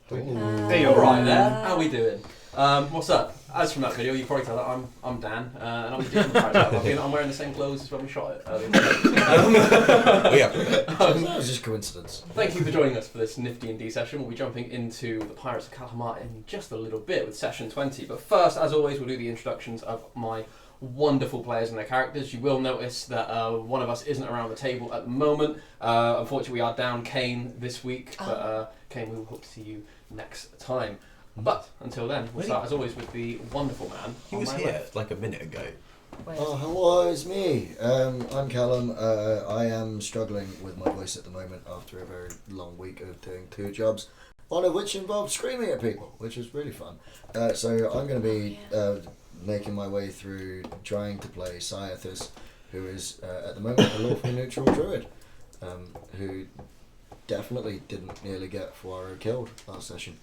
Hey, all right there. How we doing? What's up? As from that video, you probably tell that I'm Dan, and I'm the DM of Pirates of Kal'Himaar. I'm wearing the same clothes as when we shot it earlier. That was just coincidence. Thank you for joining us for this nifty D session. We'll be jumping into the Pirates of Kal'Himaar in just a little bit with session 20. But first, as always, we'll do the introductions of my wonderful players and their characters. You will notice that one of us isn't around the table at the moment. Unfortunately, we are down Kane this week, but Kane, we will hope to see you next time. But until then, we'll start as always with the wonderful man. He was here like a minute ago. Oh, hello, it's me. I'm Callum. I am struggling with my voice at the moment after a very long week of doing 2 jobs, one of which involved screaming at people, which is really fun. So I'm going to be making my way through trying to play Cyethus, who is at the moment a lawfully neutral druid, who definitely didn't nearly get Fuaro killed last session.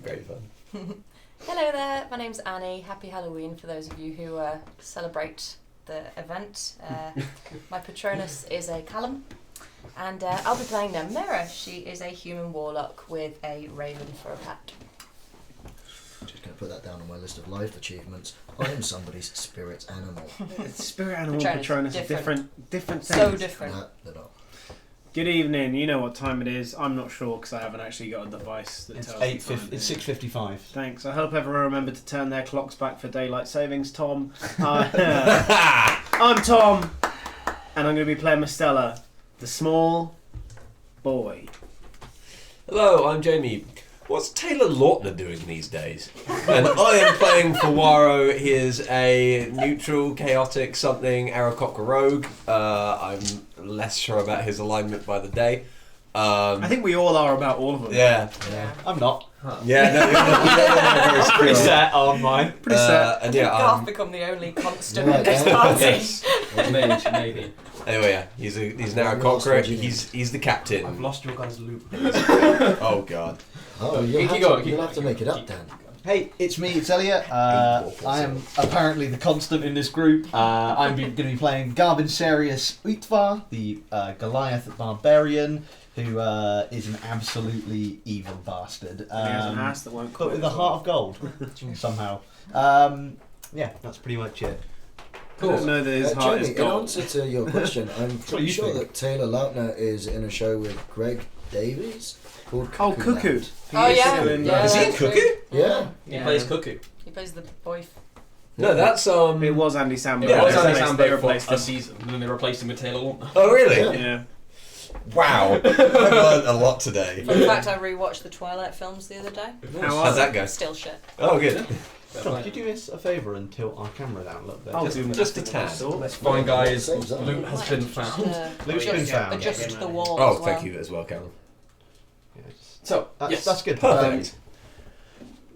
Great fun. Hello there, my name's Annie. Happy Halloween for those of you who celebrate the event. My Patronus is a Callum, and I'll be playing Mira. She is a human warlock with a raven for a pet. Just going to put that down on my list of life achievements. I am somebody's spirit animal. Spirit animal and Patronus are different things. So different. They're not. Good evening. You know what time it is. I'm not sure because I haven't actually got a device that tells me. It's 6:55. Thanks. I hope everyone remembered to turn their clocks back for daylight savings. Tom. I'm Tom, and I'm going to be playing Mistella, the small boy. Hello, I'm Jamie. What's Taylor Lautner doing these days? And I am playing Fuaro. He is a neutral, chaotic something, Aarakocra rogue. I'm less sure about his alignment by the day. I think we all are about all of them. Yeah. I'm not. Yeah, no, you're not. Pretty set on mine. Pretty set. And yeah, Garth become the only constant in this party. yes. Maybe. Anyway, yeah, he's an Aarakocra. He's the captain. I've lost your guys' loop. Oh god. Oh, Keep you'll going. have to make it up, Dan. Hey, it's me, it's Elliot. I am apparently the constant in this group. I'm going to be playing Garbin Serious Utvar, the Goliath barbarian, who is an absolutely evil bastard. He has an ass that won't but quit. with a heart of gold, somehow. Yeah, that's pretty much it. I don't know that his heart Jamie, is gold. in answer to your question, I'm pretty sure that Taylor Lautner is in a show with Greg Davies called Cuckoo. Land. Oh, yeah. Is he in Cuckoo? Yeah. He plays Cuckoo. He plays the boy. No, that's It was Andy Samberg. Yeah, It was they Andy They Samberg replaced for a him. season, and then they replaced him with Taylor Lautner. Oh really? Yeah. Wow, I've learned a lot today. Fun fact, I rewatched the Twilight films the other day. How'd that go? Still shit. Oh, good. John, could you do us a favour and tilt our camera down a little bit? I'll do Just a tad. That's fine, guys. Same zone. Loot has been found. Loot's been found. Adjust the walls. Oh, as thank well. you as well, Callum. Yeah, just- So, That's good. Perfect.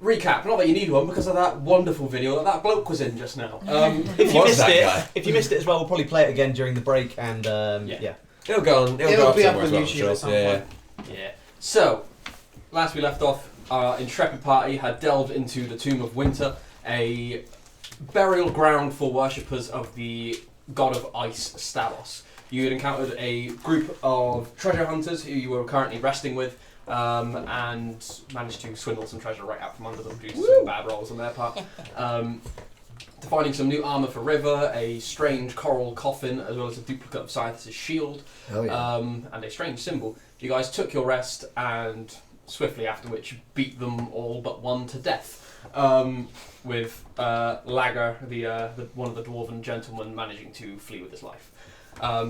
Recap, not that you need one because of that wonderful video that bloke was in just now. If you was missed that it, guy? if you missed it as well, we'll probably play it again during the break. And yeah. It'll go on. It'll It'll go up be up somewhere as on well, I'm YouTube sure. at some Yeah. point. Yeah. So, last we left off, our intrepid party had delved into the Tomb of Winter, a burial ground for worshippers of the god of ice, Stalos. You had encountered a group of treasure hunters who you were currently resting with, and managed to swindle some treasure right out from under them due to some bad rolls on their part. Finding some new armour for River, a strange coral coffin, as well as a duplicate of Cyethus' shield, Oh, yeah. and a strange symbol. You guys took your rest, and swiftly after which beat them all but one to death. With Lager, the one of the dwarven gentlemen, managing to flee with his life.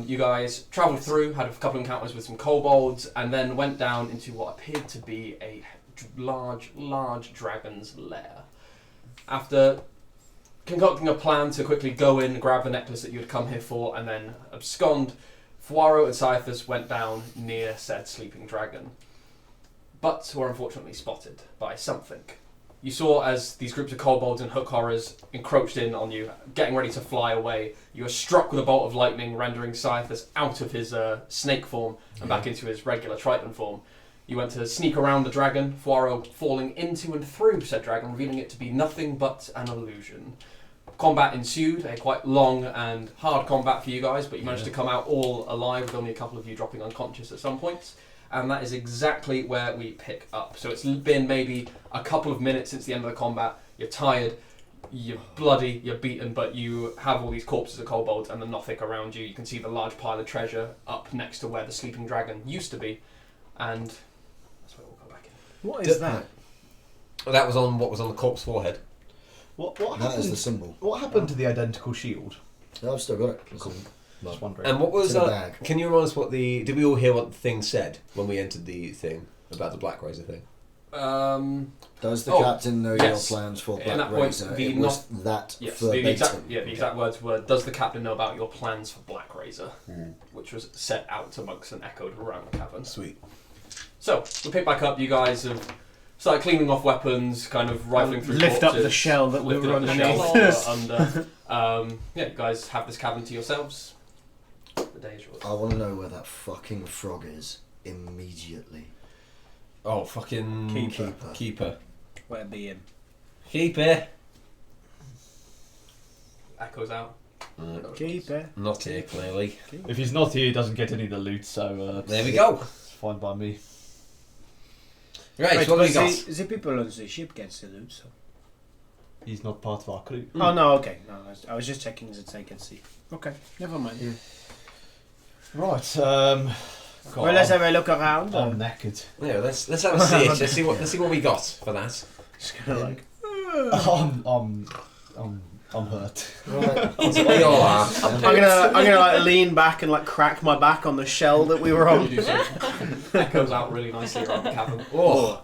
You guys travelled through, had a couple of encounters with some kobolds, and then went down into what appeared to be a large dragon's lair. After concocting a plan to quickly go in, grab the necklace that you had come here for, and then abscond, Fuaro and Cyethus went down near said sleeping dragon, but were unfortunately spotted by something. You saw as these groups of kobolds and hook horrors encroached in on you, getting ready to fly away. You were struck with a bolt of lightning, rendering Cyethus out of his snake form and back into his regular Triton form. You went to sneak around the dragon, Fuaro falling into and through said dragon, revealing it to be nothing but an illusion. Combat ensued, a quite long and hard combat for you guys, but you managed to come out all alive with only a couple of you dropping unconscious at some points. and that is exactly where we pick up. So it's been maybe a couple of minutes since the end of the combat. You're tired, you're bloody, you're beaten, but you have all these corpses of kobolds and the Nothic around you. You can see the large pile of treasure up next to where the sleeping dragon used to be, and that's where we'll go back in. What is that? That was on what was on the corpse forehead. What That happened? is the symbol. What happened to the identical shield? No, I've still got it. It's Cool. in- Just wondering. And what was It's in a bag. Can you remind us what the? Did we all hear what the thing said when we entered the thing about the Black Razor thing? Does the Oh, captain know yes. your plans for At Black that point, Razor? the It was that Yes, verbatim. the exact words were, "Does the captain know about your plans for Black Razor?" Which was set out amongst and echoed around the cavern. Sweet. So we pick back up. You guys have started cleaning off weapons, kind of rifling through. Lift up corpses, the shell that we lifted were up the underneath. shell that you were under. Yeah, you guys have this cavern to yourselves. The day is yours. I want to know where that fucking frog is immediately. Oh, fucking Keeper. Where be him? Keeper. Echoes out. Keep it. Not here, clearly. If he's not here, he doesn't get any of the loot, so There we go. it's fine by me. Right, Wait, so what have we got? the people on the ship gets the loot, so. He's not part of our crew. Oh no, okay. No, I was just checking that they can see. Okay, never mind. Right. Well, let's have a look around. I'm knackered. Yeah, let's have a see. Let's see what we got for that. Just kind of like. I'm hurt. Right. We all are. I'm gonna like lean back and like crack my back on the shell that we were You on. do so. Echoes out really nicely around the cavern. Oh,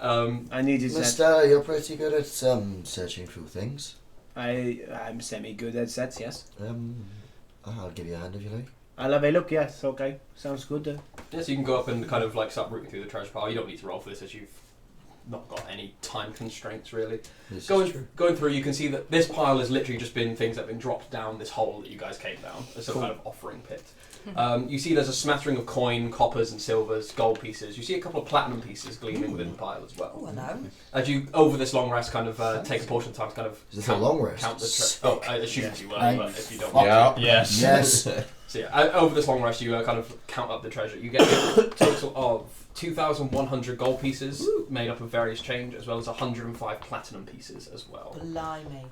I needed that. Mister, you're pretty good at searching through things. I'm semi good at sets, yes. I'll give you a hand if you like. I'll have a look, yes, okay. Sounds good. yeah, so you can go up and kind of like start rooting through the treasure pile. You don't need to roll for this as you've not got any time constraints really. This is Going true. through, you can see that this pile has literally just been things that have been dropped down this hole that you guys came down. It's some kind of offering pit. You see there's a smattering of coin, coppers and silvers, gold pieces. You see a couple of platinum pieces gleaming within the pile as well. Oh, hello. As you, over this long rest, kind of take a portion of time to kind of Is this a long rest? count the Sick. Oh, I assume you were, Thank but if you don't fuck. want to. Yes. Yes. So yeah, over this long rest, you kind of count up the treasure. You get a total of 2,100 gold pieces made up of various change, as well as 105 platinum pieces as well. Blimey.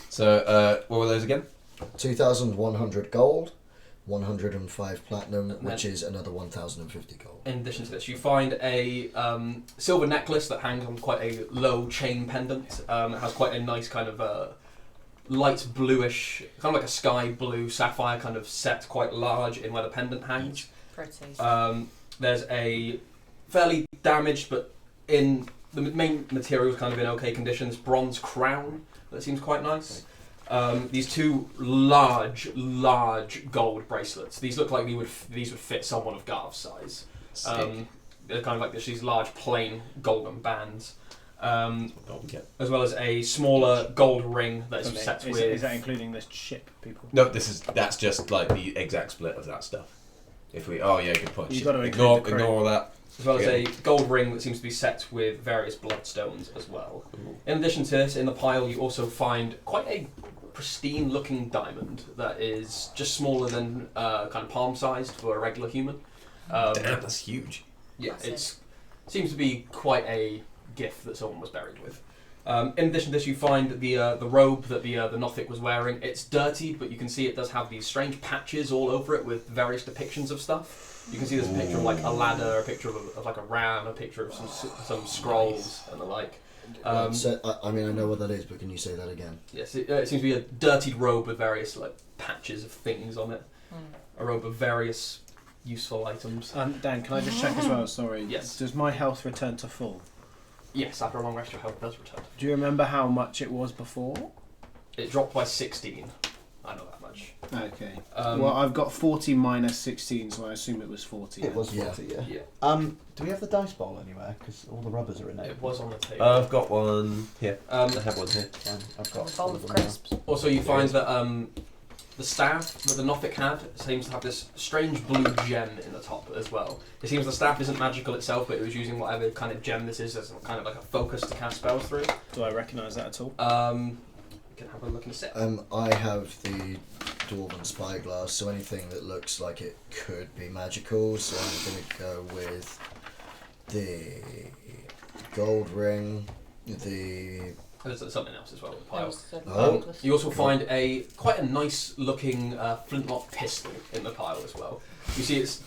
So, what were those again? 2,100 gold, 105 platinum, And which then- is another 1,050 gold. In addition to this, you find a silver necklace that hangs on quite a low chain pendant. It has quite a nice kind of light bluish, kind of like a sky blue sapphire kind of set quite large in where the pendant hangs. Pretty. There's a fairly damaged, but in the main materials kind of in okay conditions, bronze crown that seems quite nice. These two large gold bracelets. These look like these would fit someone of Garv's size. They're kind of like these large plain golden bands. As well as a smaller gold ring that is set with. Is that including this ship, people? No, that's just like the exact split of that stuff. If we, good point. You've got to ignore include the crew. all that. As well as a gold ring that seems to be set with various bloodstones as well. In addition to this, in the pile you also find quite a pristine looking diamond that is just smaller than kind of palm sized for a regular human. Damn, that's huge. Yeah, Massive. it seems to be quite a gift that someone was buried with. In addition to this, you find the robe that the Nothic was wearing. It's dirty, but you can see it does have these strange patches all over it with various depictions of stuff. You can see there's a picture of like a ladder, a picture of like a ram, a picture of some scrolls and the like. So, I mean, I know what that is, but can you say that again? Yes, it seems to be a dirtied robe with various like patches of things on it. A robe of various useful items. Dan, can I just check as well? Sorry. Yes. Does my health return to full? Yes, after a long rest, your health does return. Do you remember how much it was before? It dropped by 16. I know that much. Okay. Um, Well, I've got 40 minus 16, so I assume it was 40. It was Yeah. 40, yeah. Yeah, Do we have the dice bowl anywhere? Because all the rubbers are in it. it was on the table. I've got one here. I Um, have one here. I've got A bowl all of them now. crisps. Also, you find that the staff that the Nothic had seems to have this strange blue gem in the top as well. It seems the staff isn't magical itself, but it was using whatever kind of gem this is as kind of like a focus to cast spells through. Do I recognise that at all? You can have a look in a sec. I have the Dwarven Spyglass, so anything that looks like it could be magical, so I'm going to go with the gold ring, the... There's something else as well in the pile. Oh. You also find quite a nice looking flintlock pistol in the pile as well. You see it's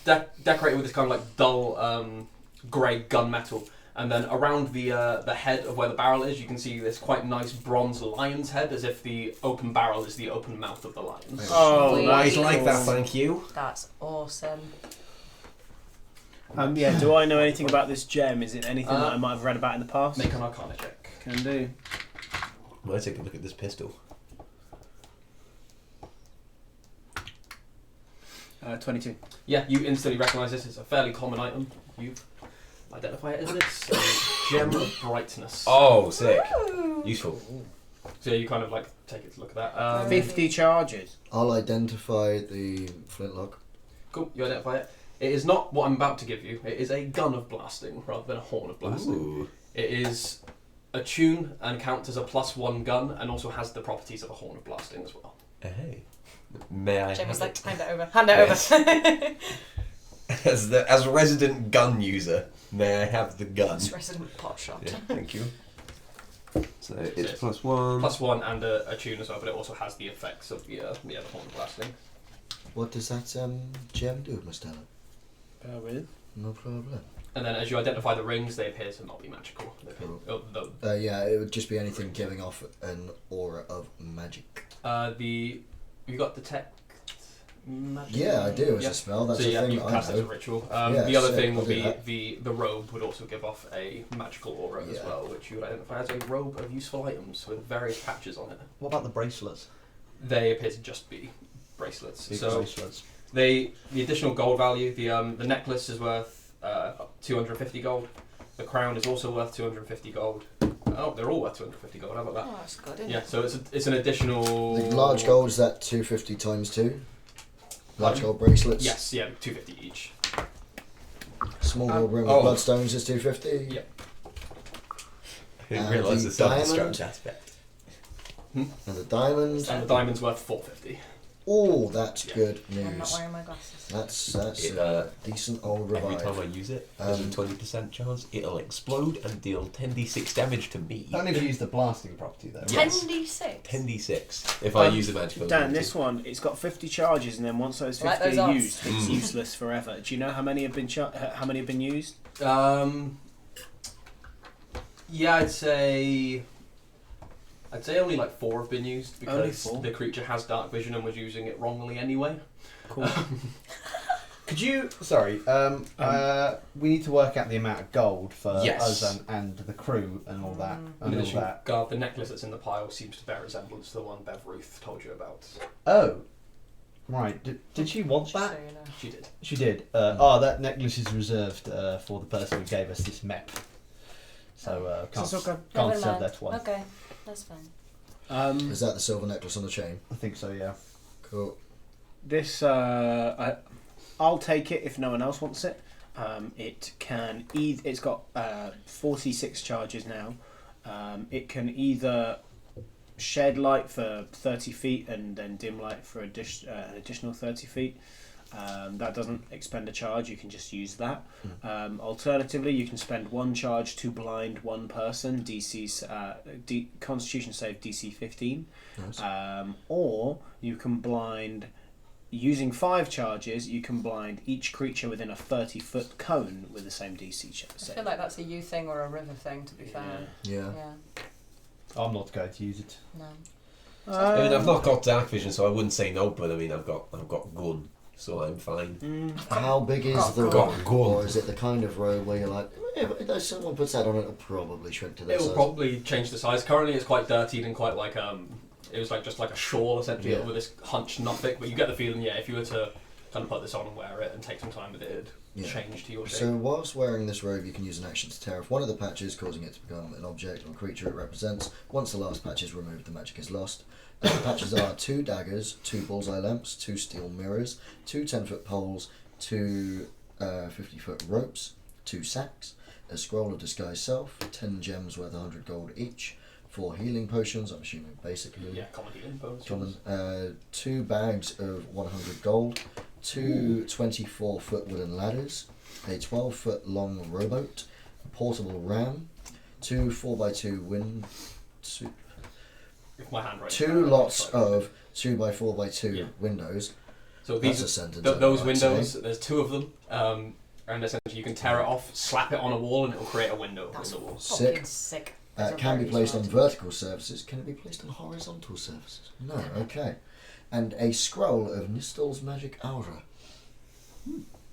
decorated with this kind of like dull grey gunmetal, and then around the head of where the barrel is, you can see this quite nice bronze lion's head, as if the open barrel is the open mouth of the lion. Oh, I'd like that, thank you. That's awesome. Yeah, do I know anything about this gem? Is it anything that I might have read about in the past? Make an Arcana check. Can do. Might take a look at this pistol. 22. Yeah, you instantly recognise this as a fairly common item. You identify it as this gem of brightness. Oh, sick. Ooh. Useful. So you kind of like take it to look at that. 50 charges. I'll identify the flintlock. Cool, you identify it. It is not what I'm about to give you. It is a gun of blasting rather than a horn of blasting. Ooh. It is attune and counts as a +1 gun, and also has the properties of a horn of blasting as well. Hey. May I Jamie's have like, it? hand it over. Hand it over. As a resident gun user, may I have the gun? It's resident pot shot. Yeah, thank you. So it's it's +1. +1 and a tune as well, but it also has the effects of the horn of blasting. What does that gem do, Mr. Allen? Bear with. No problem. And then as you identify the rings, they appear to not be magical. They appear, Cool. Yeah, it would just be anything giving off an aura of magic. You got detect magic? Yeah, I do as Yeah. a spell. That's So a yeah, thing you that can I cast it as a know. ritual. Yeah, the other sick, thing I'll would do be that. the robe would also give off a magical aura as Yeah. well, which you would identify as a robe of useful items with various patches on it. What about the bracelets? They appear to just be bracelets. Big So bracelets. the additional gold value, the necklace is worth 250 gold. The crown is also worth 250 gold. Oh, they're all worth 250 gold. How about that? Oh, that's good, isn't Yeah, it? so it's an additional. The large gold is that 250 times 2? Large gold bracelets? Yes, yeah, 250 each. Small gold ring with oh. bloodstones is 250? Yeah. I didn't And realise the the self-destruct diamond? aspect. And the diamond? And the diamond's worth 450. Oh, that's Yeah. good I'm not news. wearing my glasses. That's It, a decent old Every revive. time I use it, there's a 20% chance it'll explode and deal 10d6 damage to me. Only if you use the blasting property though. Yes. 10d6. 10d6 if I use a magical Dan, ability. this one, it's got 50 charges, and then once those 50 Like those are odds. used, it's useless forever. Do you know how many have been used? Yeah, I'd say only like 4 have been used Only because 4? the creature has dark vision and was using it wrongly anyway. Cool. Could you? Sorry. We need to work out the amount of gold for Yes. us and the crew and all that. In And all addition, that. Garth, the necklace that's in the pile seems to bear resemblance to the one Bev Ruth told you about. Oh. Right. Did she want Just that? so you know. She did. She did. That necklace is reserved for the person who gave us this map. So can't That's okay. can't Never serve mind. that one. Okay, that's fine. Is that the silver necklace on the chain? I think so. Yeah. Cool. This, I'll take it if no one else wants it. It's got 46 charges now. It can either shed light for 30 feet and then dim light for an additional 30 feet. That doesn't expend a charge, you can just use that. Alternatively, you can spend 1 charge to blind one person, Constitution save DC 15. Nice. Or you can blind, using 5 charges, you can blind each creature within a 30-foot cone with the same DC I save. feel like that's a you thing or a river thing, to be fair. Yeah. Yeah, I'm not going to use it. no. I mean, I've not got dark vision, so I wouldn't say no. But I mean, I've got gun, so I'm fine. How big is Got the gun. robe? Gun. Or is it the kind of robe where you're like, if someone puts that on, it'll probably shrink to this It will size? probably change the size. Currently, it's quite dirtied and quite like it was like just like a shawl essentially Yeah. over this hunched nothing. But you get the feeling, yeah, if you were to kind of put this on and wear it and take some time with it, it'd Yeah. change to your shape. So whilst wearing this robe, you can use an action to tear off one of the patches, causing it to become an object or creature it represents. Once the last patch is removed, the magic is lost. The patches are 2 daggers, 2 bullseye lamps, 2 steel mirrors, 2 10-foot poles, 2 50-foot ropes, 2 sacks, a scroll of disguise self, 10 gems worth 100 gold each, 4 healing potions, I'm assuming basically. yeah, common healing bonus. Common. 2 bags of 100 gold, 2 24-foot wooden ladders, a 12-foot long rowboat, portable ram, 2 4x2 wind, If my handwriting. 2 lots of 2x4x2 windows. So That's these a sentence. those I might windows. say. There's 2 of them, and essentially you can tear it off, slap it on a wall, and it will create a window That's in the wall. fucking sick. Those are Can be very placed on smart. vertical surfaces. Can it be placed on horizontal surfaces? No. Okay. And a scroll of Nistel's magic aura.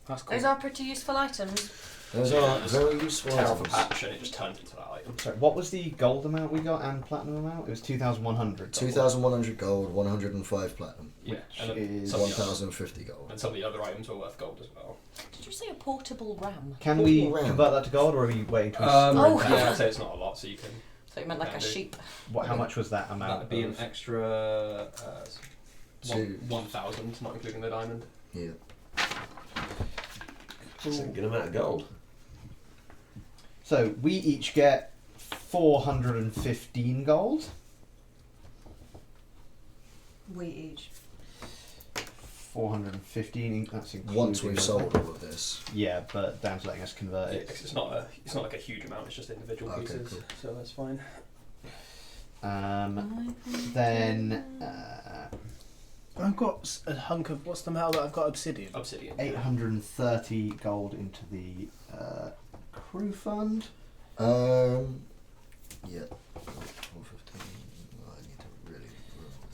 That's cool. Those are pretty useful items. Those are very useful Tear off a items. patch, and it just turns into that item. Sorry, what was the gold amount we got and platinum amount? It was 2,100. 2,100 gold, 105 platinum, Yeah, Which and then is some of the other- 1,050 gold. and some of the other items were worth gold as well. Did you say a portable ram? Can we Portable ram. convert that to gold, or are we waiting to? Oh. Yeah, I'd say it's not a lot, so you can. So you meant like a Can do. sheep. How much was that amount? That'd be an of- extra Two. 1,000, not including the diamond. Yeah. It's a good amount of gold. So we each get 415 gold. We each. 415. That's including. Once we've sold all of this. Yeah, but Dan's letting us convert Yeah, it. 'cause it's not like a huge amount. It's just individual Okay, pieces, cool. so that's fine. Then I've got a hunk of what's the metal that I've got? Obsidian. Obsidian. 830 gold into the crew fund. Yeah. 415. I need to really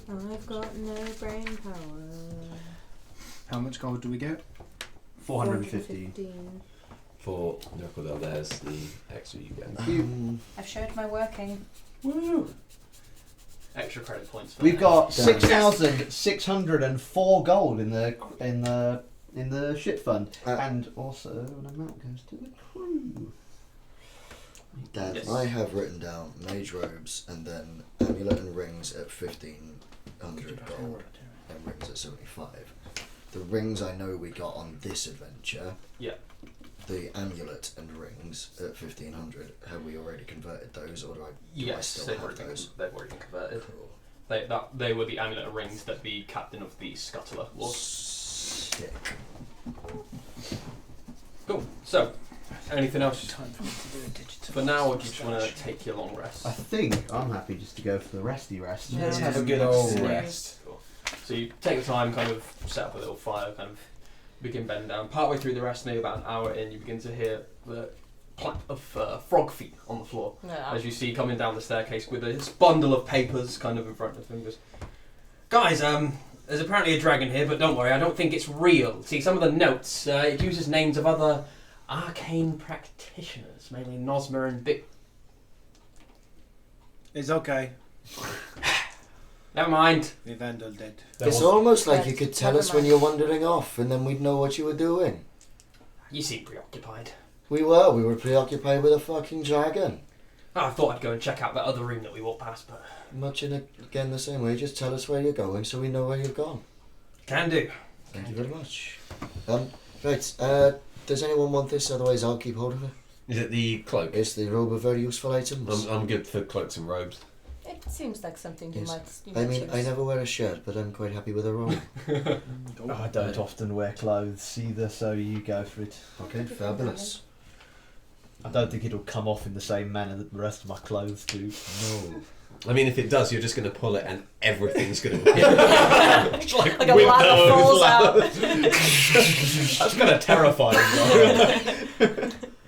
roll. I've got no brain power. How much gold do we get? 415. For Knuckle, there's the extra you get. I've showed my working. Woo! Extra credit points. For We've that. got Damn. 6,604 gold in the ship fund, and also an amount goes to the crew. Dan, Yes. I have written down mage robes and then amulet and rings at 1,500 gold and rings at 75. The rings I know we got on this adventure. Yeah. The amulet and rings at 1,500. Have we already converted those, or do I Yes, still they've have already, those? they've already been converted. Cool. They were the amulet rings that the captain of the scuttler wore. Sick. Cool. So, anything else Time for me to do a digital. for now, or do you just want to take your long rest? I think I'm happy just to go for the resty rest. Yeah, Let's have a good old Yeah. rest. Cool. So you take the time, kind of set up a little fire, kind of begin bending down. Partway through the rest, maybe about an hour in, you begin to hear the clap of frog feet on the floor. Yeah. As you see coming down the staircase with this bundle of papers kind of in front of him. Goes, guys, there's apparently a dragon here, but don't worry, I don't think it's real. See, some of the notes, it uses names of other arcane practitioners, mainly Nosmer and Big. It's okay. Never mind. The Vandal dead. It's almost like Yeah, you could tell never us when mind. you're wandering off, and then we'd know what you were doing. You seem preoccupied. We were preoccupied with a fucking dragon. I thought I'd go and check out that other room that we walked past, but Much again the same way, just tell us where you're going so we know where you've gone. can do. Thank you very much. Right, does anyone want this? Otherwise I'll keep hold of it. Is it the cloak? Is the robe a very useful item? I'm good for cloaks and robes. It seems like something you Yes. might. I mean, I never wear a shirt, but I'm quite happy with a robe. Oh, I don't often wear clothes either, so you go for it. Okay, fabulous. I don't think it'll come off in the same manner that the rest of my clothes do. No. I mean, if it does, you're just going to pull it and everything's going to Like a ladder falls out. That's kind of terrifying.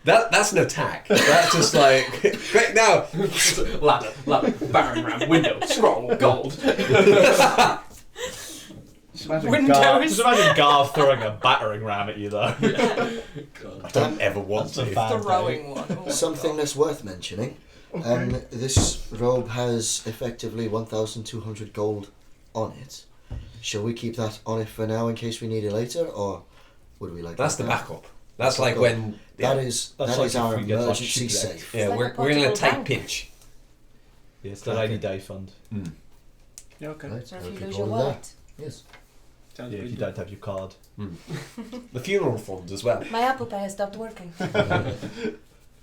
That's an attack. That's just like, great, now. ladder, battering ram, window, scroll, gold. Just imagine Windows. Garth throwing a battering ram at you, though. I don't ever want That's a to. bad Throwing one. Oh my Something God. that's worth mentioning. This robe has effectively 1,200 gold on it. Shall we keep that on it for now in case we need it later, or would we like That's the that now? backup. That's like when. Yeah, That is That's that like is if our we get, like, emergency shipwrecked. safe. yeah, It's like we're a going to portable take bank. pinch. Yeah, it's the rainy day fund. Yeah, okay. Right, So if I'll you keep lose hold your of that. wallet. Yes. Sounds Yeah, if you good. don't have your card. The funeral fund as well. My Apple Pay has stopped working.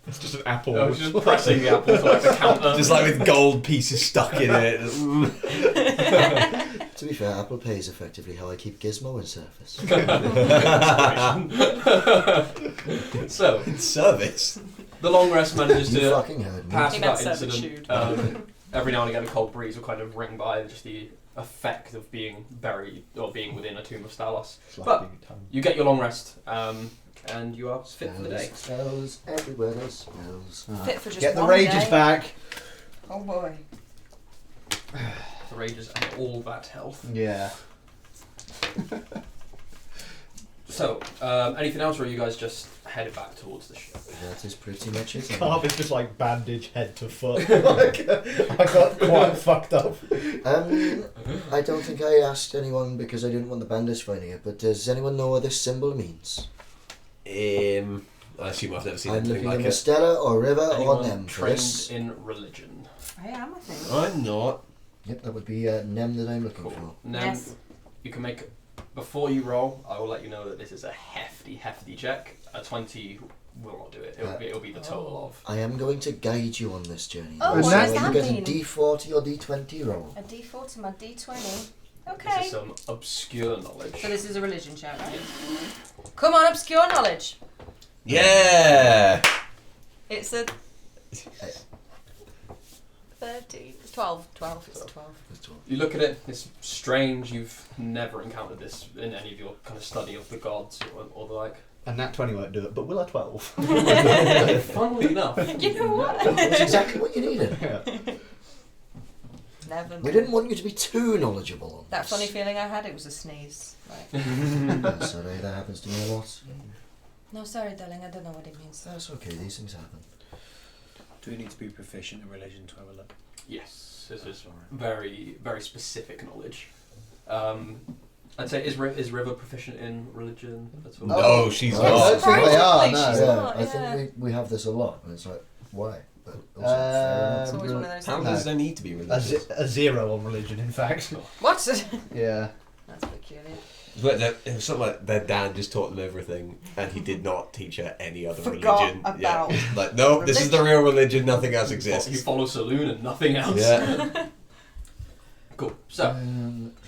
It's just an apple. I was just pressing the apple to like the counter. Just like with gold pieces stuck in it. To be fair, Apple Pay is effectively how I keep Gizmo in service. So, Service. The long rest manages You to fucking heard me. pass He that meant incident. servitude. Every now and again, a cold breeze will kind of ring by, just the effect of being buried or being within a tomb of Stalos. But you get your long rest, and you are fit for the day. Smells everywhere. There's smells. Fit for just Get the one rages day. back. Oh boy. The rages and all that health. Yeah. So, anything else, or are you guys just headed back towards the ship? That is pretty much it. Carp is just like bandage head to foot. Like, I got quite fucked up. I don't think I asked anyone because I didn't want the bandage finding it, but does anyone know what this symbol means? I assume I've never seen I'm anything looking like at it. Stella or River Anyone or Nem for trained this. in religion? I am, I think. I'm not. Yep, that would be Nem that I'm looking Cool. for. Nem, Yes. you can make. Before you roll, I will let you know that this is a hefty check. A 20 will not do it. It'll be the total of. I am going to guide you on this journey. Oh, though, what so does you that get mean? a D40 or D20 roll. A D4 to my D20. This Okay. is some obscure knowledge. So this is a religion check, right? Come on, obscure knowledge. Yeah. It's a 13. 12. 12. It's 12. That's all. You look at it, it's strange, you've never encountered this in any of your kind of study of the gods or the like. And that 20 won't do it, but will a 12? Funnily enough. You know what? That's exactly what you needed. Never mind. We didn't want you to be too knowledgeable on That this. funny feeling I had, it was a sneeze. Right. I'm sorry, that happens to me a lot. No, sorry, darling, I don't know what it means. That's okay, these things happen. Do we need to be proficient in religion to have a look? Yes, this is very, very specific knowledge. I'd say, is River proficient in religion at all? No, she's I not. don't think they are, Surprisingly, no. she's Yeah, not, I yeah. think we have this a lot, and it's like, why? But also, fair It's enough. always one of those How things. does there need to be religious? A 0 on religion, in fact. What? Yeah. That's peculiar. But it was something like their dad just taught them everything, and he did not teach her any other Forgot religion. about Yeah. Like, no, this is the real religion. Nothing else You exists. follow Saloon and nothing else. Yeah. Cool. So,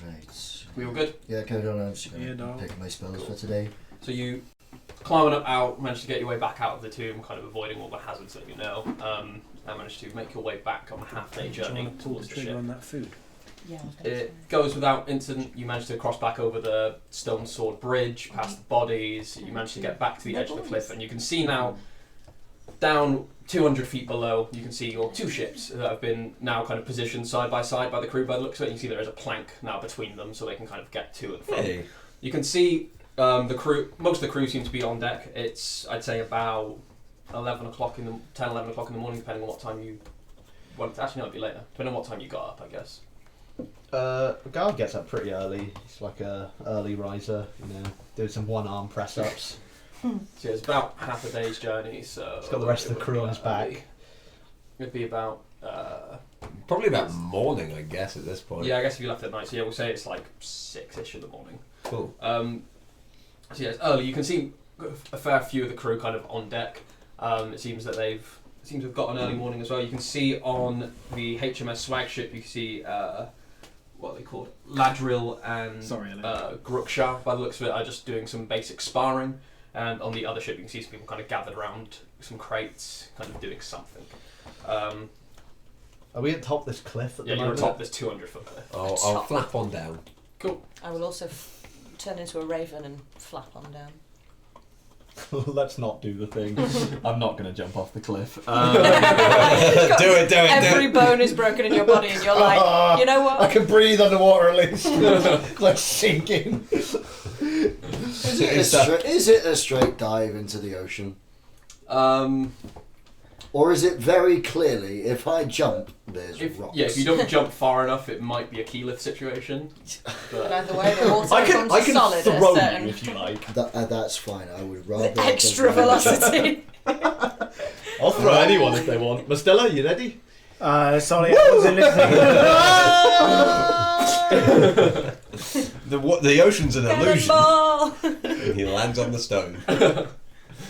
Right. we all good? Yeah, carry on. I'm just going Yeah, to no. pick my spells for today. So you climbing up out, managed to get your way back out of the tomb, kind of avoiding all the hazards that you know, and managed to make your way back on a half-day journey towards the trigger ship. on that food. Yeah. It goes without incident. You manage to cross back over the stone sword bridge, past the bodies. You manage to get back to the edge of the cliff, and you can see now, down 200 feet below, you can see your two ships that have been now kind of positioned side by side by the crew by the looks of it. You can see there is a plank now between them, so they can kind of get to at the front. Hey. You can see the crew. Most of the crew seem to be on deck. It's, I'd say, about 11 o'clock in the 10, 11 o'clock in the morning, depending on what time you. Well, actually, no, it'd be later. Depending on what time you got up, I guess. Guard gets up pretty early. He's like a early riser, you know, doing some one-arm press-ups. So it's about half a day's journey. So He's got the rest of it the would crew be on his early. back. It'd be about. Probably about morning, I guess, at this point. Yeah, I guess if you left at night. So yeah, we'll say it's like 6ish in the morning. Cool. So yeah, it's early. You can see a fair few of the crew kind of on deck. It seems that seem to have got an early morning as well. You can see on the HMS Swag ship, you can see what are they called? Ladril and Sorry, Alex. Grooksha, by the looks of it, are just doing some basic sparring. And on the other ship, you can see some people kind of gathered around some crates, kind of doing something. Are we at top of this cliff at Yeah, the you're moment? atop this 200-foot cliff. I'll flap on down. Cool. I will also turn into a raven and flap on down. Let's not do the thing. I'm not going to jump off the cliff. do it. Every bone is broken in your body, and you're like, you know what? I can breathe underwater at least. It's like sinking. Is it a straight dive into the ocean? Or is it very clearly, if I jump, there's rocks? If you don't jump far enough, it might be a keyleth situation. But But either way, the water I can becomes solid at a throw certain you if you like. That's fine. I would rather... extra velocity. I'll throw anyone if they want. Mastella, you ready? Sorry, I wasn't listening. The ocean's an illusion. Cannonball! And he lands on the stone.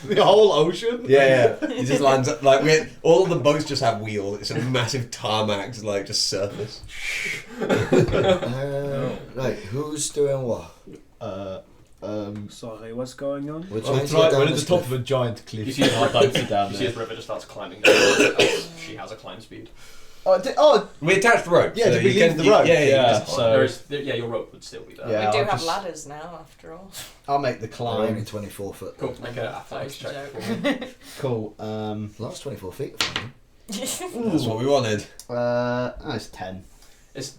The whole ocean? Yeah. He just lands up, like, all of the boats just have wheels. It's a massive tarmac, like, just surface. Right, who's doing what? Sorry, what's going on? We're Oh, trying that's to get right, down we're at this the top cliff. of a giant cliff. You see his I don't sit down You see there. his river just starts climbing down. She has a climb speed. Oh, We attached rope. Yeah, so did we you leave can, the you- rope? Yeah, Yeah, just- so- Your rope would still be there. Yeah, we do I'll have just- ladders now, after all. I'll make the We're only climb. 24 foot. Cool. Make an athletics check. Joke. For me. Cool. Last 24 feet. Of fine. That's what we wanted. It's 10.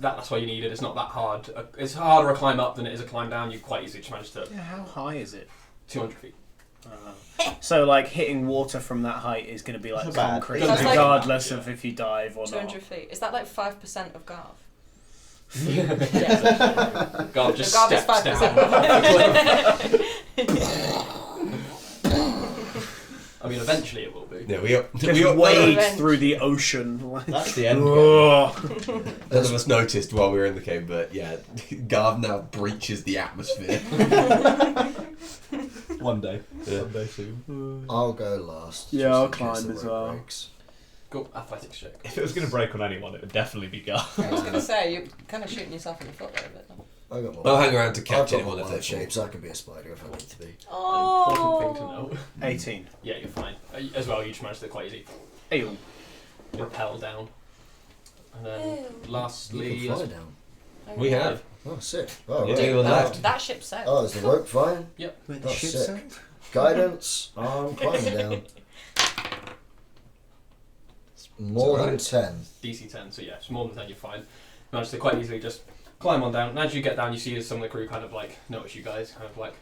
That's why you need it. It's not that hard. It's harder a climb up than it is a climb down. You quite easily just manage to Yeah, how high is it? 200 feet. So, like, hitting water from that height is going to be like Not bad. concrete, That's like- regardless Yeah. of if you dive or 200 feet. Is that like 5% of Garv? Yeah. God, just Garv is steps 5%. down. I mean, eventually it will be. Yeah, Just wade Revenge. through the ocean. That's the end game. None of us noticed while we were in the cave, but yeah, Garv now breaches the atmosphere. One day. Yeah. One day soon. I'll go last. Yeah, just I'll in case climb the as rope well. breaks. Go athletics check. If it was going to break on anyone, it would definitely be Gar. I was going to say, you're kind of shooting yourself in the foot there a bit. No? I got more. I'll hang around to I've catch got anyone more if wild they shapes. I can be a spider if I need to be. Important thing to know. 18. Yeah, you're fine. As well, you just managed to quite easily Ew. rappel down. And then Ew. You lastly, can fly down. We have. Oh, sick. Oh, Yeah, right. anyone left? That ship sailed. Oh, is the rope fine? Wait, Oh, sick. Guidance. I'm climbing down. More than alright. 10. DC 10, so yeah, it's more than 10, you're fine. Managed to quite easily just climb on down. And as you get down, you see as some of the crew kind of like notice you guys, kind of like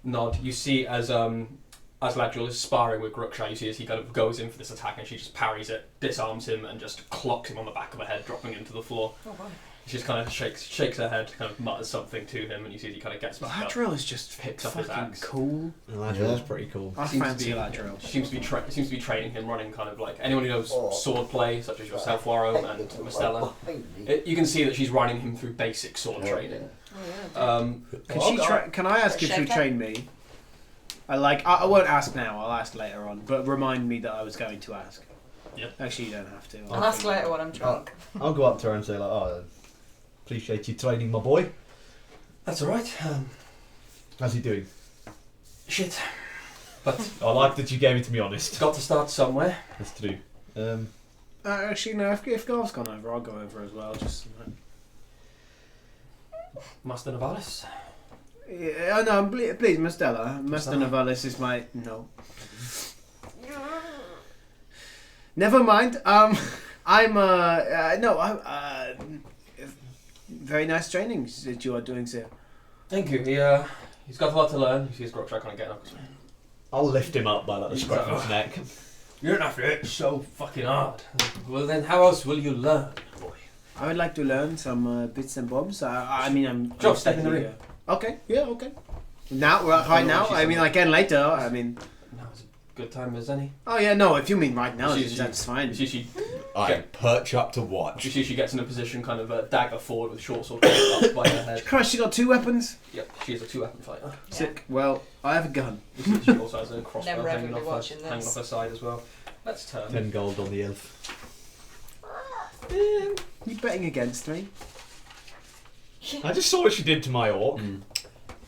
nod. You see as Ladriel is sparring with Grookshaw, you see as he kind of goes in for this attack and she just parries it, disarms him, and just clocks him on the back of the head, dropping him to the floor. Oh, wow. She just kind of shakes her head, kind of mutters something to him, and you see as he kind of gets back up. Ladriel is just Picks up his fucking axe. cool. Ladriel's pretty cool. I Seems to fancy be- Ladriel. Seems to be training him, running kind of like anyone who knows Oh. sword play, such as yourself, Waro, and Mistella. You can see that she's running him through basic sword training. Oh, yeah. Can I ask if Shake you it. train me? I won't ask now. I'll ask later on. But remind me that I was going to ask. Yep. Actually, you don't have to. I'll ask later when I'm drunk. I'll go up to her and say, like, oh, appreciate you training my boy. That's alright. How's he doing? Shit. But I like that you gave it to me honest. got to start somewhere. That's true. Actually, no. If Garv's gone over, I'll go over as well. Just. Master Navalis. Yeah, no, please, Mistella. Master Mistella. Navalis is my no. Never mind. Very nice training that you are doing, sir. Thank you. He's got a lot to learn. You see his Grokshire kind of getting up. I'll lift him up by like the scruff of his neck. You don't have to hit so fucking hard. Well then, how else will you learn, boy? I would like to learn some bits and bobs. I'm Joe, step in the ring. Okay. Yeah. Okay. Now, right now. I mean, I can later. I mean. Now's a good time as any. Oh yeah. No. If you mean right now, She- that's fine. You see she I perch up to watch. she gets in a position, kind of a dagger forward with short sword up by her head. Christ, she got 2 weapons. Yep, she is a 2-weapon fighter. Yeah. Sick. Well, I have a gun. You see she also has a crossbow Never ever hanging be off, watching hanging this. off her side as well. Let's turn. 10 gold on the elf. You betting against me? I just saw what she did to my orc.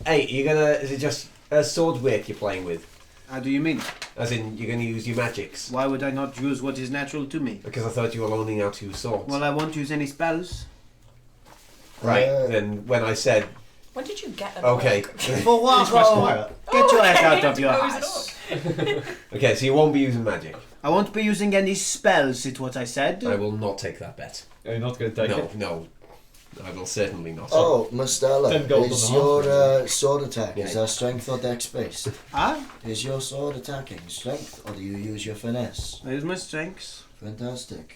Hey, is it just a sword work you're playing with? How do you mean? As in, you're gonna use your magics? Why would I not use what is natural to me? Because I thought you were learning how to use swords. Well, I won't use any spells. Right, then when I said, When did you get an okay, orc? For what? Quiet. Get your head out okay, of your I was an ass. okay, so you won't be using magic. I won't be using any spells, is what I said. I will not take that bet. You're not going to take it? No, I will certainly not. Oh, Mustela, 10 gold is on the your sword attack, is Yeah. that strength or dex based? Ah, Is your sword attacking strength or do you use your finesse? there's my strengths. Fantastic.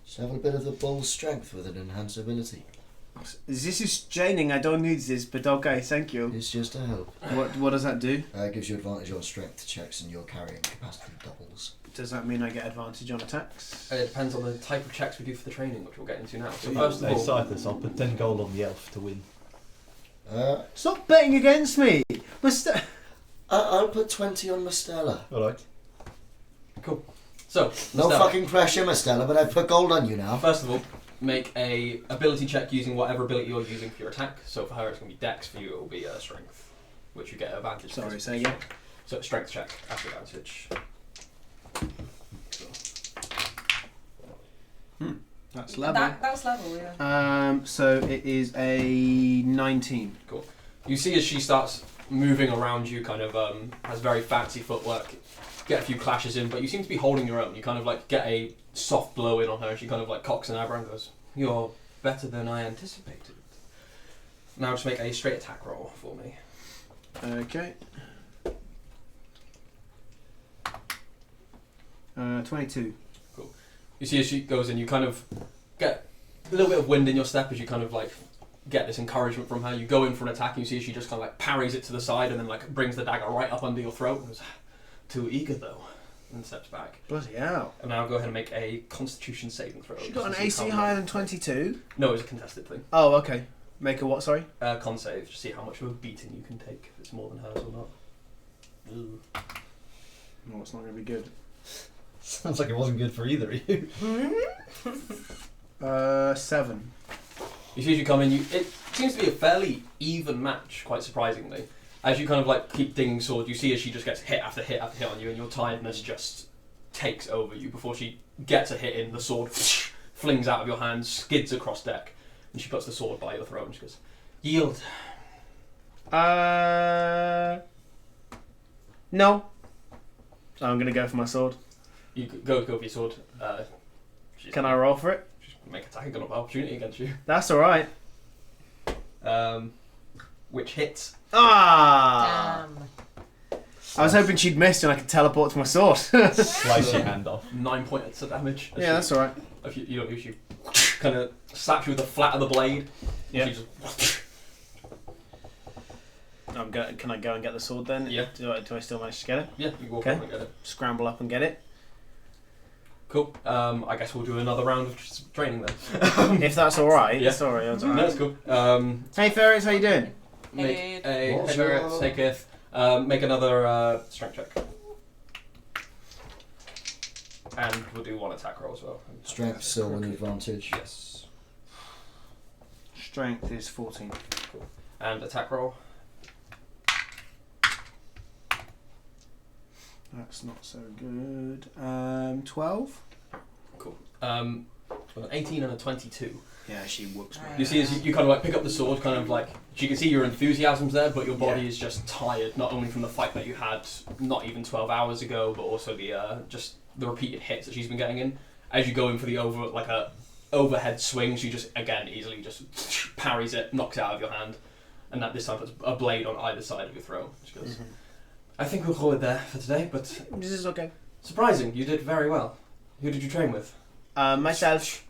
Just have a bit of the bull's strength with an enhanced ability. This is training, I don't need this, but okay, thank you. It's just a help. What does that do? Gives you advantage on strength checks and your carrying capacity doubles. Does that mean I get advantage on attacks? It depends on the type of checks we do for the training, which we'll get into now. So Hey, first of all, Cythus, I'll put 10 gold on the elf to win. Stop betting against me! I'll put 20 on Mustela. Alright. so No Mustela, fucking pressure, Mustela, but I've put gold on you now. First of all, make a ability check using whatever ability you're using for your attack. So for her, it's going to be Dex. For you, it will be Strength. which you get advantage. Sorry, because- say again. So strength check at advantage. That's level. That's level, yeah. So it is a 19. You see as she starts moving around you, kind of has very fancy footwork, get a few clashes in, but you seem to be holding your own. You kind of like get a soft blow in on her, and she kind of like cocks an eyebrow and goes, "You're better than I anticipated." Now just make a straight attack roll for me. Okay. 22. You see as she goes in, you kind of get a little bit of wind in your step as you kind of like get this encouragement from her. You go in for an attack and you see as she just kind of like parries it to the side and then like brings the dagger right up under your throat and goes, "Too eager though," and steps back. Bloody hell. And now go ahead and make a Constitution saving throw. She got an just to see AC how higher much- than 22? No, it was a contested thing. Oh, okay. Make a what, sorry? Con save, just see how much of a beating you can take, if it's more than hers or not. Ooh. No, it's not going to be good. Sounds like it wasn't good for either of you. 7. You see as you come in, it seems to be a fairly even match, quite surprisingly. As you kind of like keep dinging sword, you see as she just gets hit after hit after hit on you, and your tiredness just takes over you. Before she gets a hit in, the sword flings out of your hand, skids across deck, and she puts the sword by your throat and she goes, "Yield." No. So I'm going to go for my sword. You go for your sword. Can I roll for it? Make attacking of opportunity against you. That's alright. Which hits. Ah! Damn. I was hoping she'd missed and I could teleport to my sword. Slice your hand off. 9 points of damage. Yeah, that's alright. If you don't use you, kind of slaps you with the flat of the blade. Yeah. She just Can I go and get the sword then? Yeah. Do I still manage to get it? yeah, you walk Okay. over and get it. Scramble up and get it. Cool. I guess we'll do another round of just training then. If that's alright. Yeah. Sorry, that's No, alright. that's cool. Hey Ferrets, how you doing? Make Hey. a What's Ferret, up? Taketh, make another strength check. And we'll do one attack roll as well. Strength still an advantage. Yes. Strength is 14. And attack roll. That's not so good. 12? Cool. An 18 and a 22. Yeah, she whoops me. You see, as you kind of like pick up the sword, kind of like you can see your enthusiasm's there, but your body Yeah. is just tired. Not only from the fight that you had not even 12 hours ago, but also the just the repeated hits that she's been getting in. As you go in for the overhead swing, she just again easily just parries it, knocks it out of your hand, and that this time puts a blade on either side of your throat. She goes, "I think we'll call it there for today." But This is okay. surprising, you did very well. Who did you train with? Myself.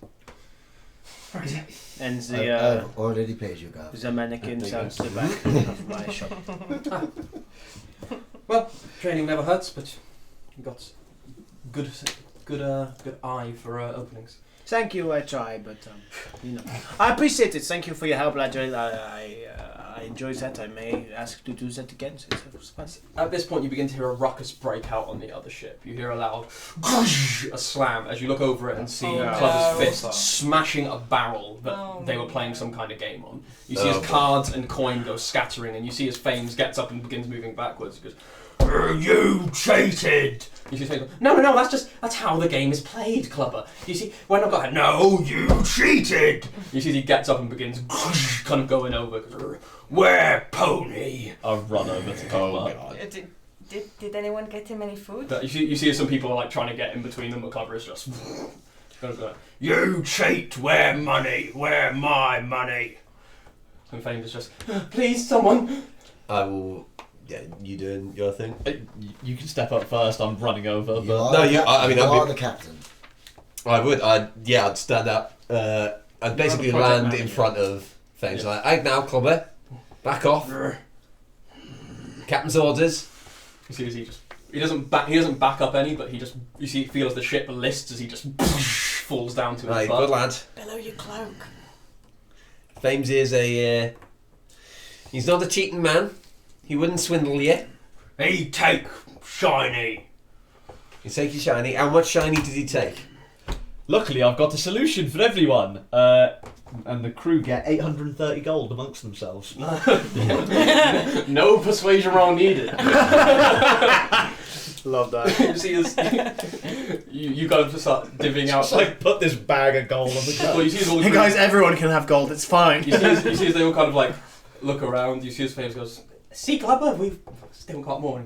And I've already paid you, Gav. the mannequins There you out the back of my shop. Well, training never hurts, but you got good eye for openings. Thank you, I try, but I appreciate it. Thank you for your help, lad. I enjoyed that. I may ask to do that again. So it was fun. At this point, you begin to hear a ruckus break out on the other ship. You hear a loud a slam as you look over it and see Oh, Clover's no. fist smashing a barrel that Oh, they were playing no. some kind of game on. You see his cards and coin go scattering, and you see his Fames gets up and begins moving backwards. He goes, "You cheated!" You see his Fames go, No, that's how the game is played, Clubber. You see, when I got no, you cheated! You see he gets up and begins kind of going over. "Where, pony?" I'll run over to Cobalt. Did anyone get him any food? But you see some people are like trying to get in between them, but Clever is just "You cheat! Where money? Where my money?" And Fame is just, "Please, someone." I will. Yeah, you doing your thing? You can step up first. I'm running over, You but are No, the you- cap- I mean, you I'll be- are the captain. I would. I'd stand up. I'd basically You're the project land in manager. front of things Yeah. like, "Hey, now, Clubber, back off. Captain's orders." You see, as he doesn't back up any, but you see feels the ship lists as he just falls down to his Right, butt. good lad. Below your cloak. Fames is a. He's not a cheating man. He wouldn't swindle you. He take shiny. He'd take you shiny. How much shiny did he take? luckily I've got a solution for everyone. and the crew get 830 gold amongst themselves. No persuasion roll needed. Love that. You see as you kind of just start divvying out. It's like put this bag of gold on the Well, go. you see as all the Hey crew- guys, everyone can have gold. It's fine. you see as they all kind of like look around. You see his face goes, "See, Clubber, we've still got more."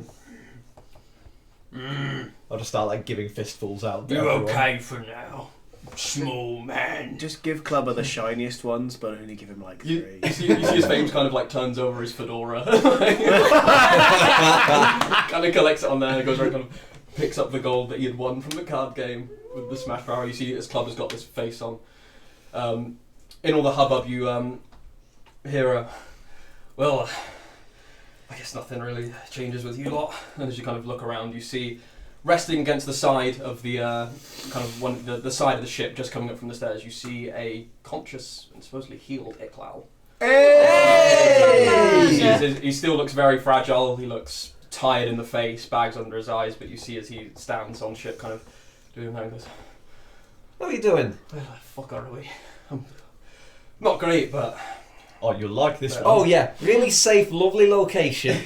I'll just start like giving fistfuls out. to You're everyone. okay for now, small man. Just give Clubber the shiniest ones, but only give him like You, 3. you see his face kind of like turns over his fedora, kind of collects it on there, and goes around, kind of picks up the gold that he had won from the card game with the smash barrel. You see his club has got this face on. In all the hubbub, you hear a, well, I guess nothing really changes with you lot. And as you kind of look around, you see resting against the side of the kind of the side of the ship, just coming up from the stairs, you see a conscious and supposedly healed Iklal. Hey! He still looks very fragile. He looks tired in the face, bags under his eyes. But you see as he stands on ship, kind of doing that, and goes, How are you doing? "Where the fuck are we? Not great, but Oh, you like this one? Oh yeah, really safe, lovely location.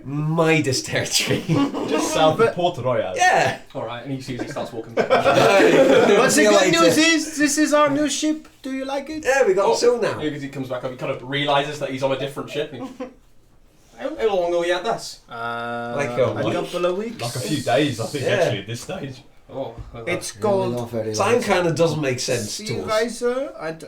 Midas territory. Just south of Port Royal. Yeah. all right." And you see as he starts walking back. But the See you good later. news is, this is our new ship. Do you like it? Yeah, we got two now. Because he comes back up, he kind of realises that he's on a different ship. And how long ago he had this? Like a a couple of weeks. Like a few days, I think, Yeah. actually, at this stage. Oh, well, It's Really called not very Time long. kind of doesn't make sense Sea to us. Riser.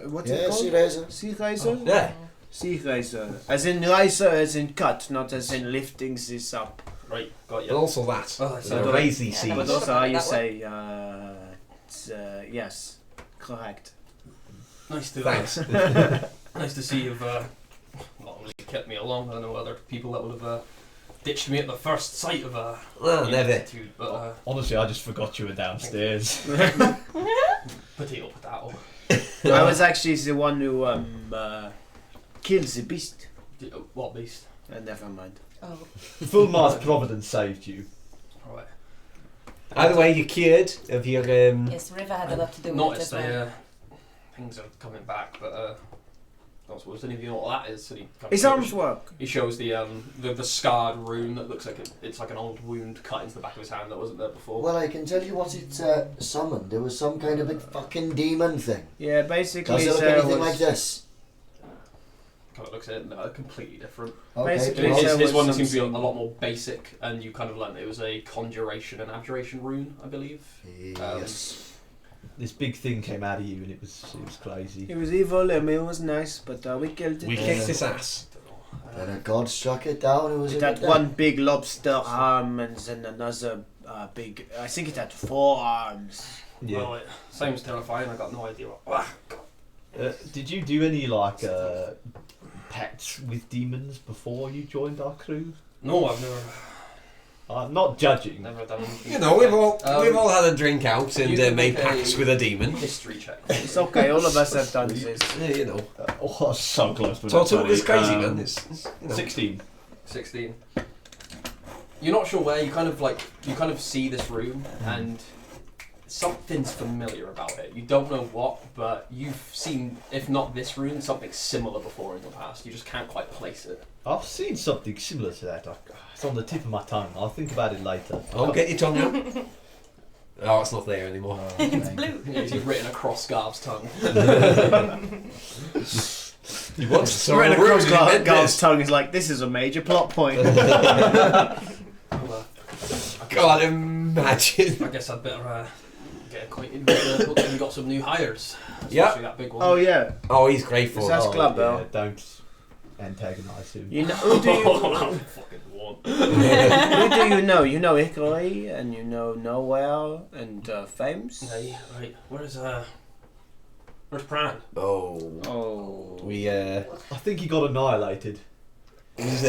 What's it Yeah, called? Sea Riser. Sea Riser. Yeah. Sea Riser. As in riser, as in cut, not as in lifting this up. right, got But you. also that. Oh, that's The so lazy Yeah, seas. But Thought also about how it you that say, yes, correct. Nice to Thanks. nice to see you've not only kept me along. I know other people that would have ditched me at the first sight of Well, never. attitude, but Honestly, I just forgot you were downstairs. potato, potato. I was actually the one who killed the beast. What beast? Never mind. Oh, Full Mars Providence saved you. All right. Either way, you're cured of your yes, the river had a lot to do with it Noticed as well. things are coming back, but I don't suppose any of you know what that is. And he kind of His shows- arms work. He shows the scarred rune that looks like it's like an old wound cut into the back of his hand that wasn't there before. Well, I can tell you what it summoned. There was some kind of big fucking demon thing. Yeah, basically, Does it look there anything was- like this? Kind of looks at it, no, completely different. Okay, Basically, well, there His was one some seems to be a scene- lot more basic, and you kind of learned it was a conjuration and abjuration rune, I believe. yes. This big thing came out of you, and it was crazy. It was evil and it was nice, but we killed it. We kicked his ass. Then a god struck it down. It was It a had bit one big lobster arm and then another big. I think it had 4 arms. Yeah. Well, it sounds terrifying. I got no idea what. Did you do any like pacts with demons before you joined our crew? No, I've never Not judging. done anything. You know, we've all had a drink out you and can made make pacts a- with a demon. History check. It's okay, all of us have done this. Yeah, you know. Oh, so close to Total that, is crazy, buddy. man. It's, you know. 16. 16. You're not sure where. You kind of see this room and something's familiar about it. You don't know what, but you've seen, if not this room, something similar before in the past. You just can't quite place it. I've seen something similar to that. It's on the tip of my tongue. I'll think about it later. Oh, get your tongue out. Oh, it's not there anymore. It's blue. It's written across Garv's tongue. You want to Right across Gar's Gar's tongue is like, this is a major plot point. God, imagine. I guess I'd better get acquainted with looks like we got some new hires. Yeah. Especially that big one. Oh yeah, Oh, he's great for That's it. Club, though. yeah, don't antagonise him. you know who do you Fucking one. who do you know? You know Hickory and you know Nowhere and Fames. Hey, right. Where's Pran? Oh. Oh, We, I think he got annihilated. he's,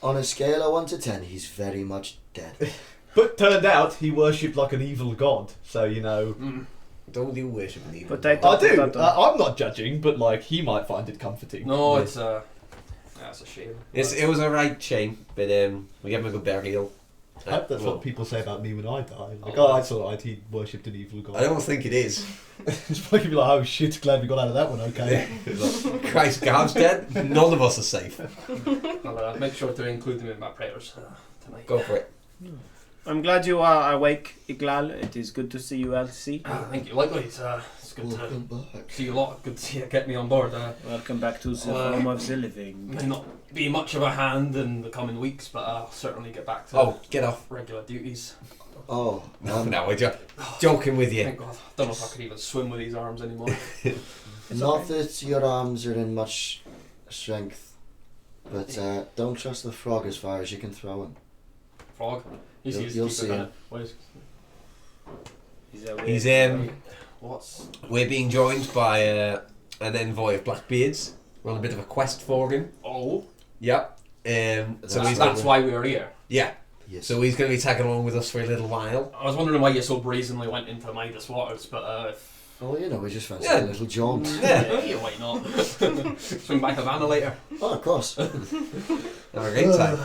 On a scale of 1 to 10, he's very much dead. But turned out he worshipped like an evil god. So, you know. don't you worship an evil? but they I do. I'm not judging, but like he might find it comforting. No, Yeah. that's a shame. It was a right shame, but we gave him a good burial. I hope that's what people say about me when I die. Like, oh, I saw it, he worshipped an evil god. I don't think it is. It's probably gonna be like, oh shit, glad we got out of that one, okay. Christ, Gav's dead. None of us are safe. I'll make sure to include them in my prayers tonight. Go for it. I'm glad you are awake, Iglal. It is good to see you healthy. Thank you. Likewise, it's good Welcome to back. see you a lot. Good to see you get me on board. Welcome back to the home of the living. May not be much of a hand in the coming weeks, but I'll certainly get back to Get off. regular duties. Oh, No, we're joking with you. Thank God. Don't know if I could even swim with these arms anymore. not that your arms are in much strength, but don't trust the frog as far as you can throw him. Frog. You'll see him. He's What's we're being joined by an envoy of Blackbeards. We're on a bit of a quest for him. oh? Yep. So That's why we are here. yeah. Yes. So he's going to be tagging along with us for a little while. I was wondering why you so brazenly went into Midas waters, but Oh, you know, we just fancy Yeah. a little jaunt. Yeah. why not? Swim back to Vanna later. Oh, of course. Have a great time.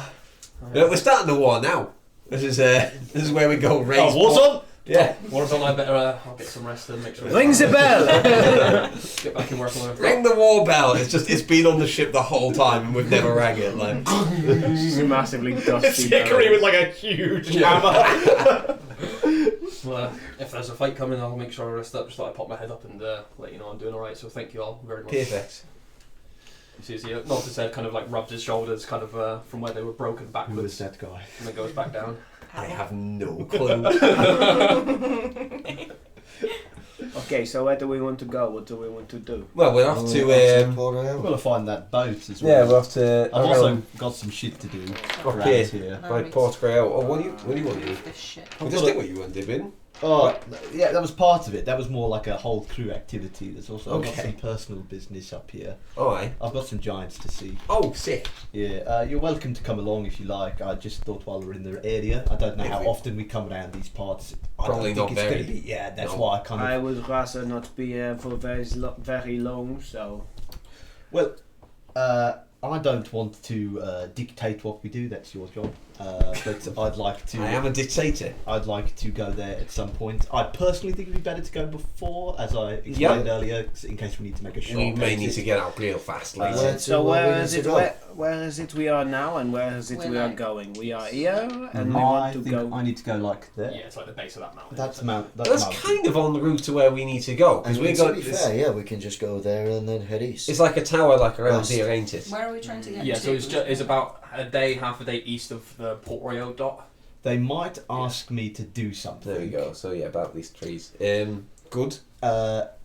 We're starting the war now. This is where we go. Raise Warzone? Yeah. Warzone, I better I'll get some rest and make sure. Rings a bell! Get back and work on it. Ring the war bell. It's been on the ship the whole time and we've never rang it. Like Massively dusty. Hickory with like a huge hammer. Well, if there's a fight coming, I'll make sure I rest up. Just thought I'd pop my head up and let you know I'm doing alright. So thank you all very much. perfect. You see, Nolta said, kind of like rubbed his shoulders, kind of from where they were broken Who was backwards, that guy? and then goes back down. I have no clue. Okay, so where do we want to go? What do we want to do? Well, we're off to Port We've Ale. got to find that boat as well. yeah, we're off to. I've also got some shit to do around Okay. here. By Port Royal. Oh, what do you want to do? This shit. Well, just think what you want to do, Ben. Oh, yeah, that was part of it. That was more like a whole crew activity. There's also I've got Okay. some personal business up here. Alright. I've got some giants to see. Oh, sick. Yeah, you're welcome to come along if you like. I just thought while we're in the area, I don't know If how we- often we come around these parts. I Probably don't think not it's very. Gonna be, yeah, that's No. why I kind of. I would rather not be here for very long, so... Well, I don't want to dictate what we do. That's your job. But I'd like to. I am a dictator. I'd like to go there at some point. I personally think it'd be better to go before, as I explained earlier, in case we need to make a short We may need exit. to get out real fast later. Where So to- where we is need it? to go? Where is it we are now, and where is it We're we are like- going? We are here, and we I want to think go. I need to go like there. Yeah, it's like the base of that mountain. That's Mount. That's kind of on the route to where we need to go because And we're to going. be fair, yeah, we can just go there and then head east. It's like a tower, like around West. here, ain't it? Where are we trying to get Yeah, to? so it's about half a day east of the Port Royal dot. They might ask me to do something. There we go. So yeah, about these trees. Good.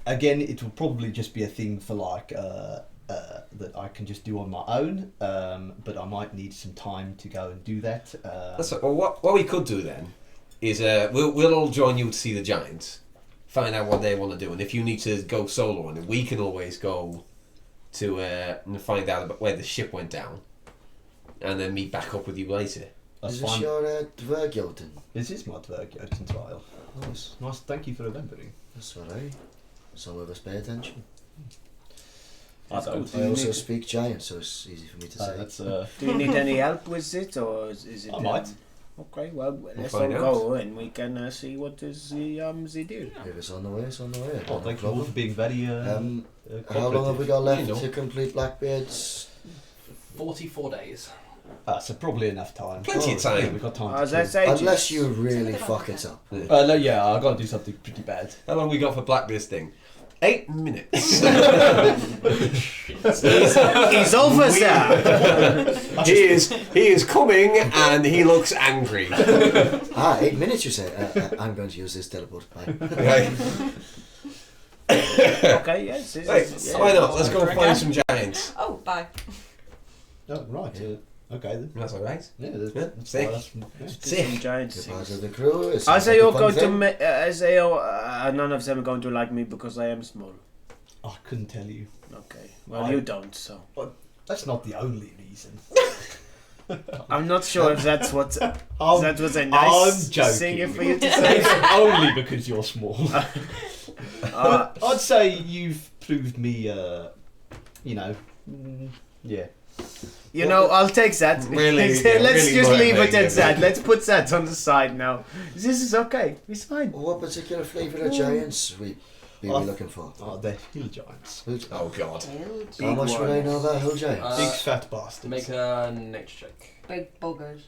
Again, it will probably just be a thing for like that I can just do on my own. But I might need some time to go and do that. That's well, what we could do then is we'll all join you to see the giants, find out what they want to do, and if you need to go solo on it, we can always go to and find out about where the ship went down, and then meet back up with you later. That's Is this fine. your dwergjoten? This is my Dvergjoten trial. Nice. Nice. Thank you for remembering. That's alright. Some of us pay attention. I don't. I also speak giant, so it's easy for me to say. That's Do you need any help with it, or is it? I might. Okay, well, let's all find out. go and we can see what is the deal. If it's on the way, it's on the way. Oh, No thank you all problem. for being very. How long have we got left You know. to complete Blackbeard's? 44 days. So probably enough time. Plenty of Yeah, time. we've got time. As to I kill. say, Unless you really fuck it up. No, yeah, I got to do something pretty bad. How long we got for Blackbeard's thing? 8 minutes. he's over there. he is coming and he looks angry. 8 minutes, you say? I'm going to use this teleport. Bye. Okay. Okay, yes. Right, why not? Let's go find some giants. Oh, bye. Oh, right. Okay then. That's all right. Yeah, that's Sick. Some giant You're part things. of the crew. It I sounds say like a you're fun going to. thing. I say none of them are going to like me because I am small. I couldn't tell you. Okay. Well, you don't. So That's not the only reason. I'm not sure if that's what. I'm, That was a nice I'm joking. thing for you to say. It's only because you're small. Uh, I'd say you've proved me, yeah. You know, I'll take that. Really, Let's really just leave it motivating, at that. Let's put that on the side now. This is okay. It's fine. What particular flavour of giants we looking for? Oh, they're hill giants. Oh God. How much would I know about hill giants? Big fat bastards. Make a nature check. Big buggers.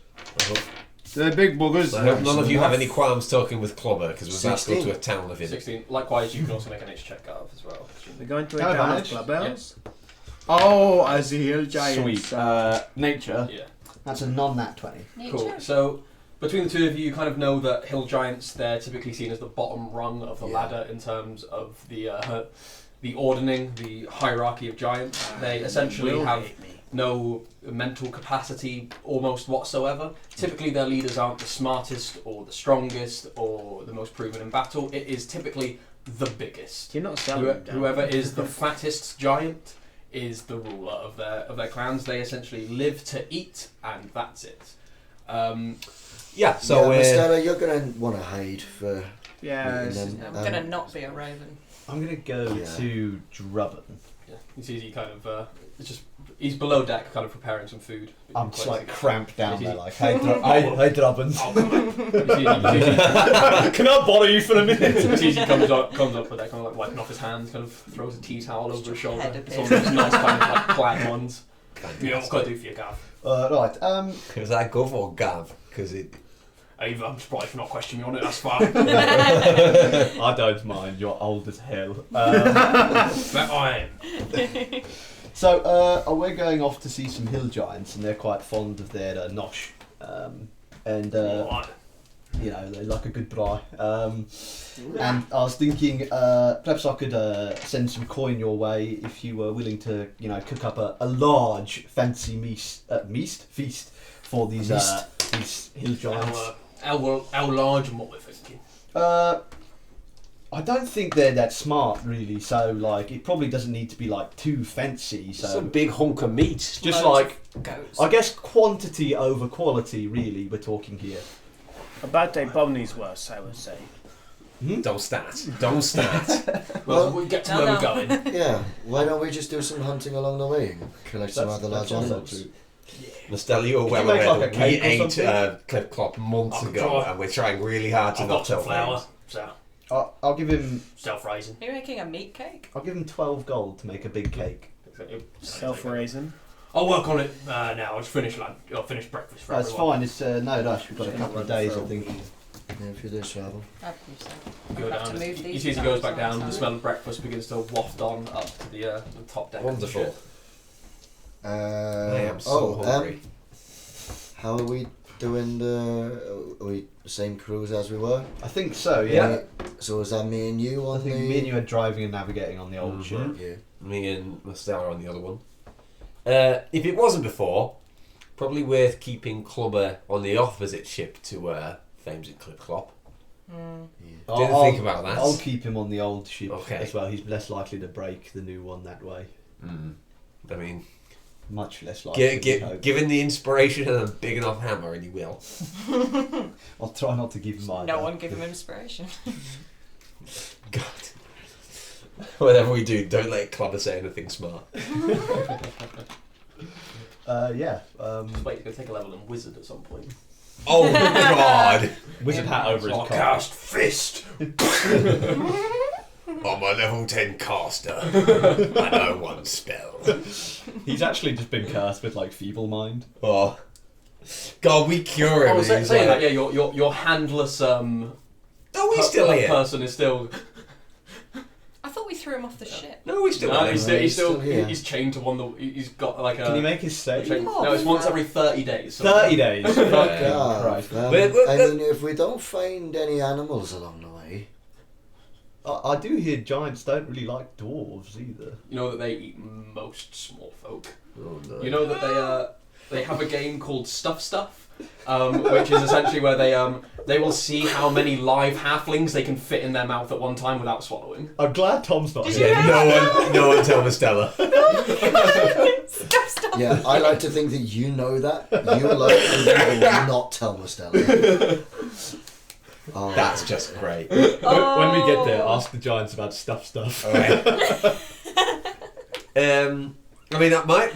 They're big boogers. I hope none of you have any qualms talking with Clobber because we're about to go to a town of him. 16. Likewise, you can also make a nature check, Garv, as well. We're going to a How town of much? clubhouse. Oh, as a hill giant. Sweet. Nature. Yeah. That's a non-nat 20. Cool. So, between the two of you, you kind of know that hill giants, they're typically seen as the bottom rung of the ladder in terms of the ordering, the hierarchy of giants. They essentially have no mental capacity almost whatsoever. Typically their leaders aren't the smartest or the strongest or the most proven in battle. It is typically the biggest. You're not selling them down. Whoever is the fattest giant is the ruler of their clans. They essentially live to eat and that's it. Yeah, so Stella, you're going to want to hide for... Yeah, I'm gonna not be a raven. I'm going to go to Drubben. Yeah, you see he kind of it's just he's below deck, kind of preparing some food. I'm just like cramped down there, like, hey, hey Drubbins. Oh, come on. Can I bother you for a minute? He comes up with that, kind of like wiping off his hands, kind of throws a tea towel over his shoulder. Head It's all those nice kind of like plaid ones. You know, what can I do for you, Gav? Right. was that Gov or Gav? Because it. I'm surprised for not questioning me on it, that's fine. I don't mind, you're old as hell. But I am. So, we're going off to see some hill giants, and they're quite fond of their nosh. You know, they like a good braai. And I was thinking, perhaps I could send some coin your way if you were willing to, you know, cook up a large fancy feast for these hill giants. How large and what we're thinking? I don't think they're that smart, really. So, like, it probably doesn't need to be like too fancy. So, It's a big hunk of meat. just Loads like, Goats. I guess quantity over quality. Really, we're talking here. About a Bobney's worse, I would say. Don't start. Well, we get to where we're going. Yeah, why don't we just do some hunting along the way and collect some other large animals? Nostella, you're well Can you make aware like that a we cake or ate something? Clip Clop months I can ago, try. and we're trying really hard to I've not got some tell flour, things. so I'll give him. self-raising. Are you making a meat cake? I'll give him 12 gold to make a big cake. Self-raising. I'll work on it now. I'll just finish lunch. I'll finish breakfast for That's everyone. fine. It's no rush. We've got a couple of days, I think. Yeah, if you do travel. I believe so. Go I'll have down. to move You these see as he goes down back down, the sometime. smell of breakfast begins to waft on up to the top deck. Wonderful. I I am so hungry. How are we doing are we the same cruise as we were? I think so. Yeah. So is that me and you I on think the... me and you are driving and navigating on the old ship. Yeah. Me and Nostella on the other one. If it wasn't before, probably worth keeping Clubber on the opposite ship to Fames and Clip Clop. Didn't think about that. I'll keep him on the old ship Okay. as well. He's less likely to break the new one that way. I mean, Much less likely. given the inspiration and a big enough hammer, and he will. I'll try not to give him mine. No one give him inspiration. God. Whatever we do, don't let Clubber say anything smart. Yeah. Just wait, you're going to take a level in Wizard at some point. Oh God! Wizard hat over his I'll collar. cast Fist! I'm a level 10 caster. I know one spell. He's actually just been cursed with like feeble mind. Oh. God, we cure him. Oh, and saying he's that, like, yeah, your handless oh, he's still here. person is still... I thought we threw him off the ship. No, he's still No, here. he's still here. he's chained to one that he's got like a... Can you make his save? No, it's once every 30 days. So 30 days. Yeah. God, Christ. I mean, if we don't find any animals along the way... I do hear giants don't really like dwarves either. You know that they eat most small folk. Oh, no. You know that they have a game called Stuff Stuff, which is essentially where they will see how many live halflings they can fit in their mouth at one time without swallowing. I'm glad Tom's not Did here. you Yeah, no one tell Stella. Stop. Yeah, I like to think that you know that. You alone and you will not tell Mostella. Oh. That's just great. When we get there, ask the giants about stuff. Alright. I mean, my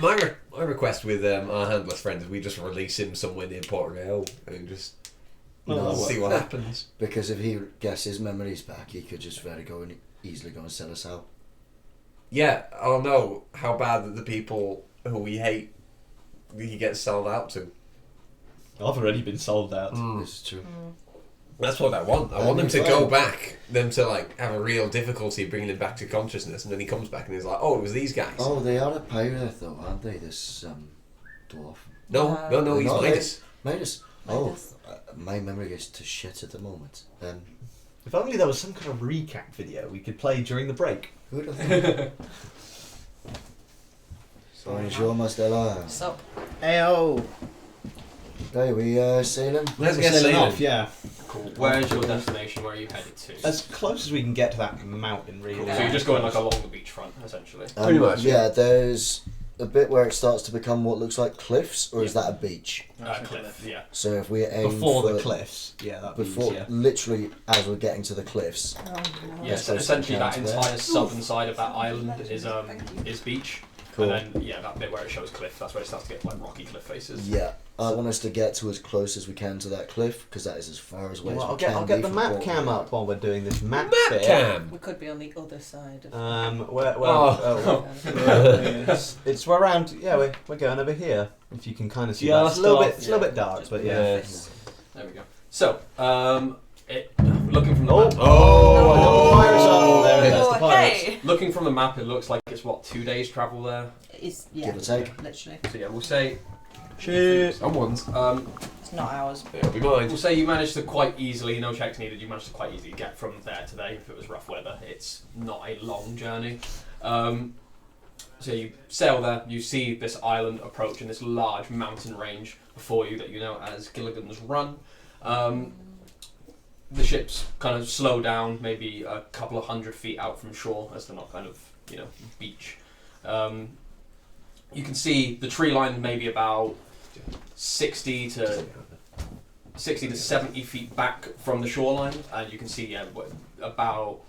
request with our handless friend is we just release him somewhere near Port Royal and just see what happens. Because if he gets his memories back, he could just easily go and sell us out. Yeah, I'll know how bad that the people who we hate he gets sold out to. I've already been sold out. This is true. That's what I want. I want them to go back, them to like have a real difficulty bringing him back to consciousness, and then he comes back and he's like, "Oh, it was these guys." Oh, they are a pirate though, aren't they? This dwarf. No, he's Not Midas. Midas. Oh, my memory is to shit at the moment. If only there was some kind of recap video we could play during the break. Who'd have thought? Bonjour, Mastella. Sup? Ayo. Hey, we sailing? Let's We're get sailing sailing. off, yeah. Cool. Where's your destination? Where are you headed to? As close as we can get to that mountain, really. Cool. So you're just going like along the beachfront, essentially. Pretty much, Yeah, there's a bit where it starts to become what looks like cliffs, or is that a beach? Cliff. Yeah. So if we aim Before for the cliffs. Yeah, that'd be before, easier. literally as we're getting to the cliffs. Yes. close Essentially, to that the town entire southern side of that island is beach. Cool. And then that bit where it shows cliff, that's where it starts to get like rocky cliff faces. Yeah, I want us to get to as close as we can to that cliff because that is as far away Well, as we can. I'll get the from map Port cam Royal. up while we're doing this map Map bit. cam. We could be on the other side of It's we're around. Yeah, we're going over here. If you can kind of see, that. It's Just a little off, bit. It's a little bit dark, Just but below yeah. this. There we go. So, looking from the Oh, map. I got the pirates up. There it is, the Oh, pirates. hey! Looking from the map, it looks like it's 2 days travel there. It's, Give or take. literally. So yeah, we'll say. Shit. Someone's. It's not ours. It'll be mine. We'll say you managed to quite easily, no checks needed. You managed to quite easily get from there to there. If it was rough weather, it's not a long journey. So you sail there. You see this island approach and this large mountain range before you that you know as Gilligan's Run. The ships kind of slow down, maybe a couple of 100 feet out from shore, as they're not kind of beach. You can see the tree line maybe about 60 to 70 feet back from the shoreline, and you can see about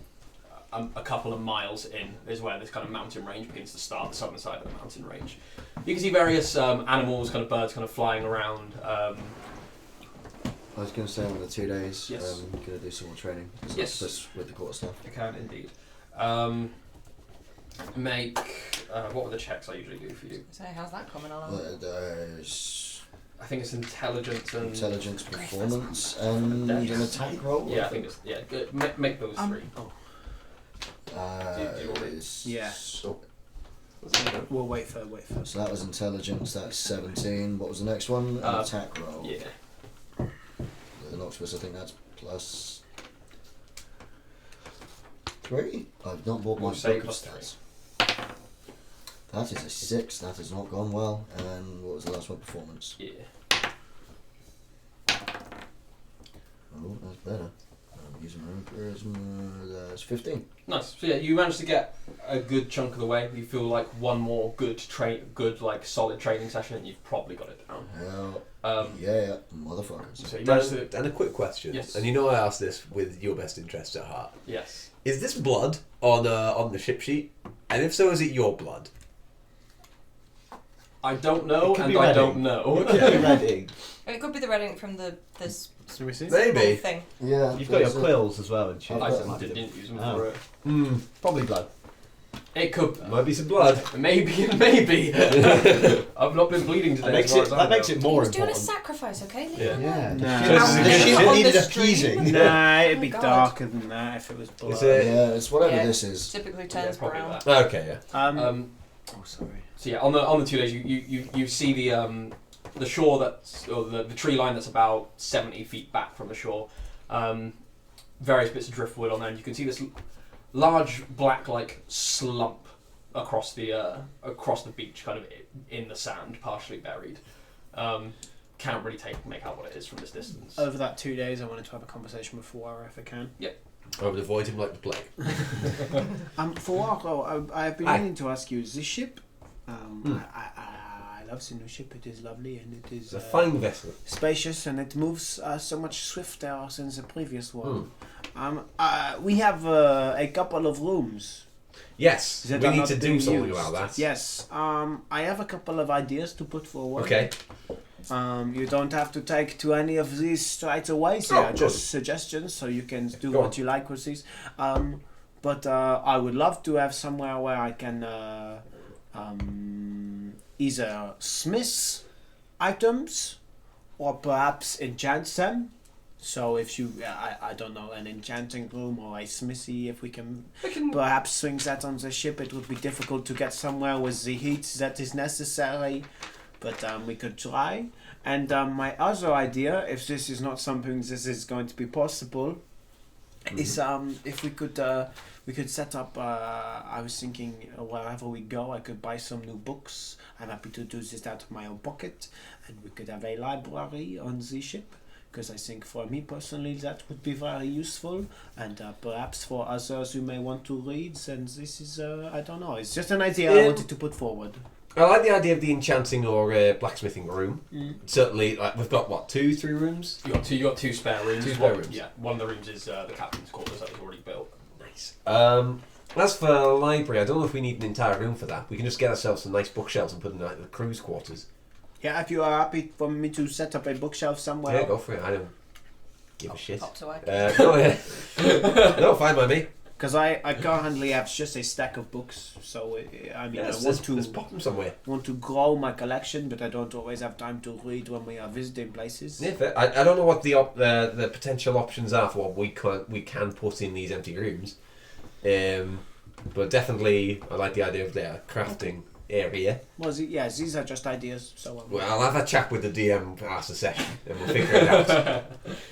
a couple of miles in is where this kind of mountain range begins to start, the southern side of the mountain range. You can see various animals, kind of birds, kind of flying around. I was going to say over the 2 days, Yes. I'm going to do some more training. Yes. Just with the quarter staff. You can indeed. Make what were the checks I usually do for you? So how's that coming along? There's I think it's intelligence and intelligence, performance, and an attack roll. yeah, I think it's good. Make those three. Do you want it? Yeah. So We'll wait for. that was intelligence. That's 17. What was the next one? An attack roll. Yeah. The Octopus, I think that's plus 3. I've not bought my We'll say book of plus stats. That is a 6. That has not gone well. And what was the last one? Performance. Yeah. Oh, that's better. I'm using my own charisma. That's 15. Nice. So yeah, you managed to get a good chunk of the way. You feel like one more good like solid training session, and you've probably got it down. Hell Yeah, motherfuckers. So you managed to. And a quick question. Yes. And you know I asked this with your best interests at heart. Yes. Is this blood on the ship sheet? And if so, is it your blood? I don't know, It could and be I Reading. don't know. It could be Reading. It could be the red ink from this Can we see? Maybe. thing. Yeah. You've got your there's a- quills as well and shit. I Oh, didn't use them Oh. for it. Probably blood. It could. Might be some blood. Maybe. I've not been bleeding today. That makes it more He's doing a important. sacrifice, okay? Leave Yeah. him Yeah. alone. Nah. Just as a The good ship ship. On needed the appeasing. Nah, it'd be Oh, God. darker than that if it was blood. Is it? Yeah, it's whatever Yeah. this is. Typically Yeah, turns probably brown. that. Okay, yeah. Oh, sorry. So yeah, on the 2 days, you see the shore that's or the tree line that's about 70 feet back from the shore. Various bits of driftwood on there, and you can see this large black like slump across the beach, kind of in the sand, partially buried. Can't really make out what it is from this distance. Over that 2 days, I wanted to have a conversation with Fuara if I can. I would avoid him like the plague. Fuara, I've been Aye. meaning to ask you, is this ship? I love the new ship. It is lovely and it is It's a fine vessel. spacious and it moves so much swifter than the previous one. We have a couple of rooms Yes, we That are need not to do being something used. about that. Yes. I have a couple of ideas to put forward. Okay. You don't have to take to any of these straight away. They Oh, are good. just suggestions, so you can do Go what on. you like with these. But I would love to have somewhere where I can either smith items or perhaps enchant them. So if you, I don't know, an enchanting room or a smithy, if we can perhaps swing that on the ship, it would be difficult to get somewhere with the heat that is necessary. But we could try. And my other idea, if this is not something this is going to be possible, is if we could set up. I was thinking wherever we go, I could buy some new books. I'm happy to do this out of my own pocket, and we could have a library on the ship. Because I think for me personally that would be very useful, and perhaps for others who may want to read. And this is I don't know. It's just an idea I wanted to put forward. I like the idea of the enchanting or blacksmithing room. Certainly, like we've got what 2-3 rooms. You got two spare rooms. Two spare rooms. Yeah, one of the rooms is the captain's quarters that was already built. Nice. As for the library, I don't know if we need an entire room for that. We can just get ourselves some nice bookshelves and put them in like the crew's quarters. Yeah, if you are happy for me to set up a bookshelf somewhere. Yeah, go for it. I don't give a shit. Up to work. No, yeah. No, fine by me. Because I currently have just a stack of books, so I mean Yes, I want let's pop them somewhere. to grow my collection, but I don't always have time to read when we are visiting places. Yeah, fair. I don't know what the potential options are for what we can put in these empty rooms, but definitely I like the idea of their crafting area. Well, these are just ideas. So Well, I'll have a chat with the DM after the session and we'll figure it out.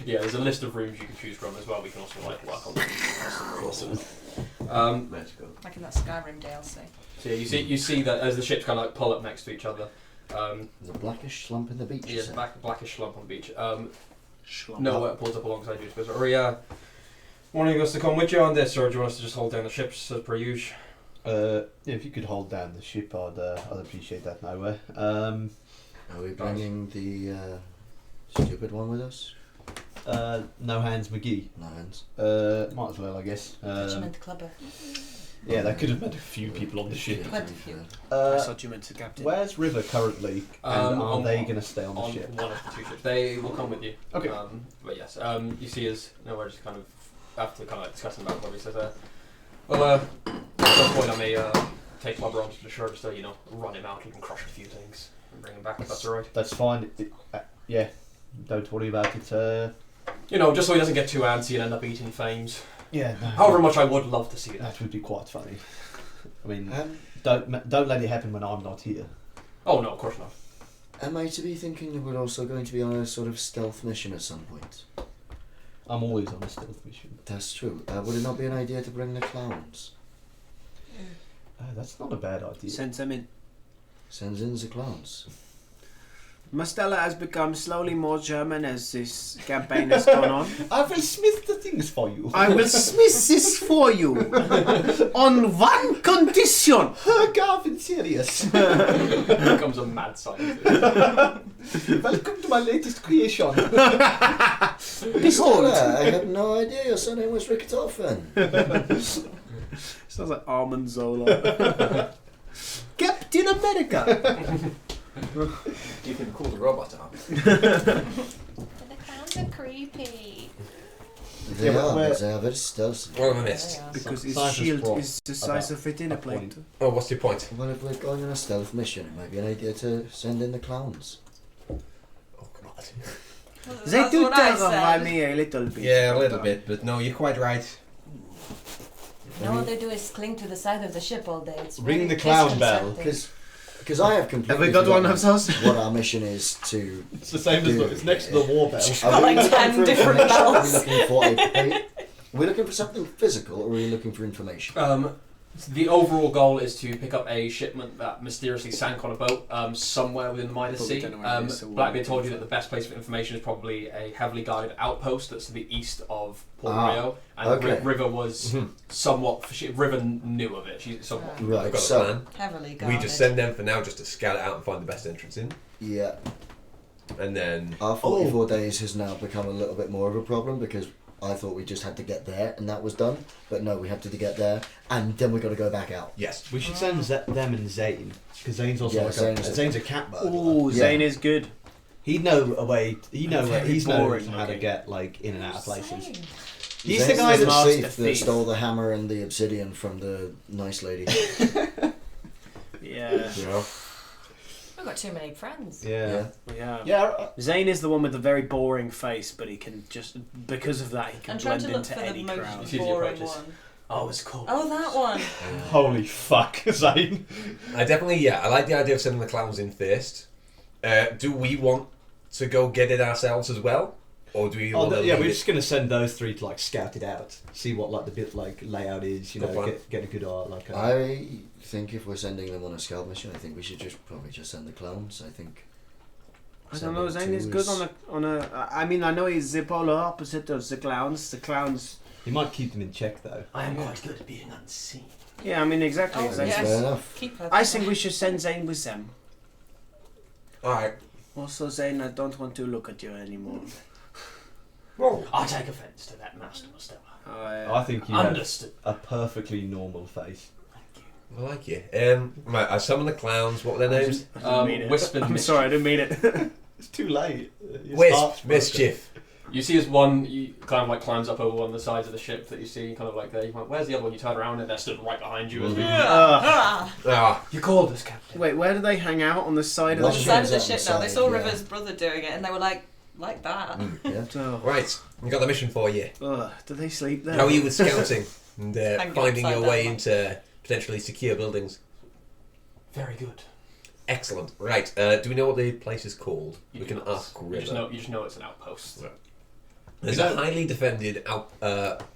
Yeah, there's a list of rooms you can choose from as well. We can also like work on them. Awesome. Magical. Like in that Skyrim DLC. So yeah, you see that as the ships kind of like pull up next to each other. There's a blackish slump in the beach. Yes, blackish slump on the beach. Schlump. Noah pulls up alongside you. Goes, "Are you wanting us to come with you on this, or do you want us to just hold down the ships as per usual?" If you could hold down the ship, I'd appreciate that. Nowhere. Are we bringing the stupid one with us? No hands, McGee. No hands. Might as well, I guess. Regiment Clubber. Yeah, that could have meant a few people on the ship. Quite a few. I thought you meant the captain. Where's River currently? And are on they one- going to stay on the ship? One of the two ships. They will come with you. Okay. But yes, you see as Noah just kind of after kind of like discussing about what he says. At some point I may take my bronze to the shore just to run him out. He can crush a few things and bring him back if that's alright. That's fine. Yeah, don't worry about it. Just so he doesn't get too antsy and end up eating flames. Yeah. No, However much I would love to see that. that would be quite funny. I mean, don't let it happen when I'm not here. Oh no, of course not. Am I to be thinking that we're also going to be on a sort of stealth mission at some point? I'm always on a stealth mission. That's true. Would it not be an idea to bring the clowns? That's not a bad idea. Send them in. Sends in the clowns. Mastella has become slowly more German as this campaign has gone on. I will smith the things for you. I will smith this for you on one condition. Garvin, serious. Becomes a mad scientist. Welcome to my latest creation. Behold. I had no idea your surname was Richthofen. Sounds like Armand Zola. Captain America. You can call the robot up. The clowns are creepy. They are, but they are very stealthy. What have I missed? Because his Science is shield wrong is the size about of a dinner a point. plate. Oh, what's your point? Well, if we're going on a stealth mission, it might be an idea to send in the clowns. Oh, God. They That's do what I terrify said. me a little bit. Yeah, a little bit, but no, you're quite right. No, all they do is cling to the side of the ship all day. It's Ring really the clown bell. disconcerting. Because I have completely Have we got one of forgotten those? what our mission is to... It's the same as it's next to the war bell. Are got we like looking 10 for different information? bells. Are we looking for are we looking for something physical, or are we looking for information? The overall goal is to pick up a shipment that mysteriously sank on a boat somewhere within the Midas But we Sea. don't know where it is, so we'll Blackbeard look told you for that the best place for information is probably a heavily guarded outpost that's to the east of Port Ah, Rio, and okay. River was somewhat. River knew of it. She's somewhat. We've Right, got a so... plan. Heavily We guarded. just send them for now just to scout it out and find the best entrance in. Yeah. And then... Our 44 days has now become a little bit more of a problem because I thought we just had to get there and that was done. But no, we have to get there and then we got to go back out. Yes. We should send them and Zane, because Zane's also Yeah, like Zane's a cat burglar. Ooh, Yeah. Zane is good. He'd know a way. He's knows boring how to looking. get like in and out of places. Zane. He's the Zane's guy the that's thief master that thief. stole the hammer and the obsidian from the nice lady. Yeah. I've got too many friends. Yeah. Yeah. Yeah. Zane is the one with the very boring face, but he can just, because of that, he can I'm trying blend to look into for the any most crowd. It's easy boring approaches. one. Oh, it's cool. Oh, that one. Holy fuck, Zane. I definitely, I like the idea of sending the clowns in first. Do we want to go get it ourselves as well? Or do we want to Yeah, leave we're it? just gonna send those three to like scout it out, see what like the bit like layout is. You Good know, plan. get a good art. Like I think if we're sending them on a scout mission, I think we should probably just send the clowns. I think. I don't know, Zane is good on a. I mean, I know he's the polar opposite of the clowns. The clowns. you might keep them in check though. I am quite good at being unseen. Yeah, I mean, exactly. Oh, Zane's- yes. Fair enough. Keep her. I think we should send Zane with them. Alright. Also, Zane, I don't want to look at you anymore. Well, I take offence to that, Master Mustafa. I think you have Understood. a perfectly normal face. I like you. Right, I summon the clowns. What were their names? Wisp and I'm Mischief. sorry, I didn't mean it. It's too late. Wisp, Mischief. You see as one, you kind of like climbs up over one of the sides of the ship that you see, kind of like there. You went, where's the other one? You turn around and they're stood right behind you. As we, Ah, you called us, Captain. Wait, where do they hang out on the side of On the the ship? side of the on the ship now. They side, saw yeah. River's brother doing it and they were like that. Yeah. Oh, right. We got the mission for you. do they sleep there? How are you with scouting and Hang finding upside your way down. into potentially secure buildings? Very good. Excellent. Right. Do we know what the place is called? You We do can not. ask You River. just know it's an outpost. Right. There's a highly defended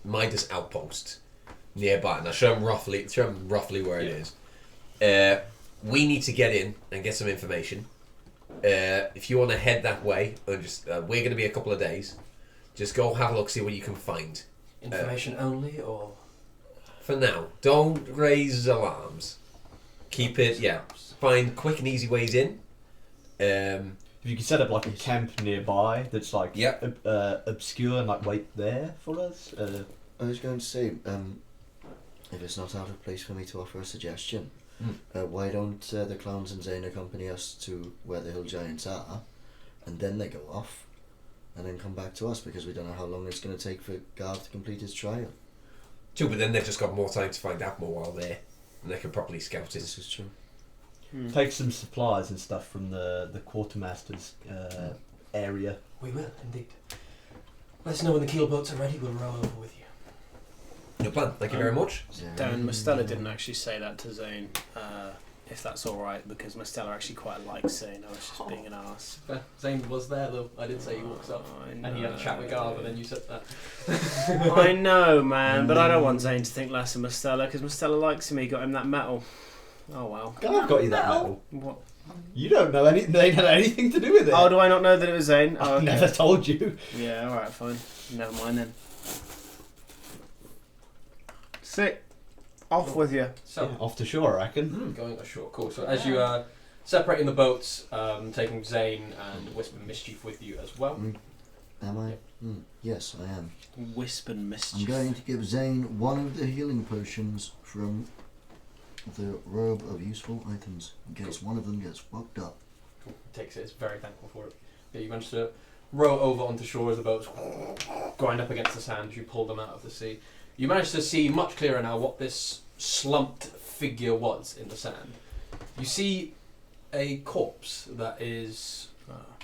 Midas outpost nearby, and I'll show them roughly where it is. We need to get in and get some information. If you want to head that way, and just we're going to be a couple of days. Just go have a look, see what you can find. Information only, or For now, don't raise alarms. Keep it, find quick and easy ways in. If you could set up like a camp nearby that's like Yep. obscure and like wait there for us. I was going to say, if it's not out of place for me to offer a suggestion, why don't the clowns and Zane accompany us to where the hill giants are, and then they go off, and then come back to us because we don't know how long it's going to take for Garv to complete his trial. True, but then they've just got more time to find out more while they're, and they can properly scout it. This is true. Take some supplies and stuff from the quartermaster's area. we will indeed. Let us know when the keel boats are ready. We'll row over with you. Your plan. Thank you very much. Darren, Mastella didn't actually say that to Zane, if that's alright, because Mastella actually quite likes Zane. I was just being an arse. Zane was there though. I did say he walks up. And he had a chat with Garv, and then you said that. I know, man, but I don't want Zane to think less of Mastella, because Mastella likes him. He got him that medal. Oh wow. I've got you that medal. What? You don't know any. They had anything to do with it. Oh, do I not know that it was Zane? Oh, I okay. never told you. Yeah, alright, fine. Never mind then. Sick. Off with you. So, Yeah, off to shore, I reckon. going ashore. Cool. So as you separating the boats, taking Zane and Wisp and Mischief with you as well. Am I? Yes, I am. Wisp and I'm mischief. going to give Zane one of the healing potions from the robe of useful items in case one of them gets fucked up. Takes it. Is very thankful for it. Yeah, you managed to row over onto shore as the boats grind up against the sand. You pull them out of the sea. You managed to see much clearer now what this slumped figure was in the sand. You see a corpse that is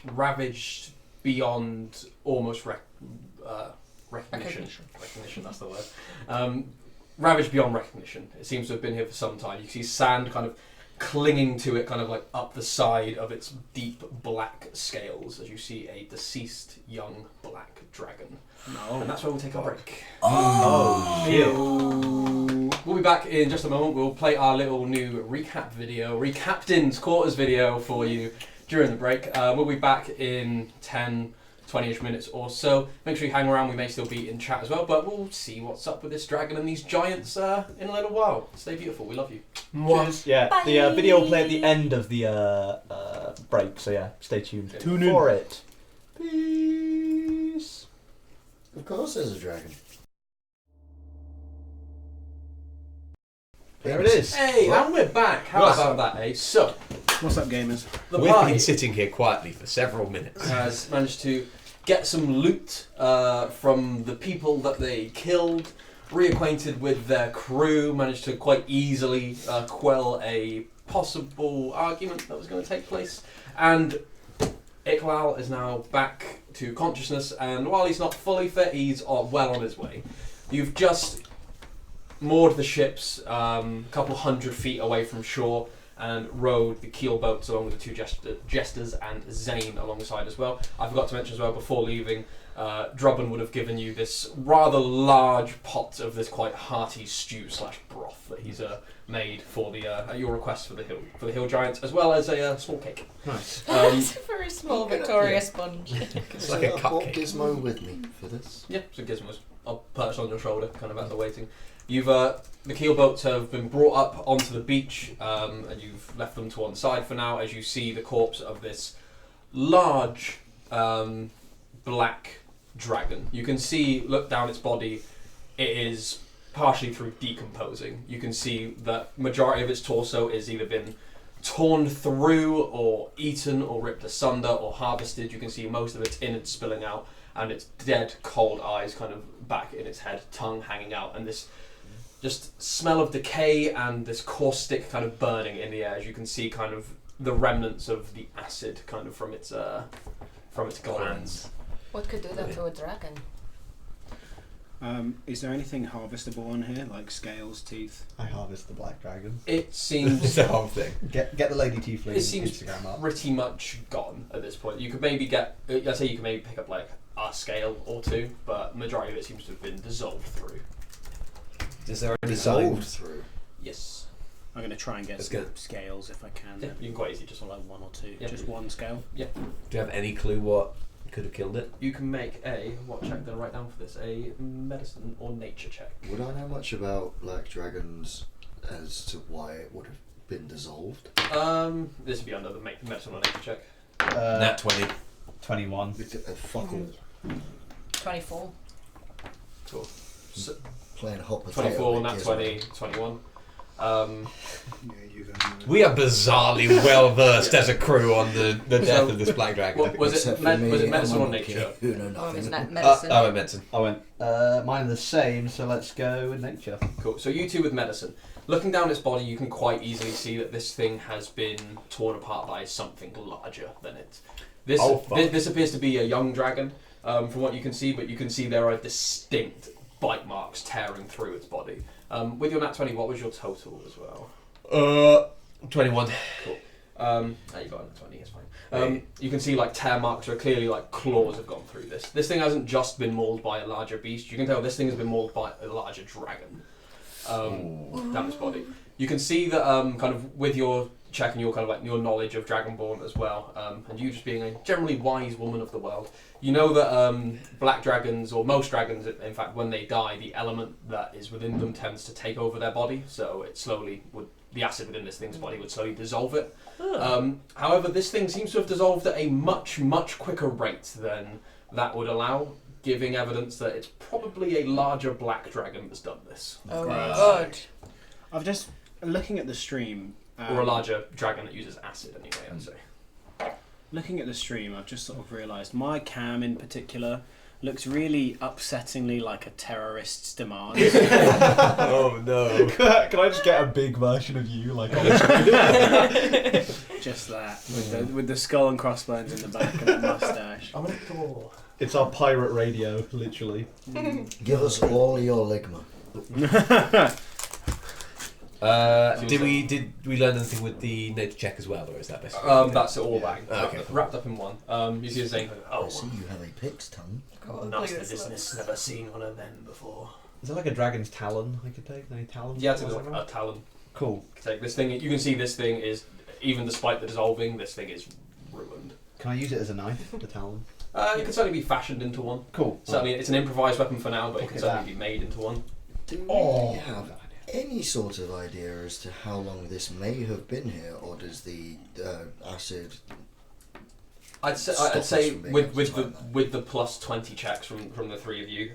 ravaged beyond almost recognition. Recognition, that's the word. Ravaged beyond recognition. It seems to have been here for some time. You see sand kind of clinging to it, kind of like up the side of its deep black scales, as you see a deceased young black dragon. No. And that's where we'll take our break. Oh, shit. We'll be back in just a moment. We'll play our little new recap video, Recaptain's Quarters video for you during the break. We'll be back in 10, 20-ish minutes or so. Make sure you hang around. We may still be in chat as well, but we'll see what's up with this dragon and these giants in a little while. Stay beautiful. We love you. Cheers. Yeah, the video will play at the end of the break, so yeah, stay tuned Tune for it. Peace. Of course there's a dragon. There it is. Hey, and we're back. How about that, eh? So, What's up, gamers? the We've party been sitting here quietly for several minutes. has managed to get some loot from the people that they killed, reacquainted with their crew, managed to quite easily quell a possible argument that was going to take place, and Iqlal is now back to consciousness, and while he's not fully fit, he's well on his way. You've just moored the ships a couple 100 feet away from shore and rowed the keel boats along with the two jesters and Zane alongside as well. I forgot to mention as well before leaving, Drubban would have given you this rather large pot of this quite hearty stew / broth that he's made for the at your request for the hill giants, as well as a small cake. Nice. It's a very small Victoria sponge. It's like a brought cupcake. Gizmo with me for this. Yeah, so Gizmo's perched on your shoulder, kind of at the waiting. You've the keel boats have been brought up onto the beach, and you've left them to one side for now. As you see the corpse of this large black dragon, you can see. Look down its body; it is partially through decomposing. You can see that majority of its torso is either been torn through, or eaten, or ripped asunder, or harvested. You can see most of its innards spilling out, and its dead, cold eyes kind of back in its head, tongue hanging out, and this just smell of decay and this caustic kind of burning in the air, as you can see kind of the remnants of the acid kind of from its glands. What could do that to a dragon? Is there anything harvestable on here, like scales, teeth? I harvest the black dragon. It It's seems the whole thing. Get the lady tiefling it seems Instagram up. pretty much gone at this point. You could maybe get, I'd say you could maybe pick up like a scale or two, but majority of it seems to have been dissolved through. Is there any Dissolved signs? through. Yes. I'm going to try and get Let's some go. scales if I can. Yeah, you can quite easily just Or like one or two. Yeah. Just one scale. Do you have any clue what could have killed it? You can make what check? I'm going to write down for this, a medicine or nature check. Would I know much about black dragons as to why it would have been dissolved? This would be under the medicine or nature check. Nat 20. 21. Fuck all. 24. Cool. So, Playing hot potato. 24, with nat Gizmo. 20, 21. We are bizarrely well versed as a crew on the death of this black dragon. What was Except it? for me Was it and medicine my or monkey, nature? who know Oh, isn't nothing. that medicine? Oh, medicine. I went, mine are the same, so let's go with nature. Cool. So you two with medicine. Looking down its body, you can quite easily see that this thing has been torn apart by something larger than it. This Oh, fuck. this appears to be a young dragon, from what you can see, but you can see there are distinct bite marks tearing through its body. With your nat 20, what was your total as well? 21. Cool. You got a nat 20, it's fine. You can see like tear marks are clearly like claws have gone through this. This thing hasn't just been mauled by a larger beast. You can tell this thing has been mauled by a larger dragon down its body. You can see that kind of with your check and your kind of like your knowledge of Dragonborn as well, and you just being a generally wise woman of the world, you know that black dragons, or most dragons, in fact, when they die, the element that is within them tends to take over their body, so it slowly would. The acid within this thing's body would slowly dissolve it. However, this thing seems to have dissolved at a much, much quicker rate than that would allow, giving evidence that it's probably a larger black dragon that's done this. Oh Right. god. I've just looking at the stream. Or a larger dragon that uses acid anyway, I'd say. Looking at the stream, I've just sort of realised my cam in particular looks really upsettingly like a terrorist's demand. Oh no. Can I just get a big version of you, like on the Just that, with the skull and crossbones in the back and the mustache. I'm gonna Thor. It's our pirate radio, literally. Give us all your ligma. Did we learn anything with the nature check as well, or is that basically? That's it all bang. Okay. Wrapped up in one. You see the saying, I see you have a pig's tongue. nasty business, never seen one of them before. Is there like a dragon's talon I could take? Any talons? Yeah, it's like a talon. Cool. Take this thing. You can see this thing is, even despite the dissolving, this thing is ruined. Can I use it as a knife, the talon? It can certainly be fashioned into one. Cool. Certainly, it's an improvised weapon for now, but it Look can at certainly that. be made into one. Do we Oh. have any sort of idea as to how long this may have been here, or does the acid I'd say with the plus 20 checks from the three of you,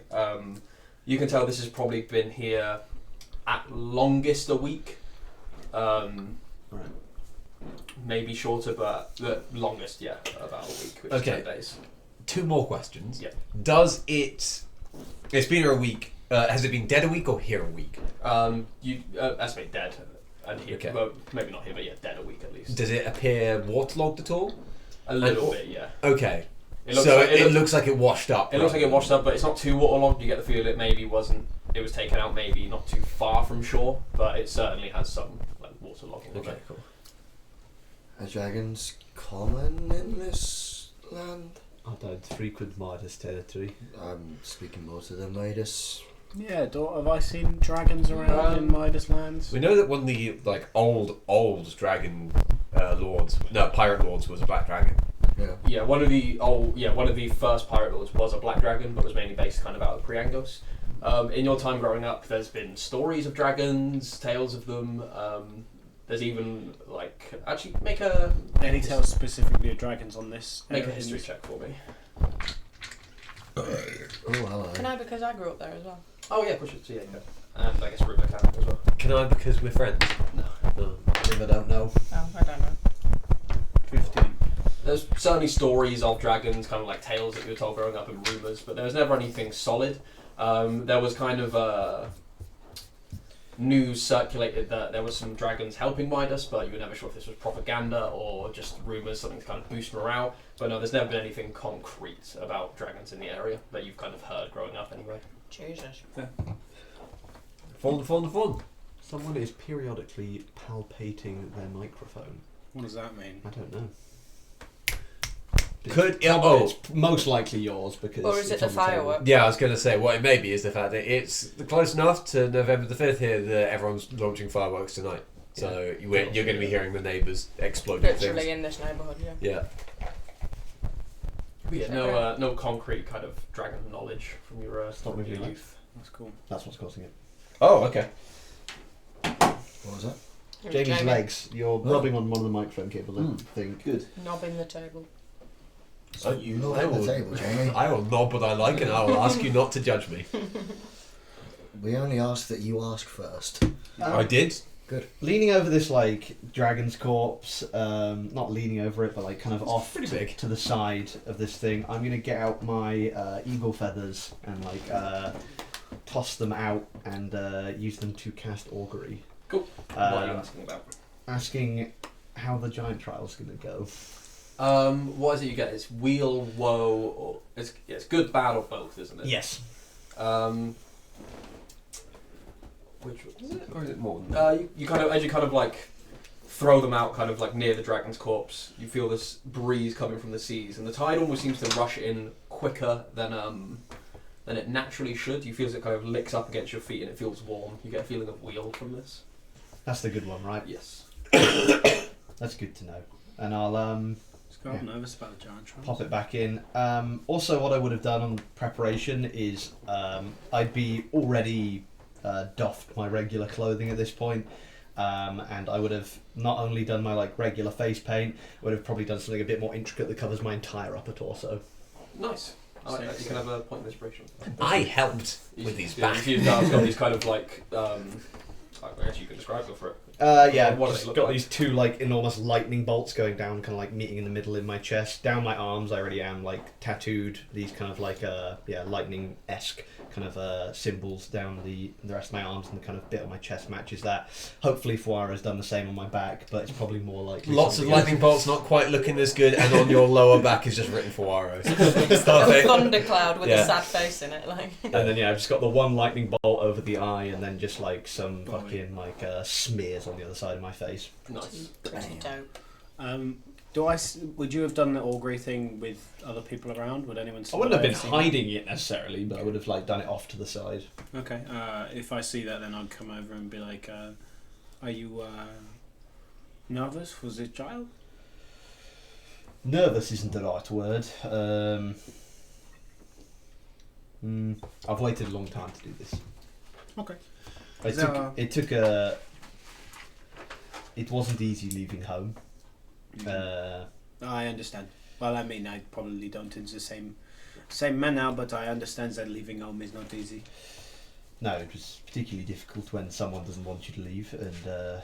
you can tell this has probably been here at longest a week. Right. Maybe shorter, but the longest, about a week, which is 10 days. 2 more questions. Yeah. Does it... It's been here a week. Has it been dead a week or here a week? You estimate dead, and here, well, maybe not here, but dead a week at least. Does it appear waterlogged at all? A little bit, yeah. Okay. It looks like it washed up. It looks like it washed up, but it's not too waterlogged. You get the feel it maybe wasn't. It was taken out maybe not too far from shore, but it certainly has some waterlogging. Okay, cool. Are dragons common in this land? I don't frequent Midas territory. I'm speaking more to the Midas. Yeah, have I seen dragons around in Midas lands? We know that one of the old dragon pirate lords was a black dragon. Yeah. One of the first pirate lords was a black dragon, but was mainly based kind of out of Priangos. In your time growing up, there's been stories of dragons, tales of them. There's even actually Any tales specifically of dragons on this? Make a history check for me. Oh, hello. Can I, because I grew up there as well? Oh yeah, push it. So, and I guess Ruben can as well. Can I because we're friends? No. I don't know. Oh, I don't know. 15. There's certainly stories of dragons, kind of like tales that we were told growing up and rumours, but there was never anything solid. There was kind of news circulated that there was some dragons helping Midas, but you were never sure if this was propaganda or just rumours, something to kind of boost morale. But no, there's never been anything concrete about dragons in the area that you've kind of heard growing up anyway. Jesus. Fun. Someone is periodically palpating their microphone. What does that mean? I don't know. It's most likely yours because. Or is it it's the on table. fireworks? Yeah, I was going to say what it may be is the fact that it's close enough to November the 5th here that everyone's launching fireworks tonight. So you're going to be hearing the neighbours exploding Literally things. in this neighbourhood, yeah. Yeah. No concrete kind of dragon knowledge from your moving your youth. That's cool. That's what's causing it. Oh, okay. What was that? It was Jamie's Jamie legs. You're rubbing on one of the microphone cables, I think. Good. knobbing the table. So you know at the table, Jamie. I will nod what I like and I will ask you not to judge me. We only ask that you ask first. I did. Leaning over this dragon's corpse, not leaning over it, but kind of It's off pretty big. to the side of this thing. I'm gonna get out my eagle feathers and toss them out and use them to cast augury. Cool. What are you asking about? Asking how the giant trial's gonna go. What is it you get? It's weal, woe, or it's good, bad, or both, isn't it? Yes. Which is it, or is it more? You kind of, as you kind of throw them out, kind of near the dragon's corpse. You feel this breeze coming from the seas, and the tide almost seems to rush in quicker than it naturally should. You feel as it kind of licks up against your feet, and it feels warm. You get a feeling of weal from this. That's the good one, right? Yes. That's good to know. And I'll I'm nervous about the giant trials. pop it back in. Also, what I would have done on preparation is I'd be already doffed my regular clothing at this point, and I would have not only done my regular face paint, I would have probably done something a bit more intricate that covers my entire upper torso. Nice. I like that. You can have a point of inspiration. I helped with these back. You've got these kind of I guess you can describe them for it. Yeah, What do just they look got like? these two enormous lightning bolts going down, kind of meeting in the middle in my chest. Down my arms, I already am tattooed these kind of lightning-esque kind of symbols down the rest of my arms, and the kind of bit on my chest matches that. Hopefully, Fuara's done the same on my back, but it's probably more likely. Lots of something lightning bolts not quite looking as good, and on your lower back is just written Fuaro. A thundercloud with Yeah. a sad face in it, And then I've just got the one lightning bolt over the eye, and then just some fucking smears on the other side of my face. Nice. pretty dope. Would you have done the augury thing with other people around? Would anyone see I wouldn't have what been I've seen? hiding it necessarily, but I would have done it off to the side. Okay. If I see that, then I'd come over and be like, "Are you nervous for this child?" Nervous isn't the right word. I've waited a long time to do this. Okay. It wasn't easy leaving home. I understand. Well, I mean, I probably don't into the same man now, but I understand that leaving home is not easy. No, it was particularly difficult when someone doesn't want you to leave, and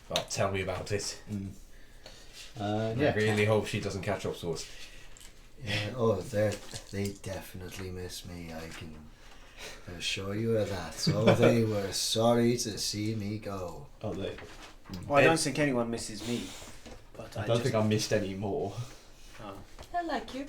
Well, tell me about it. I yeah. really hope she doesn't catch up to us. Yeah, they definitely miss me, I can assure you of that. So they were sorry to see me go. Oh, they. Well, I don't think anyone misses me, but I don't think I missed any more. Oh. I like you.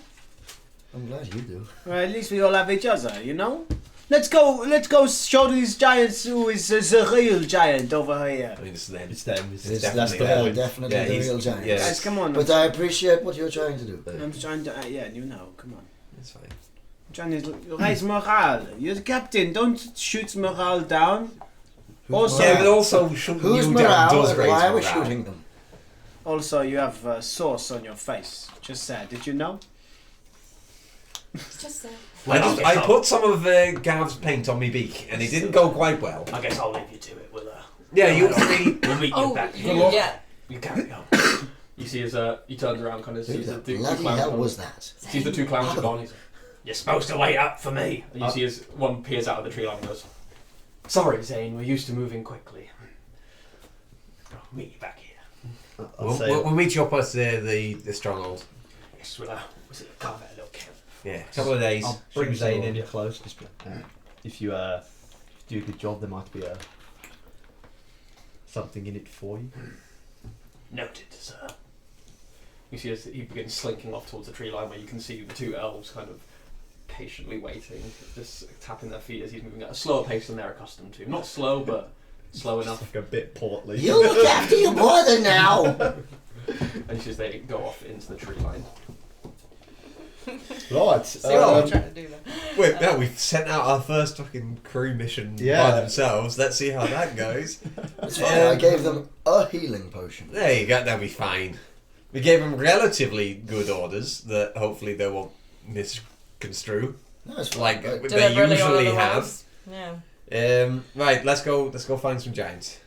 I'm glad you do. Well, at least we all have each other, you know. Let's go show these giants who is the real giant over here. I mean, it's them. It's them. It's That's definitely the them. definitely Yeah, the he's- real giant. yeah. Guys, come on. But I appreciate what you're trying to do. I'm trying to, yeah, you know, come on. It's fine. I'm trying to raise morale. You're the captain, don't shoot morale down. Also- Yeah, but also shooting Who's you down morale does and raise why are we morale. shooting them? Also, you have sauce on your face. Just said, did you know? It's just I put some of Gav's paint on me beak, and it didn't go quite well. I guess I'll leave you to it. Yeah, you three. We'll meet you Oh, back. yeah. You carry on. You see as he turns around, kind of Who sees the the two bloody clowns. hell gone. was that? Sees the two clowns are gone. He's like, "You're supposed to wait up for me." And you see as one peers out of the tree line and goes, "Sorry, Zane. We're used to moving quickly. I'll meet you back here." We'll meet you up at the stronghold. Yes, we'll carve out a little camp. Yeah, a couple of days. I'll bring Should we Zane say- in close. Just, if you do a good job, there might be something in it for you. Noted, sir. You see as he begins slinking off towards the tree line where you can see the two elves kind of patiently waiting, just tapping their feet as he's moving at a slower pace than they're accustomed to. Not slow, but slow enough. Like a bit portly. You look after your brother now! And you see as they go off into the tree line. Right. See what I'm trying to do there. Wait, now we've sent out our first fucking crew mission Yeah. by themselves. Let's see how that goes. It's fine, I gave them a healing potion. There you go, that'll be fine. We gave them relatively good orders that hopefully they won't misconstrue, No, it's fine. like but- they Deliberately usually all have. Yeah. Right, let's go find some giants.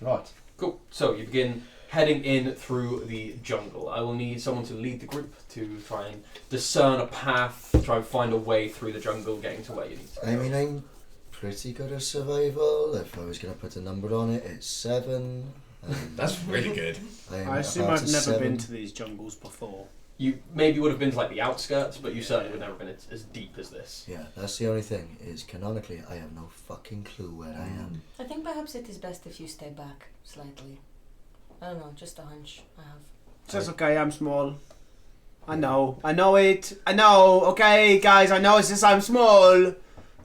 Right. Cool. So you begin heading in through the jungle. I will need someone to lead the group to try and discern a path, try and find a way through the jungle, getting to where you need to go. I mean, I'm pretty good at survival. If I was going to put a number on it, it's 7. That's really good. I assume about I've a never 7. been to these jungles before. You maybe would have been to like the outskirts, but you certainly would never have been as deep as this. Yeah, that's the only thing, is canonically, I have no fucking clue where I am. I think perhaps it is best if you stay back slightly. I don't know, just a hunch I have. That's okay, I'm small. I know it. I know, okay, guys, I know it's just I'm small.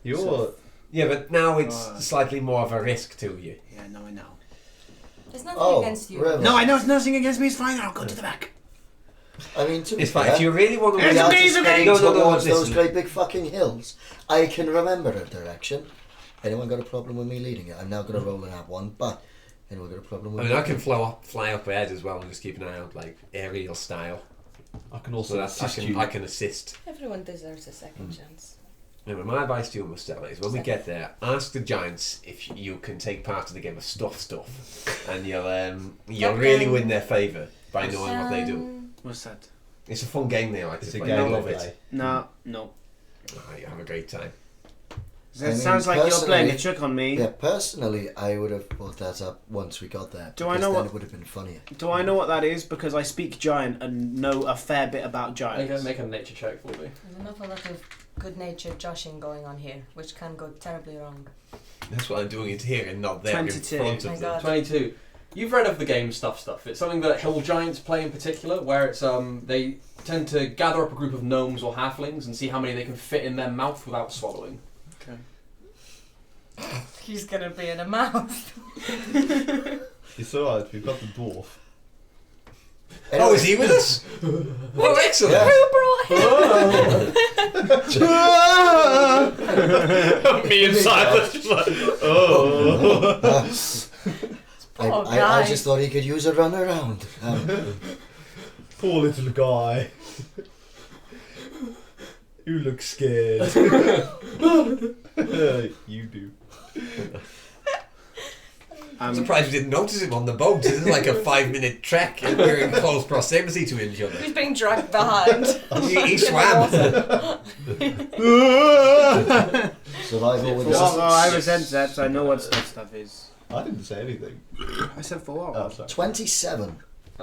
You're. Yeah, but now it's slightly more of a risk to you. Yeah, no, I know. There's nothing Oh, against you. really? No, I know it's nothing against me, it's fine, I'll go to the back. I mean, to be It's fine. fair, If you really want to It's we are okay, just it's okay. heading No, towards those listen. great big fucking hills. I can remember a direction. Anyone got a problem with me leading it? I'm now going to roll and have one, but anyone got a problem I with mean, me? I can fly up ahead as well and just keep an eye out, like aerial style. I can So also that assist you. I can assist. Everyone deserves a second chance. Anyway, my advice to you, Mustela, is when we get there, ask the giants if you can take part in the game of stuff, and you'll Okay. really win their favour by knowing what they do. What's that? It's a fun game they like It's to a play. game I they love play. it. No. Oh, you have a great time. It I mean, sounds like you're playing a personally- trick on me. Yeah, personally, I would have brought that up once we got there. Do I because know then what- it would have been funnier. Do I know what that is? Because I speak giant and know a fair bit about giants. Make a nature check for me. There's an awful lot of good-natured joshing going on here, which can go terribly wrong. That's what I'm doing it here and not there 22. in front My of them. God. 22. You've read of the game stuff. It's something that hill giants play in particular, where it's they tend to gather up a group of gnomes or halflings and see how many they can fit in their mouth without swallowing. He's gonna be in a mouth. It's alright, we've got the dwarf. Oh, is he with us? Oh, excellent. Yeah. Me and Silas just like, oh. Poor I guy. just thought he could use a run around. Poor little guy. You look scared. You do. I'm surprised we didn't notice him on the boat. This is like a 5-minute trek and we're in close proximity to each other. He's being dragged behind. He swam. Survival with Well, I resent that, so I know what stuff is. I didn't say anything. I said for what? Oh, sorry. 27.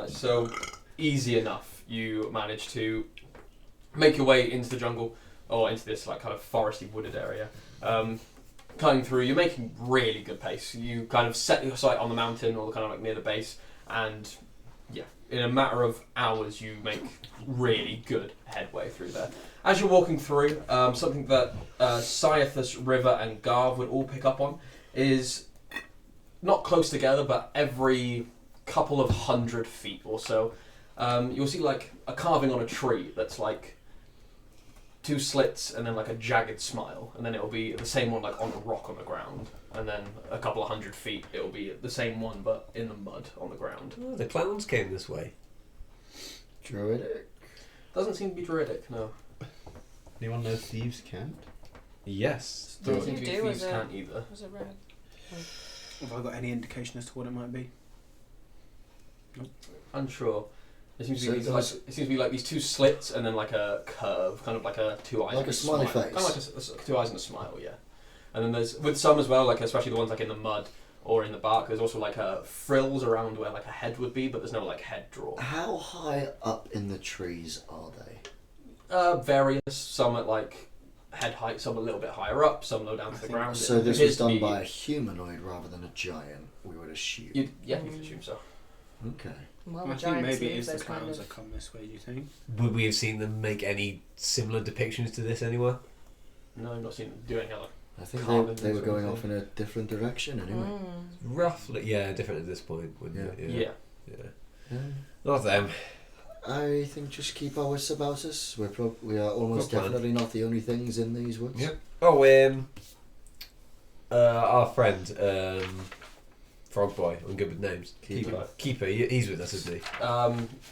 So easy enough. You manage to make your way into the jungle or into this like kind of foresty wooded area. Cutting through, you're making really good pace. You kind of set your sight on the mountain or kind of like near the base, and yeah, in a matter of hours you make really good headway through there. As you're walking through, something that Scythus, River and Garv would all pick up on is not close together, but every couple of 100 feet or so, you'll see like a carving on a tree that's like 2 slits and then like a jagged smile, and then it'll be the same one like on a rock on the ground, and then a couple of 100 feet it'll be the same one but in the mud on the ground. Oh, the clowns came this way. Druidic. Doesn't seem to be druidic, no. Anyone know thieves can't? Yes. Doesn't You seem to be do thieves as a- can't either. Was it red? Have I got any indication as to what it might be? Unsure. It seems to So be these, those- like, it seems to be like these 2 slits and then like a curve, kind of like a 2 eyes, Like and a smiley smile. face. Kind of like a 2 eyes and a smile, yeah. And then there's with some as well, like especially the ones like in the mud or in the bark. There's also like frills around where like a head would be, but there's no like head draw. How high up in the trees are they? Various. Some at like head height, some a little bit higher up, some low down to the ground. So It this appears was to done be- by a humanoid rather than a giant, we would assume. You could assume so. Okay. Well, I think giants maybe leave it is the those kind clowns of- that come this way, do you think? Would we have seen them make any similar depictions to this anywhere? No, I've not seen them do any other. I think Carvings they were or going anything. off in a different direction anyway. Mm. Roughly, yeah, different at this point, wouldn't it? Yeah. Yeah. Not them. I think just keep our wits about us. We are almost Good plan. definitely not the only things in these woods. Yep. Oh, our friend, Frog Boy, I'm good with names. Keeper. Keeper, he's with us, isn't he?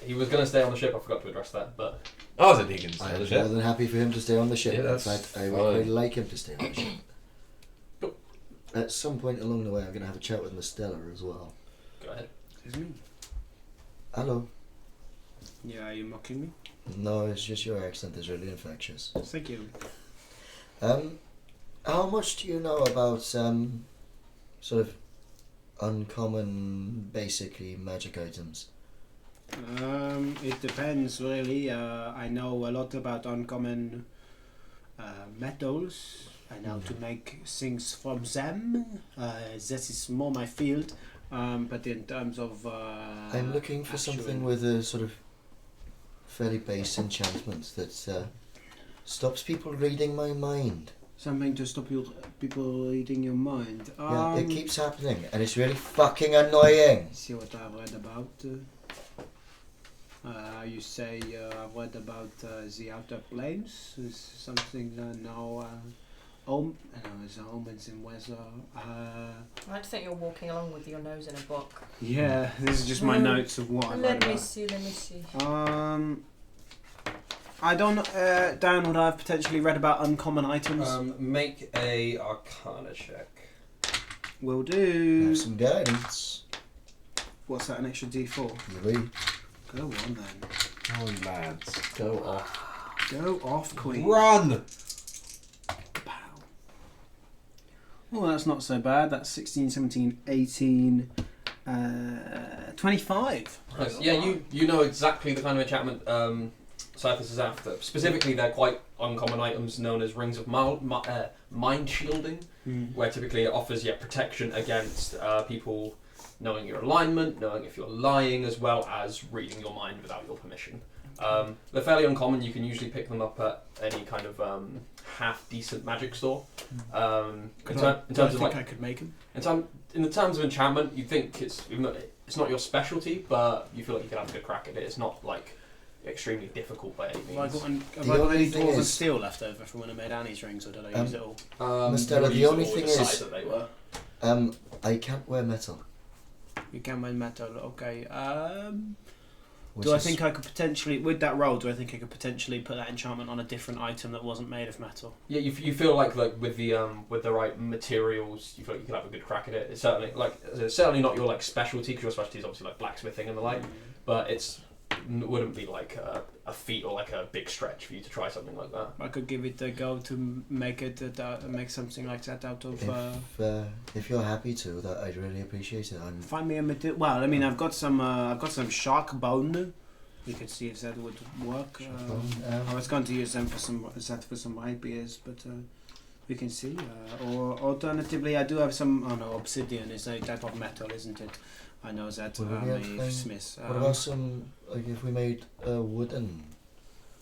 He was going to stay on the ship. I forgot to address that, but Oh, then he can I stay on am the more ship. than happy for him to stay on the ship. Yeah, In that's fact, I fine. would really like him to stay on the ship. Cool. At some point along the way, I'm going to have a chat with Mistella as well. go ahead. It's me. Hello. Yeah, are you mocking me? No, it's just your accent is really infectious. Thank you. How much do you know about sort of uncommon, basically magic items? It depends really. I know a lot about uncommon metals. I know to make things from them. That is more my field. But in terms of I'm looking for something with a sort of fairly base enchantment that stops people reading my mind. something to stop people reading your mind. Yeah, it keeps happening, and it's really fucking annoying. See what I've read about. You say I've read about the outer planes. Is something now. There's omens in weather. I like to think you're walking along with your nose in a book. Yeah, this is just my notes of what I've read Let me about. see. I don't know, Dan, what I've potentially read about uncommon items. Make a Arcana check. Will do. Have some guidance. What's that, an extra D4? Three. Go on then. Oh, lads. Go off. Go off, Queen. Run! Pow. Oh, that's not so bad. That's 16, 17, 18, 25. Nice. Yeah, you know exactly the kind of enchantment Cyphus is after. Specifically, they're quite uncommon items known as rings of mind shielding, where typically it offers protection against people knowing your alignment, knowing if you're lying, as well as reading your mind without your permission. They're fairly uncommon. You can usually pick them up at any kind of half-decent magic store. In terms of I could make them. in the terms of enchantment, you think it's not your specialty, but you feel like you can have a good crack at it. It's not like extremely difficult by any means. Have I got any dwarven steel left over from when I made Annie's rings, or did I use it all? Mistella, the only thing size is, that they were. I can't wear metal. You can wear metal, okay. Do I think I could potentially, with that roll, do I think I could potentially put that enchantment on a different item that wasn't made of metal? Yeah, you feel like with the right materials, you feel like you can have a good crack at it. It's certainly not your like specialty, because your specialty is obviously like blacksmithing and the like. But it wouldn't be like a feat or like a big stretch for you to try something like that. I could give it a go to make make something like that out of. If you're happy to, that I'd really appreciate it. Find me a material. Well, I mean, I've got some shark bone. We could see if that would work. I was going to use them for some white beers, but we can see. Or alternatively, I do have some. Oh no, obsidian is a type of metal, isn't it? I know that. I'm a smith. What about some? Like if we made wooden?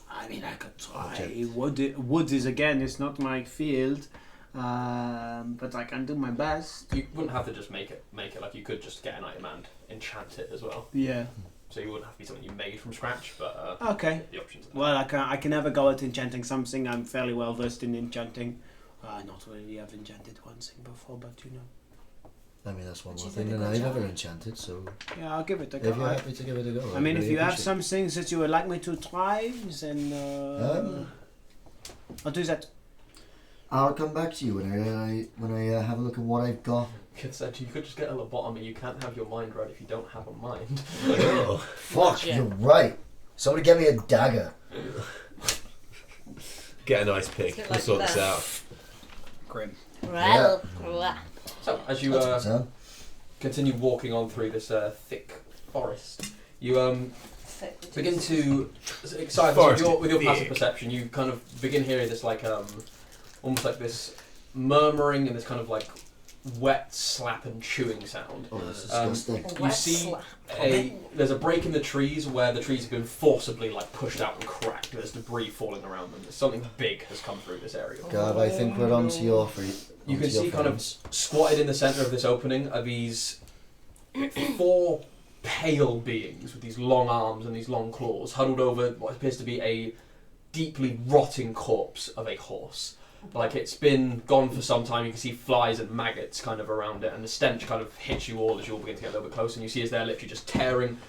I mean, I could try. Wood is again. It's not my field, but I can do my best. You wouldn't have to just make it. Like you could just get an item and enchant it as well. Yeah. So you wouldn't have to be something you made from scratch, but okay. The options. Well, I can never go at enchanting something. I'm fairly well versed in enchanting. Not really. I've enchanted one thing before, but you know. I mean, that's one more thing that I've ever enchanted, so... Yeah, I'll give it a go. If you're happy to give it a go. I mean, if you have some things that you would like me to try, then... I'll do that. I'll come back to you when I have a look at what I've got. You could just get a lobotomy. You can't have your mind right if you don't have a mind. Fuck, you're right. Somebody get me a dagger. Get a nice pig. We'll sort this out. Grim. So, as you continue walking on through this thick forest, you begin to excite with your passive perception. You kind of begin hearing this like almost like this murmuring and this kind of like wet slap and chewing sound. Oh, that's disgusting. You see there's a break in the trees where the trees have been forcibly like pushed out and cracked. There's debris falling around them. Something big has come through this area. God, I think we're onto your feet. You can see kind of squatted in the centre of this opening are these 4 pale beings with these long arms and these long claws huddled over what appears to be a deeply rotting corpse of a horse. Like it's been gone for some time. You can see flies and maggots kind of around it, and the stench kind of hits you all as you all begin to get a little bit closer, and you see as they're literally just tearing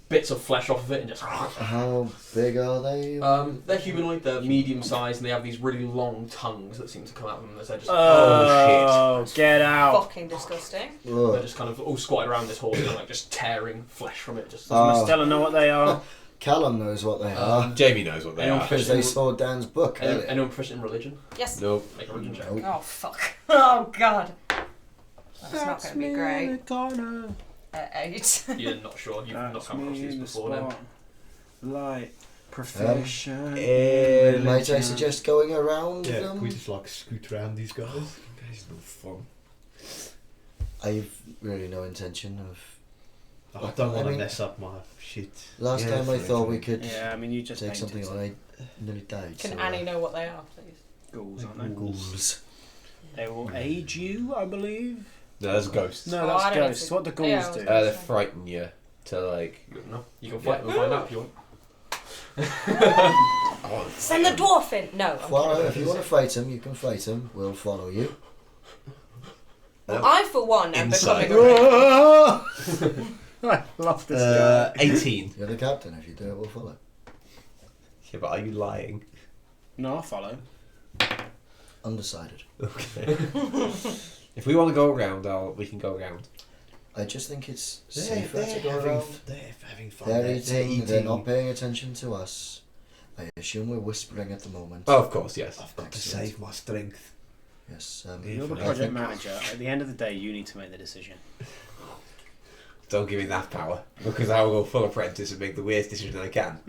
bits of flesh off of it and just... How big are they? They're humanoid, they're medium sized, and they have these really long tongues that seem to come out of them as they're just... Oh, shit. Get out. Fucking disgusting. They're just kind of all squatted around this horse and like just tearing flesh from it. Just Does Stella know what they are? Callum knows what they are. Jamie knows what they are. Because they saw Dan's book. Anyone proficient in religion? Yes. Nope. Make a religion check. Oh, fuck. Oh, God. That's not going to be great. 8. You're not sure. You've not come across these before then. Like, profession. Might I suggest going around them? Can we just like scoot around these guys? It's no fun. I've really no intention of... I don't want to mess up my shit. Last time I thought we could Yeah, I mean, you just take something on. I nearly died. Can so, Annie know what they are, please? Ghouls, aren't they? Ghouls. They will aid you, I believe. No, that's ghosts. No, Oh, that's I don't ghosts. think- What the ghouls Yeah, do. They frighten you to like... You can fight them and find out if you want. Send the dwarf in! No. I'm Follow, kidding. if you want to fight him, you can fight him. We'll follow you. Well, I, for one, am Inside. becoming a I love this guy. 18. You're the captain. If you do it, we'll follow. Yeah, but are you lying? No, I'll follow. Undecided. Okay. If we want to go around, we can go around. I just think it's safer to go having, around. they're having fun. They're eating. They're not paying attention to us. I assume we're whispering at the moment. Oh, of course, yes. I've got to Excellent. save my strength. Yes. You're the I project think- manager. At the end of the day, you need to make the decision. Don't give me that power, because I will go full apprentice and make the weirdest decision I can.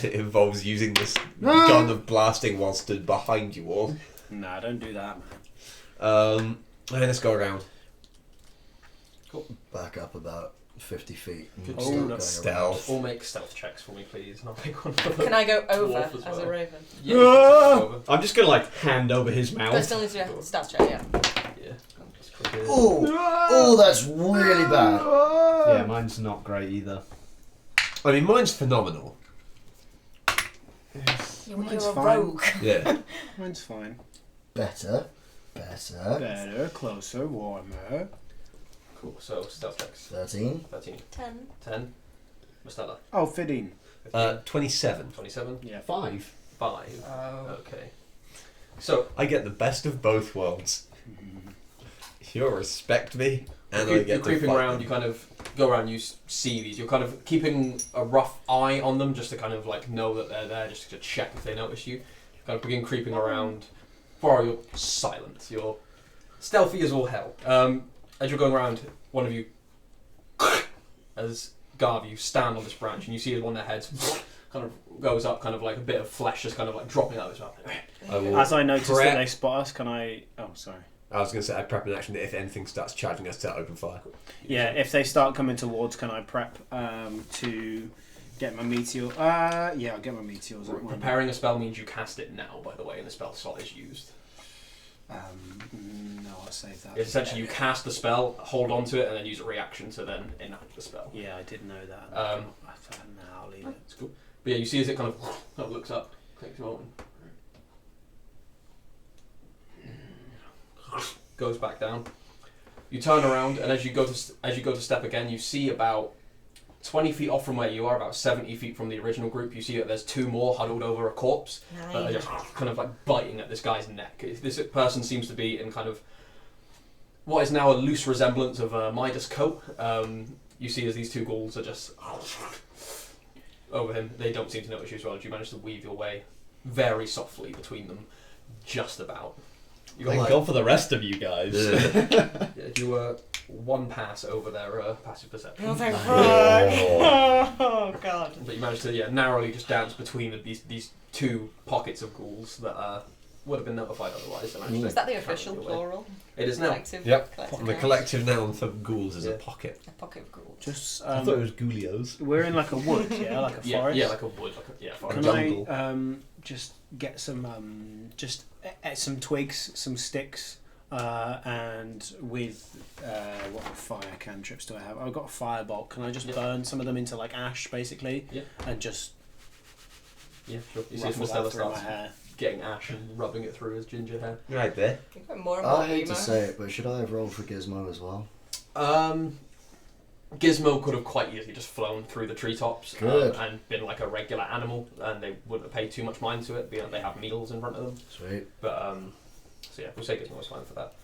It involves using this gun of blasting while stood behind you all. Nah, don't do that, man. Let's go around. Back up about 50 feet. And Oh, start going that's stealth. All make stealth checks for me, please, and I'll make one. Can I go over Dwarf as as a well. raven? Yeah, you can take it over. I'm just gonna like hand over his But I mouth. still need to do a stealth check, yeah. Yeah. That's quick. Oh, that's really bad. Yeah, mine's not great either. I mean, mine's phenomenal. You're Mine's a fine. rogue. Yeah. Mine's fine. Better. Better, closer, warmer. Cool. So stealth checks. 13. 13. 10. 10. Mastella? Oh, 15. 27. 27? Yeah. 5. 5. Oh. Okay. So, I get the best of both worlds. You'll respect me, and I you're get to creeping fight around, them. you kind of go around, you see these. You're kind of keeping a rough eye on them just to kind of like know that they're there, just to check if they notice you. You kind of begin creeping around. Far, you're silent. You're stealthy as all hell. As you're going around, one of you, as Garv, you stand on this branch and you see as one of their heads kind of goes up, kind of like a bit of flesh just kind of like dropping out of his mouth. I will As I notice prep- that they spot us, can I... Oh, sorry. I was going to say, I prep an action that if anything starts charging us to open fire. Yeah, if they start coming towards, can I prep to get my meteor? Yeah, I'll get my meteors. Preparing a spell means you cast it now, by the way, and the spell slot is used. No, I'll save that. It's essentially you cast the spell, hold on to it, and then use a reaction to then enact the spell. Yeah, I did know that. Um, I'll leave it. It's cool. But yeah, you see as it kind of looks up, clicks you on, goes back down. You turn around, and as you go to step again, you see about 20 feet off from where you are, about 70 feet from the original group, you see that there's 2 more huddled over a corpse that are just kind of like biting at this guy's neck. This person seems to be in kind of what is now a loose resemblance of a Midas coat. You see as these 2 ghouls are just over him. They don't seem to notice you as well as you manage to weave your way very softly between them, just about. You Thank God for the rest of you guys. Yeah, you were 1 pass over their passive perception. Oh, thank fuck. Oh, God. But you managed to narrowly just dance between these 2 pockets of ghouls that would have been notified otherwise. Is that the official plural? It is now. Collective? Yep. Collective The noun? collective noun for ghouls is a Yeah. pocket. A pocket of ghouls. Just, I thought it was Ghoulios. we're in like a wood, yeah, like a Yeah, forest. yeah, like a wood, forest. Can jungle. I just get some some twigs, some sticks, and with what fire cantrips do I have? I've got a firebolt. Can I just burn some of them into like ash, basically? Yeah. And just Yeah, sure. You see ruffle Mastella that through my starts hair. getting ash and rubbing it through his ginger hair. Right there. You've got more and more I hate to emo. say it, but should I have rolled for Gizmo as well? Gizmo could have quite easily just flown through the treetops Good. and been like a regular animal, and they wouldn't have paid too much mind to it, being that they have meals in front of them. Sweet. But so yeah, we'll say Gizmo was fine for that.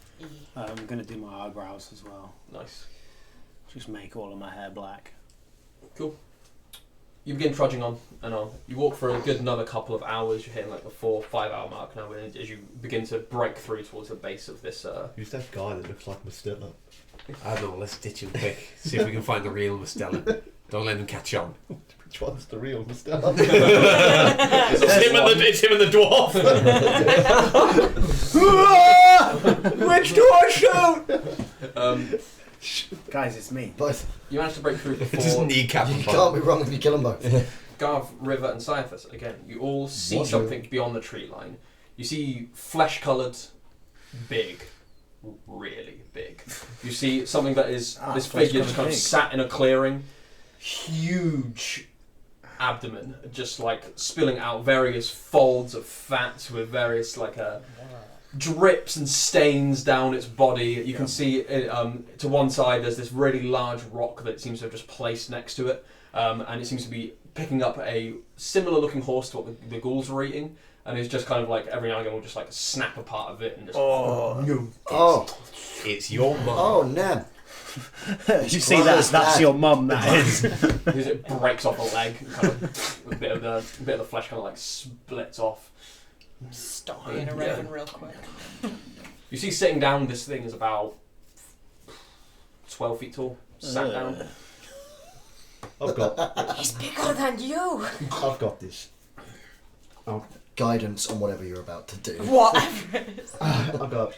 I'm gonna do my eyebrows as well. Nice. Just make all of my hair black. Cool. You begin trudging on and on. You walk for a good another couple of hours. You're hitting like the 4-5 hour mark now, as you begin to break through towards the base of this. Who's that guy that looks like Mastella? I don't know, let's ditch him quick. See if we can find the real Mastella. Don't let him catch on. Which one's the real Mastella? It's him and the dwarf! Which do I shoot? Guys, it's me. Both. You manage to break through Just before kneecap You him. can't be wrong if you kill them both. Garv, River, and Cyathus. Again, you all see What? something beyond the tree line. You see flesh-coloured, big, really big. You see something that is this figure just kind of big. sat in a clearing, huge abdomen, just like spilling out various folds of fat with various like drips and stains down its body. You can see it, to one side there's this really large rock that it seems to have just placed next to it, and it seems to be picking up a similar looking horse to what the ghouls were eating, and it's just kind of like every now and again will just like snap a part of it and just Oh, It's your mum. oh, Neb. You see that? That's Dad. your mum. That is. because it breaks off a leg, and kind of a bit of the flesh kind of like splits off. Stalking a raven real quick. You see sitting down, this thing is about 12 feet tall, sat down. I've got He's bigger than you. I've got this. Guidance on whatever you're about to do. Whatever it is. I've got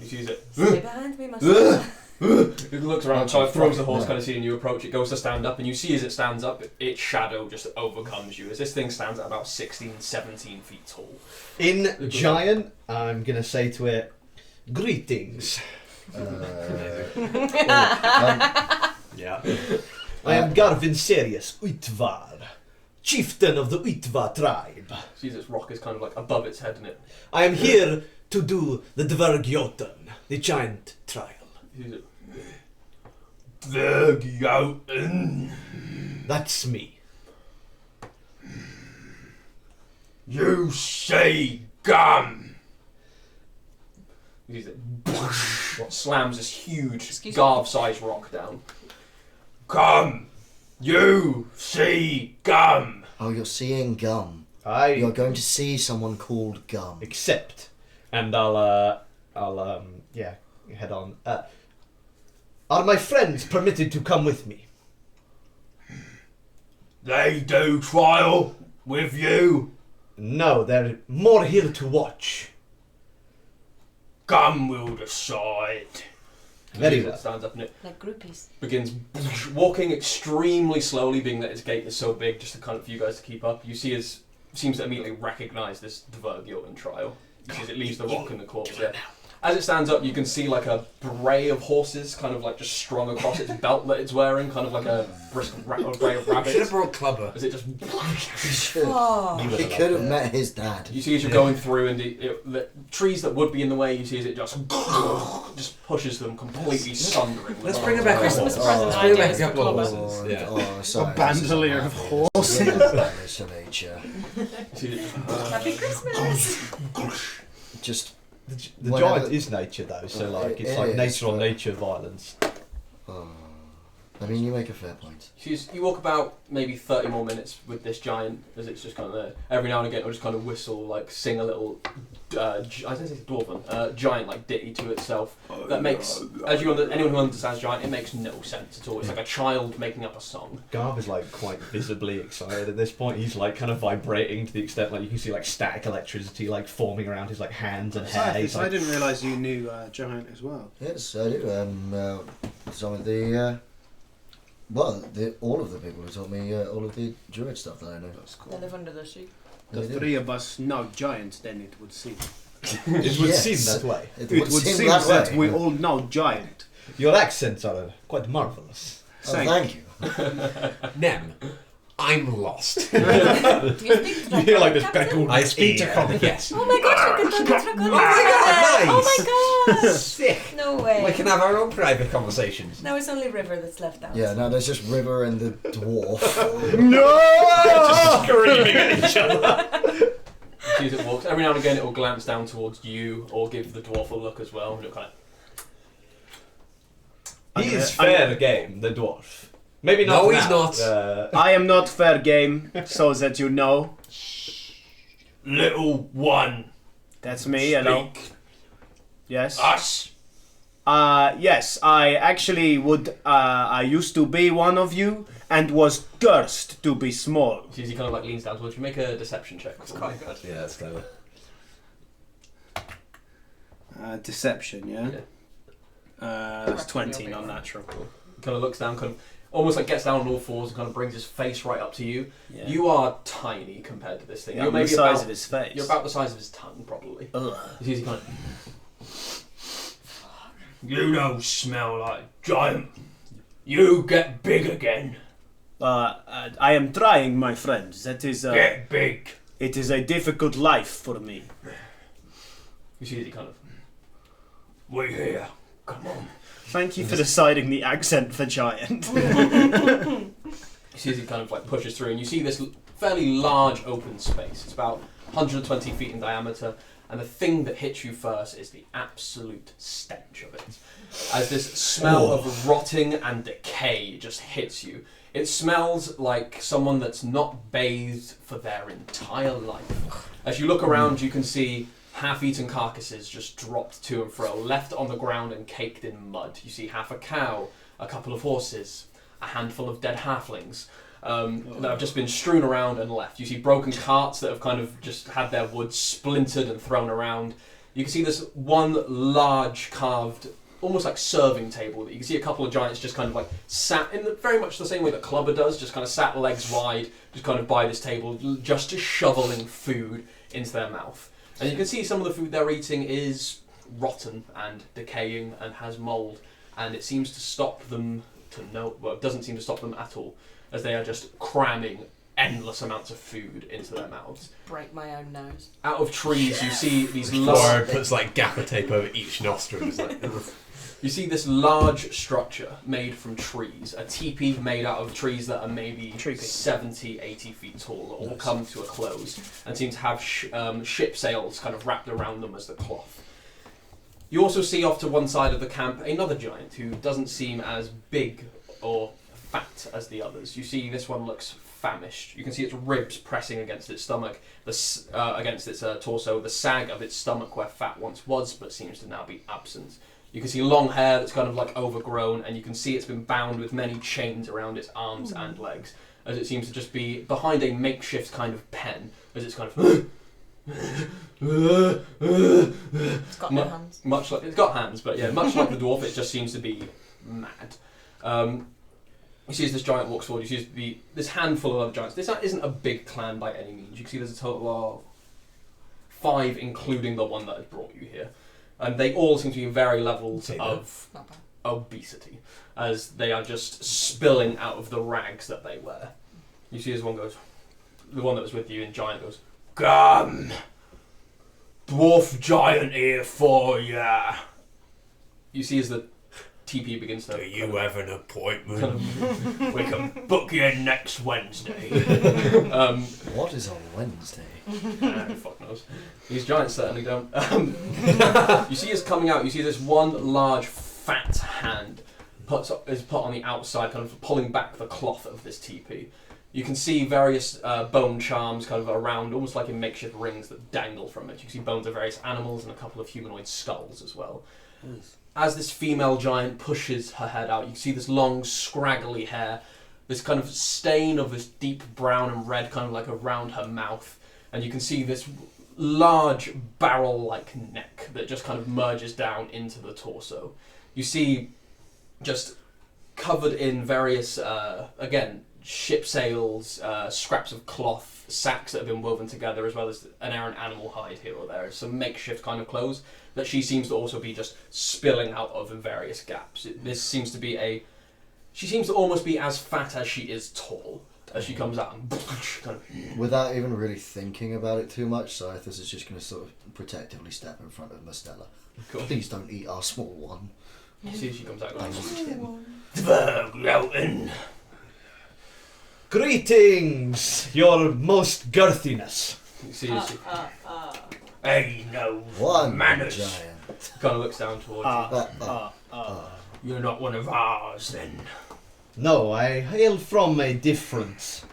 You see it. Stay behind me, my son. It looks around, kind of throws the horse, kind of seeing you approach. It goes to stand up, and you see as it stands up, its shadow just overcomes you. As this thing stands at about 16, 17 feet tall. in giant. I'm gonna say to it, "Greetings. Yeah. I am Garvin Serious Uitvar, chieftain of the Uitvar tribe. Sees its rock is kind of like above its head, and it. I am here to do the Dvergjoten, the giant trial." Sees it. Dvergjoten. That's me. You say gum. You see that slams this huge Excuse me? Garv-sized rock down. Gum. You see gum. Oh, you're seeing Gum. I You're going to see someone called Gum. accept, and I'll head on. Are my friends permitted to come with me? They do trial with you. No, they're more here to watch. Gum will decide. Very It well. stands up and it Like groupies. begins walking extremely slowly, being that its gate is so big, just to kind of for you guys to keep up. You see, it seems to immediately recognise this Dvergjoten trial. You see, as it leaves the rock and the corpse. Yeah. As it stands up, you can see like a bray of horses, kind of like just strung across its belt that it's wearing, kind of like a brisk bray of Should have rabbits. brought Clubber. As it just Oh. He could have met his dad. You see as you're going through, and the trees that would be in the way, you see as it just pushes them completely sundering. Let's bring it back. Christmas present Let's bring back ideas a couple for of Clubber. horses. Yeah. Oh, sorry. A bandolier of horses. Madness of nature. You see it just- Happy Christmas! Just. The Whatever. giant is nature, though, so like it's It like is, nature on but- nature violence. Oh. I mean, you make a fair point. You walk about maybe 30 more minutes with this giant, as it's just kind of there. Every now and again, it'll just kind of whistle, like sing a little, I don't say dwarven, giant like ditty to itself. That makes, anyone who understands giant, it makes no sense at all. It's like a child making up a song. Garb is like quite visibly excited at this point. He's like kind of vibrating to the extent like you can see like static electricity like forming around his like hands and hair. He's I like, didn't realise you knew Giant as well. Yes, I do. Some of the. All of the people who taught me all of the druid stuff that I know. That's They cool. live under the sheep. The They do. three of us know Giant, then it would seem. it would Yes. seem that way. It It would seem that way. we all know Giant. Your accents are quite marvelous. Oh, thank you. Nem, I'm lost. Do you speak to You hear like this Captain? beckled I speak to ear. Clubber, yes. Oh my gosh, you can talk to Oh my God, Oh nice. my god! Sick. No way. We can have our own private conversations. No, it's only River that's left out. Yeah, no, there's just River and the dwarf. Just screaming at each other. You see as it walks, every now and again it will glance down towards you, or give the dwarf a look as well, and it'll kind of... He is fair game, the dwarf. Maybe not. No, he's now. not. I am not fair game, so that you know. Little one. That's me, hello. Speak. Yes. Us. Yes, I actually would. I used to be one of you and was cursed to be small. You see as he kind of like leans down towards you, make a deception check. It's quite good. Yeah, that's clever. Deception, yeah? That's 20, not natural. Kind of looks down, kind of almost like gets down on all fours and kind of brings his face right up to you. Yeah. You are tiny compared to this thing. Yeah, You're I'm the maybe size about, of his face. You're about the size of his tongue, probably. Ugh. You see as he kind of... You don't smell like giant. You get big again. I am trying, my friend. That is. Get big. It is a difficult life for me. You see as he kind of... We here. Come on. Thank you for deciding the accent for giant. You see as he kind of like pushes through, and you see this fairly large open space. It's about 120 feet in diameter, and the thing that hits you first is the absolute stench of it. As this smell of rotting and decay just hits you. It smells like someone that's not bathed for their entire life. As you look around, you can see half-eaten carcasses just dropped to and fro, left on the ground and caked in mud. You see half a cow, a couple of horses, a handful of dead halflings that have just been strewn around and left. You see broken carts that have kind of just had their wood splintered and thrown around. You can see this one large carved, almost like serving table that you can see a couple of giants just kind of like sat in very much the same way that Clubber does, just kind of sat legs wide, just kind of by this table, just shoveling food into their mouth. And you can see some of the food they're eating is rotten and decaying and has mould, and it seems to stop them it doesn't seem to stop them at all, as they are just cramming endless amounts of food into their mouths. Break my own nose. Out of trees, you see these Laura puts like gaffer tape over each nostril. It's like, You see this large structure made from trees, a teepee made out of trees that are maybe 70, 80 feet tall, that all come to a close and seem to have ship sails kind of wrapped around them as the cloth. You also see off to one side of the camp another giant who doesn't seem as big or fat as the others. You see this one looks famished. You can see its ribs pressing against its stomach, against its torso, the sag of its stomach where fat once was but seems to now be absent. You can see long hair that's kind of like overgrown, and you can see it's been bound with many chains around its arms and legs, as it seems to just be behind a makeshift kind of pen, as it's kind of... It's got no hands. Much like, it's got hands, but yeah, much like the dwarf, it just seems to be mad. You see as this giant walks forward, you see this handful of other giants. This isn't a big clan by any means. You can see there's a total of 5, including the one that has brought you here. And they all seem to be in varying levels of obesity, as they are just spilling out of the rags that they wear. You see as one goes, the one that was with you in giant goes, "Come, dwarf giant here for ya." You see as the TP begins to... Do you have an appointment? We can book you next Wednesday. What is on Wednesday? Fuck knows. These giants certainly don't. You see us coming out, you see this one large fat hand is put on the outside, kind of pulling back the cloth of this teepee. You can see various bone charms kind of around, almost like in makeshift rings that dangle from it. You can see bones of various animals and a couple of humanoid skulls as well. As this female giant pushes her head out, you can see this long, scraggly hair, this kind of stain of this deep brown and red kind of like around her mouth, and you can see this large barrel-like neck that just kind of merges down into the torso. You see just covered in various, again, ship sails, scraps of cloth, sacks that have been woven together, as well as an errant animal hide here or there. Some makeshift kind of clothes that she seems to also be just spilling out of in various gaps. This seems to be she seems to almost be as fat as she is tall as she comes out and kind of... Without even really thinking about it too much, Scythus is just going to sort of protectively step in front of Mastella. Cool. Please don't eat our small one. You see she comes out I going, eat him. Dverglauten. Greetings, your most girthiness. you see as she Hey, no One manners. giant. kind of looks down towards You're not one of ours, then. No, I hail from a different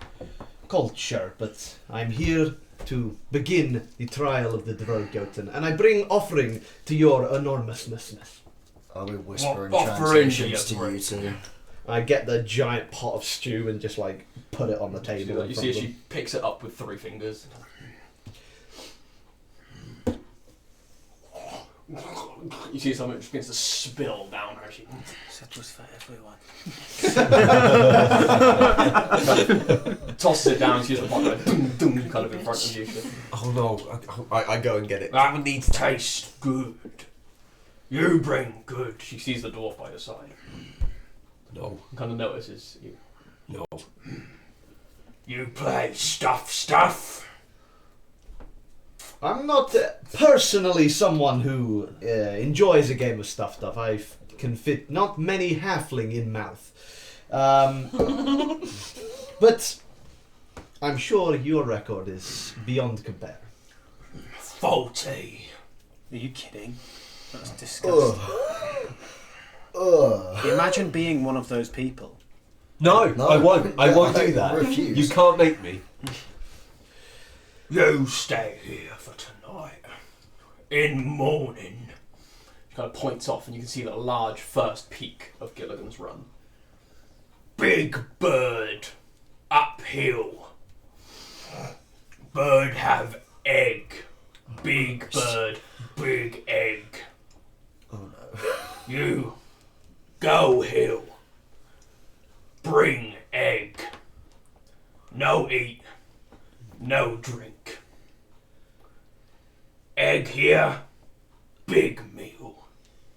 culture, but I'm here to begin the trial of the Dverglauten, and I bring offering to your enormousness. I'll be whispering What offering do translations you to you bring? two. I get the giant pot of stew and just like put it on the you. table. in You front see as of she them. picks it up with 3 fingers. You see something just begins to spill down her. She That was for everyone. tosses it down. She has a pot like, dum, kind of in front of you. Oh no, I go and get it. That needs taste good. You bring good. She sees the dwarf by your side. No, Kind of notices you. no. You play stuff. I'm not personally someone who enjoys a game of stuff. I can fit not many halfling in mouth. But I'm sure your record is beyond compare. Faulty. Are you kidding? That's disgusting. Ugh. Imagine being one of those people. No, No, I won't. I won't I do that. refuse. You can't make me. You stay here for tonight. In morning. She kind of points off, and you can see the large first peak of Gilligan's Run. Big bird. Uphill. Bird have egg. Big bird. Big egg. Oh no. You go hill. Bring egg. No eat. No drink. Egg here. Big meal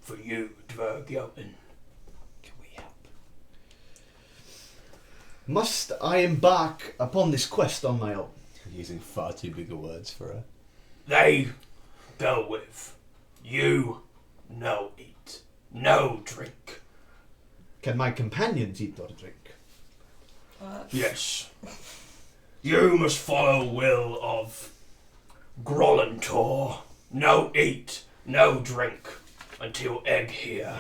for you, Dverglauten. Can we help? Must I embark upon this quest on my own? Using far too big words for her. They go with you, no eat, no drink. Can my companions eat or drink? Yes. You must follow will of Grollentor. No eat, no drink, until egg here.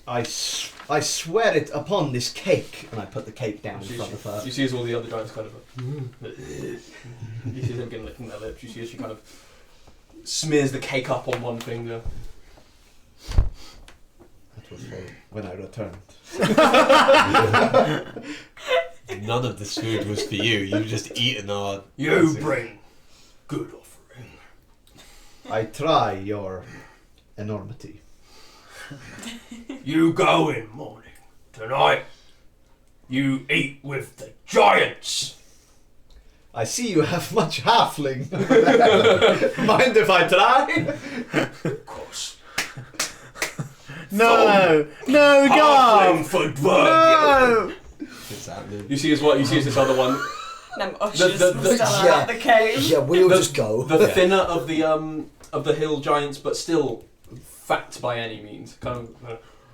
I swear it upon this cake. And I put the cake down in front of her. You see as all the other giants kind of... you see them again licking their lips. You see as she kind of smears the cake up on one finger. That was for when I returned. None of this food was for you. You just eaten our... You bring good offering. I try, your enormity. You go in morning. Tonight, you eat with the giants. I see you have much halfling. Mind if I try? Of course. No, Halfling God! for dwarf. No! What's happening? You see as what? You see as this other one. Them ushers the- Stella out the cave. Yeah, we'll The- just go. The thinner of the hill giants, but still fat by any means. Kind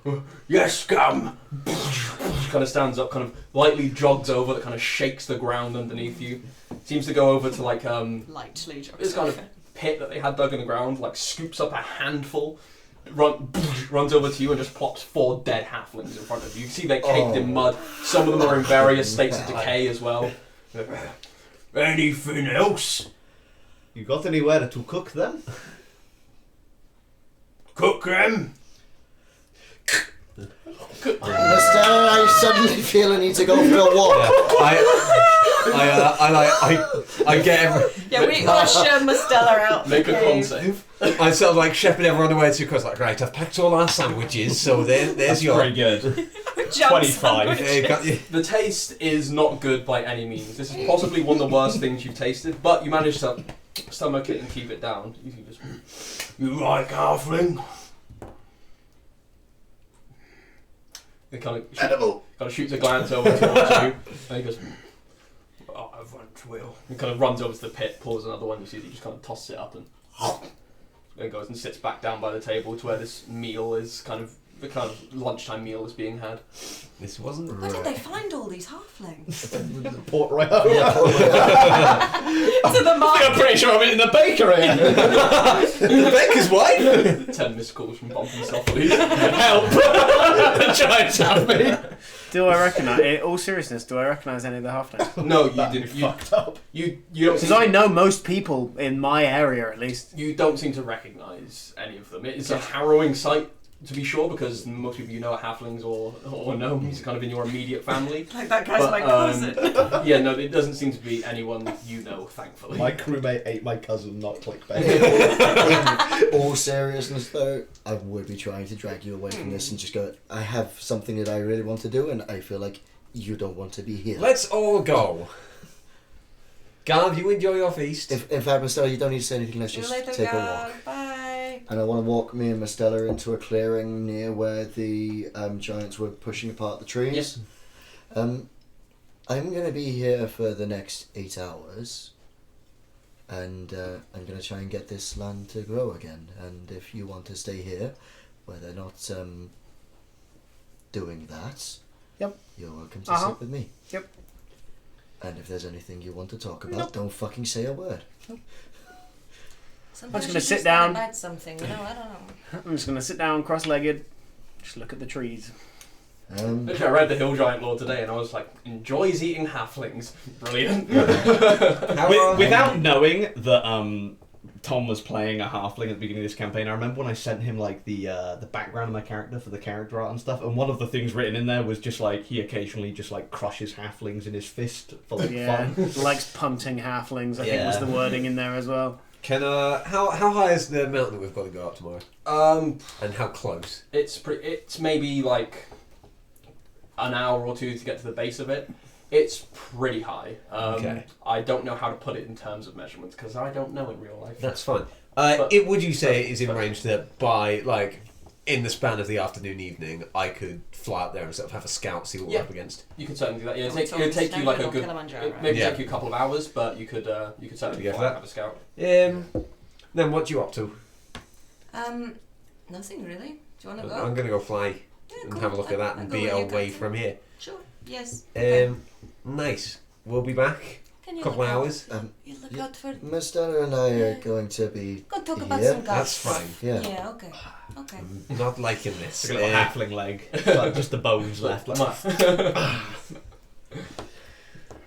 of, yes, come. Kind of stands up, kind of lightly jogs over, that kind of shakes the ground underneath you. Seems to go over to like Lightly jogs this kind of pit that they had dug in the ground, like scoops up a handful, runs over to you and just plops 4 dead halflings in front of you. You see they're caked in mud. Some of them are in various states of decay as well. Anything else? You got anywhere to cook them? Cook them? Estelle, I suddenly feel I need to go for a walk. I get every... Yeah, we usher Mustella out the Make a con cave. save. I sort of like shepherd everyone away to across. Like, right, I've packed all our sandwiches, so there's your... Pretty good. Jump 25. sandwich. Yeah, you got- you- The taste is not good by any means. This is possibly one of the worst things you've tasted, but you managed to stomach it and keep it down. You can just... You like halfling? He kind of shoots a glance over towards you, and he goes, "Oh, I want will." He kind of runs over to the pit, pulls another one. You see that he just kind of tosses it up and then goes and sits back down by the table to where this meal is the kind of lunchtime meal is being had. This wasn't... Where did they find all these halflings? Port right To the I'm market. pretty sure I'm in the bakery. The baker's wife? 10 missed calls from Bump and Sophocles. Help! The giants have me. Do I recognise, in all seriousness, do I recognise any of the halflings? No, you That'd be didn't. fucked up. You don't Because seem I know most people in my area, at least. you don't seem to recognise any of them. It's a harrowing sight, to be sure, because most people you know are halflings or gnomes, kind of in your immediate family. Like that guy's But, my cousin. Yeah, no, it doesn't seem to be anyone you know, thankfully. My crewmate ate my cousin, not clickbait. In all seriousness, though, I would be trying to drag you away from this and just go, I have something that I really want to do, and I feel like you don't want to be here. Let's all go. Gav, you enjoy your feast. If, in fact, Mastella, you don't need to say anything, let's See you just later, take a guys. walk. Bye. And I want to walk me and Mastella into a clearing near where the giants were pushing apart the trees. Yes. I'm going to be here for the next 8 hours, and I'm going to try and get this land to grow again. And if you want to stay here, where they're not doing that, Yep. you're welcome to sit with me. Yep. And if there's anything you want to talk about, don't fucking say a word. Sometimes gonna you sit just down. About something, you know. I don't know. I'm just going to sit down cross-legged, just look at the trees. Actually, I read the Hill Giant lore today, and I was like, enjoys eating halflings. Brilliant. Without knowing that Tom was playing a halfling at the beginning of this campaign, I remember when I sent him like the background of my character for the character art and stuff, and one of the things written in there was just like he occasionally just like crushes halflings in his fist for like Yeah, fun. likes punting halflings, I think was Yeah. the wording in there as well. Can how high is the mountain that we've got to go up tomorrow? And how close? It's maybe like an hour or two to get to the base of it. It's pretty high. Okay. I don't know how to put it in terms of measurements because I don't know in real life. That's fine. But- Would you say it is in range that by like in the span of the afternoon evening I could fly up there and sort of have a scout, see what Yeah. we're up against? You could certainly do that. Yeah, Are we it would take you talking like a Snowden or good. Kilimanjaro? It maybe Yeah. take you a couple of hours, but you could certainly To go for fly that? and have a scout. Then what you up to? Nothing really. Do you want to go? I'm going to go fly Yeah, and cool. have a look at that I'll and go be where you away go. from here. Sure. Yes. Okay. Nice. We'll be back. Can you Couple look out? hours. You look Yeah. out for. Miss Stella and I are going to be Go talk about here. some guys. That's fine. Yeah. Yeah. Okay. Okay. I'm not liking this. It's like a little halfling leg. It's like just the bones left. Like,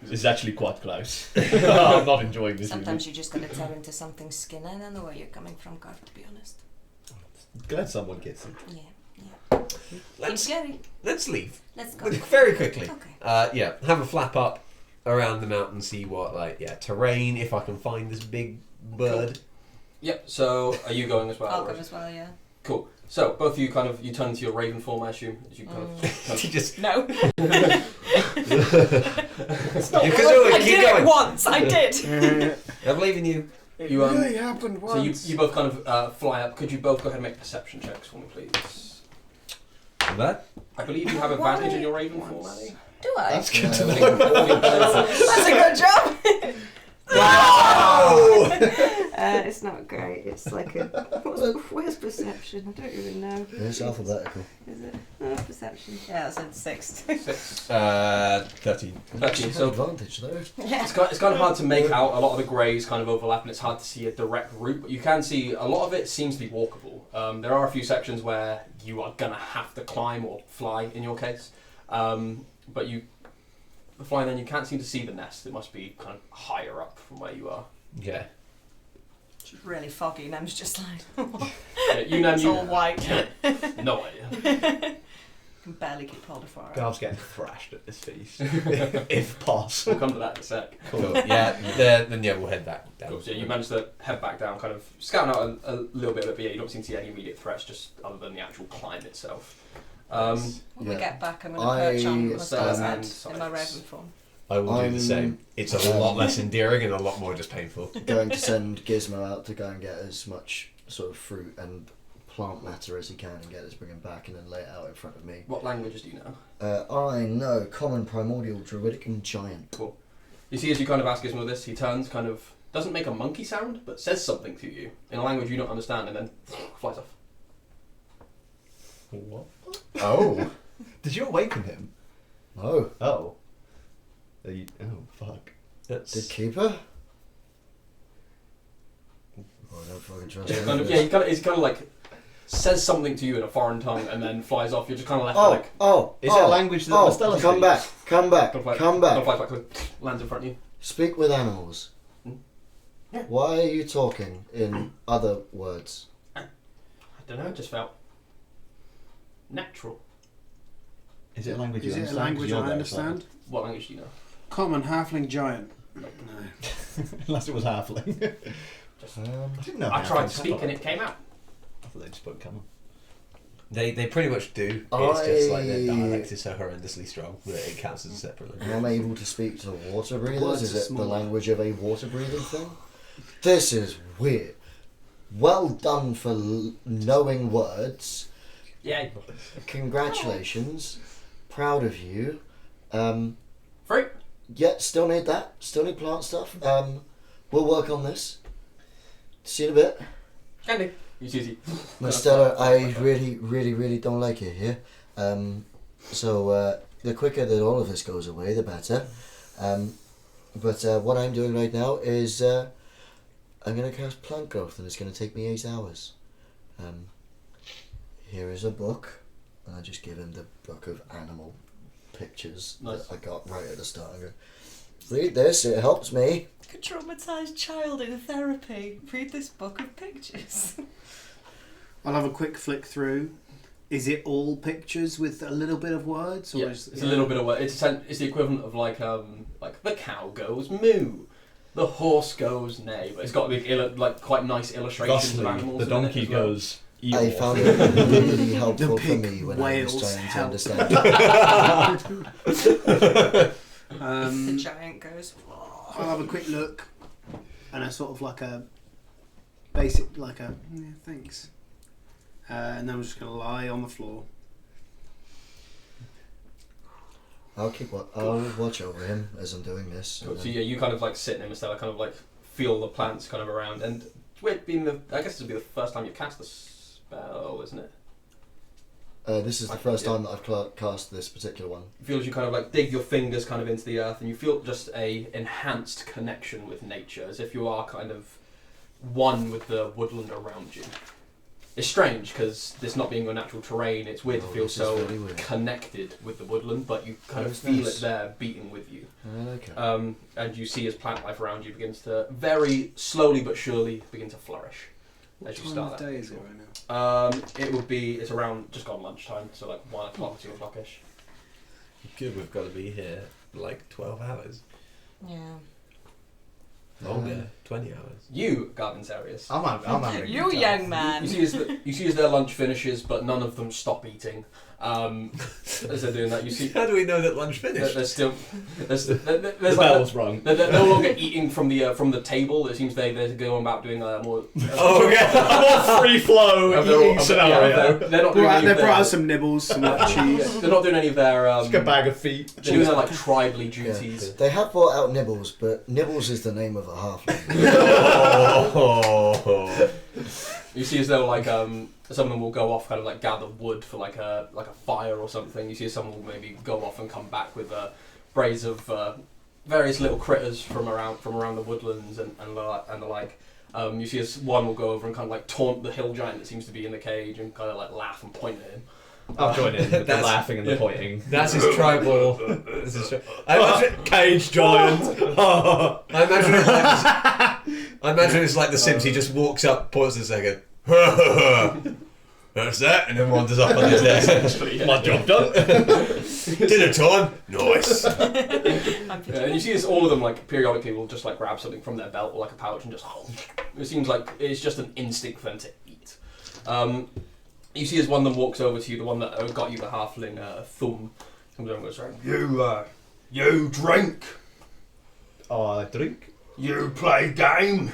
this is actually quite close. I'm not enjoying this. Sometimes you just gotta tear into something's skin. I don't know where you're coming from, Garth, to be honest. Glad someone gets it. Yeah. Yeah. Let's Scary. let's leave Let's go. very quickly. Okay. Yeah, have a flap up around the mountain, see what terrain. If I can find this big bird. Yep. So are you going as well? I'll or go is- as well. Yeah. Cool. So both of you you turn into your raven form, I assume, as you kind of. You just No. you I keep did going. it once. I did. I believe in you. You happened So you both kind of fly up. Could you both go ahead and make perception checks for me, please? That? I believe you have advantage in your raven form, Annie. Do I? That's good to Yeah. know. That's a good job. Wow! It's not great. It's like a. Where's perception? I don't even know. It's alphabetical. Is it? No, perception. Yeah, it's at 6. 6. 13. 13. So So advantage though. Yeah. it's kind of hard to make out. A lot of the greys kind of overlap, and it's hard to see a direct route. But you can see a lot of it seems to be walkable. There are a few sections where you are gonna have to climb or fly, in your case. But you fly, then you can't seem to see the nest. It must be kind of higher up from where you are. Yeah. It's really foggy, and I'm just like. Yeah, you know, It's all white. no idea. Can barely keep hold of fire. Garv's getting thrashed at this feast, if possible. We'll come to that in a sec. Cool. Yeah. Then we'll head back down. Cool. So you managed to head back down, kind of scouting out a little bit of it, but yeah, you don't seem to see any immediate threats, just other than the actual climb itself. When we Yeah. get back, I'm going to perch on I Mustafa's head stand- in my raven form. I will do the same. It's a lot less endearing and a lot more just painful. Going to send Gizmo out to go and get as much sort of fruit and plant matter as he can and get this, bring him back and then lay it out in front of me. What languages do you know? I know Common, Primordial, Druidic and Giant. Cool. You see, as you kind of ask Gizmo this, he turns, kind of doesn't make a monkey sound, but says something to you in a language you don't understand, and then flies off. What? Oh. Did you awaken him? No. Oh. Oh, fuck. Did Keeper? Oh, I don't fucking trust Yeah, him. kind of, he's kind of like says something to you in a foreign tongue, and then flies off. You're just kind of left like. Is it a language that Mastella come speaks? back, come back, Kind of like, come kind of back. like lands in front of you. Speak with animals. Hmm? Yeah. Why are you talking in other words? I don't know. It just felt natural. Is it a language Is you it a understand? 'Cause language you're I there, so- understand? What language do you know? Common halfling giant. No. Unless it was halfling. Just, I didn't know. I tried halflings to speak had and that. it came out. I thought they just spoke common. They pretty much do. It's just like their dialect is so horrendously strong that it counts as a separate language. Am I able to speak to water breathers? Words Is are it the smaller. language of a water breathing thing? This is weird. Well done for knowing words. Yeah. Congratulations. Proud of you. Fruit. Yeah, still need that. Still need plant stuff. We'll work on this. See you in a bit. Candy. You see. Miss Stella, I really, really, really don't like it here. So the quicker that all of this goes away, the better. But what I'm doing right now is I'm going to cast plant growth, and it's going to take me 8 hours. Here is a book, and I just give him the book of animal pictures Nice. that I got right at the start. I go, read this, it helps me. A traumatized child in therapy. Read this book of pictures. I'll have a quick flick through. Is it all pictures with a little bit of words? Or Yeah, is, it's a little bit of it's the equivalent of like the cow goes moo, the horse goes neigh, but it's got like quite nice illustrations of Thusly, animals. the in it donkey as well. goes. I found it really helpful for pig me when I was wails trying to help. understand. The Um, giant goes. I'll have a quick look, and a sort of like a basic, like a yeah, thanks. And then I'm just gonna lie on the floor. I'll watch over him as I'm doing this. Cool. So yeah, you kind of like sit in him instead. Kind of like feel the plants kind of around, and with being I guess this will be the first time you've cast the spell, isn't it? This is the first time that I've cast this particular one. You feel as you kind of like dig your fingers kind of into the earth, and you feel just a enhanced connection with nature, as if you are kind of one with the woodland around you. It's strange because this not being your natural terrain, it's weird to feel so connected with the woodland, but you kind of feel it there beating with you. Okay. And you see as plant life around you begins to very slowly but surely begin to flourish. What as you time start of that day is it ritual. right now? It's around just gone lunchtime, so like 1 o'clock, 2 o'clock-ish. Good, we've got to be here for like 12 hours. Yeah. Longer, 20 hours. You, Garden Sarius. I'm having a You good time. young man. You see as their lunch finishes, but none of them stop eating. As they're doing that, you see How do we know that lunch finished? there's still there's The like bell's rung. they're no longer eating from the table. It seems they're going about doing more. Oh, More free flow eating scenario. They're not doing any They of brought their, out some nibbles, some cheese. they're not doing any of their. Just a bag of feet. They're doing their like tribally duties. Yeah. They have brought out Nibbles, but Nibbles is the name of a halfling. You see as though like some of them will go off, kind of like gather wood for like a fire or something. You see as some will maybe go off and come back with brays of various little critters from around the woodlands and the like. You see as one will go over and kind of like taunt the hill giant that seems to be in the cage and kind of like laugh and point at him. I'll join in with the That's- laughing and the pointing. That's his tribal. I imagine, Cage giant. I imagine it's like The Sims. He just walks up, pauses a second. That's that, and then wanders up on his desk. Essentially, yeah. My job done. Dinner time. Nice. And you see this, all of them like periodically will just like grab something from their belt or like a pouch and just. It seems like it's just an instinct for them to eat. You see as one of them walks over to you, the one that got you the halfling thumb, comes over and goes, "You drink, I drink. you play game."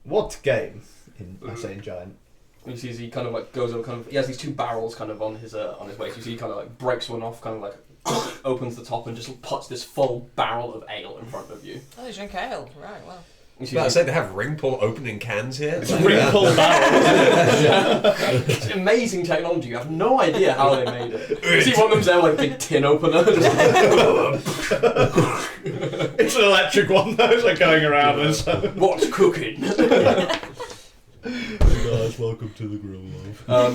What game? I say in giant. And you see as he kind of like goes over, he has these two barrels kind of on his waist. You see he kind of like breaks one off, kind of like opens the top and just puts this full barrel of ale in front of you. Oh, you drink ale. Right, well. You see But I as say they have ring pull opening cans here. Ring pull barrel. it's amazing technology. You have no idea how they made it. You see one of them's there with like a big tin opener. It's an electric one though, it's like going around and so. What's cooking? Guys, welcome to the grill love.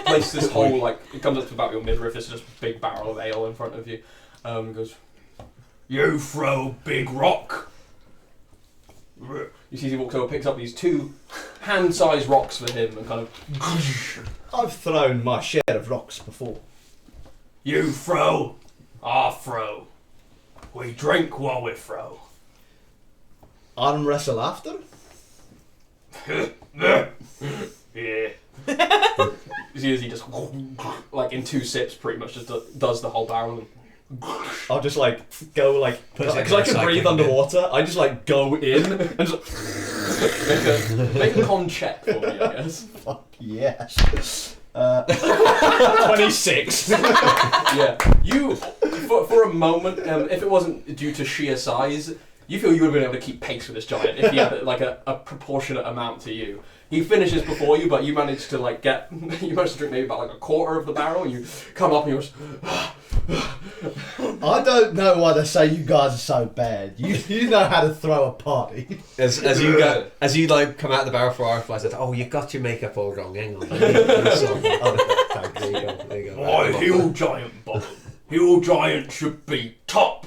Place this whole like it comes up to about your midriff. It's just a big barrel of ale in front of you. Goes, you throw big rock. You see, he walks over, picks up these two hand-sized rocks for him, and kind of. I've thrown my share of rocks before. You throw, I throw. We drink while we throw. Arm wrestle after? Yeah. You see, as he just like in 2 sips, pretty much just does the whole barrel. And I'll just like go like because I can breathe underwater. I just like go in and just make a con check for me, I guess. fuck yes. 26. Yeah, you for a moment, if it wasn't due to sheer size, you feel you would have been able to keep pace with this giant if he had like a proportionate amount to you. He finishes before you, but you managed to like you managed to drink maybe about like a quarter of the barrel, and you come up and you're just. I don't know why they say you guys are so bad. You know how to throw a party. As you like come out of the barrel for Firefly, said, "Oh, you got your makeup all wrong. Hang on." There you go. Why, hill giant bottom. Hill giant should be top.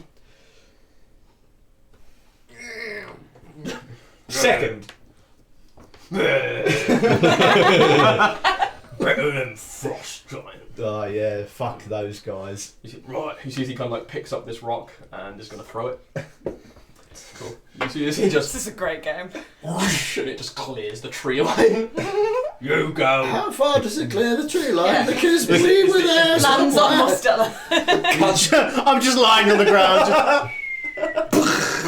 Second. Better than frost giant. Oh yeah, fuck those guys. You see, right, you see as he kind of like picks up this rock and is going to throw it. Cool. You see as he This just is a great game. whoosh, and it just clears the tree line. You go. How far does it clear the tree line? Yeah. Because we were there Lands on somewhere. Mostella. I'm just lying on the ground.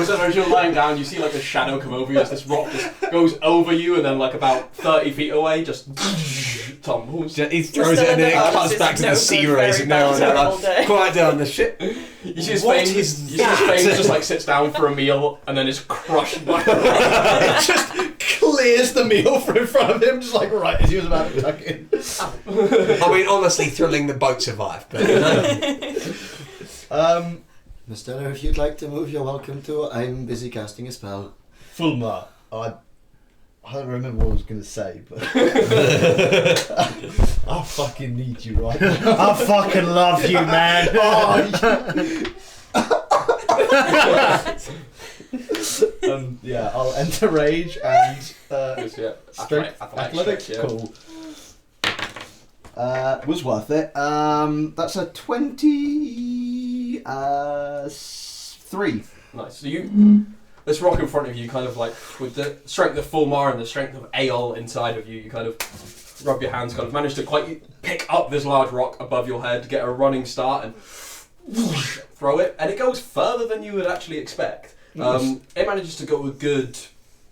So as you're lying down, you see like a shadow come over you as this rock just goes over you, and then like about 30 feet away, just tumbles. He throws it and then it cuts back to the sea raising there on that. Quiet down the ship. You see his What face. is You see his face just like sits down for a meal and then is crushed by. It just clears the meal from in front of him, just like right as he was about to tuck in. I mean, honestly, thrilling the boat survived, but you know. Miss Denner, if you'd like to move, you're welcome to. I'm busy casting a spell. Fulmar, I don't remember what I was going to say, but I fucking need you right now. I fucking love you, man. Yeah, I'll enter rage and Yeah. strength, athletics. yeah. Cool. Was worth it. That's a 23. Nice. So this rock in front of you, kind of like with the strength of Fulmar and the strength of Ale inside of you, you kind of rub your hands, kind of manage to quite pick up this large rock above your head, get a running start, and throw it, and it goes further than you would actually expect. It manages to go a good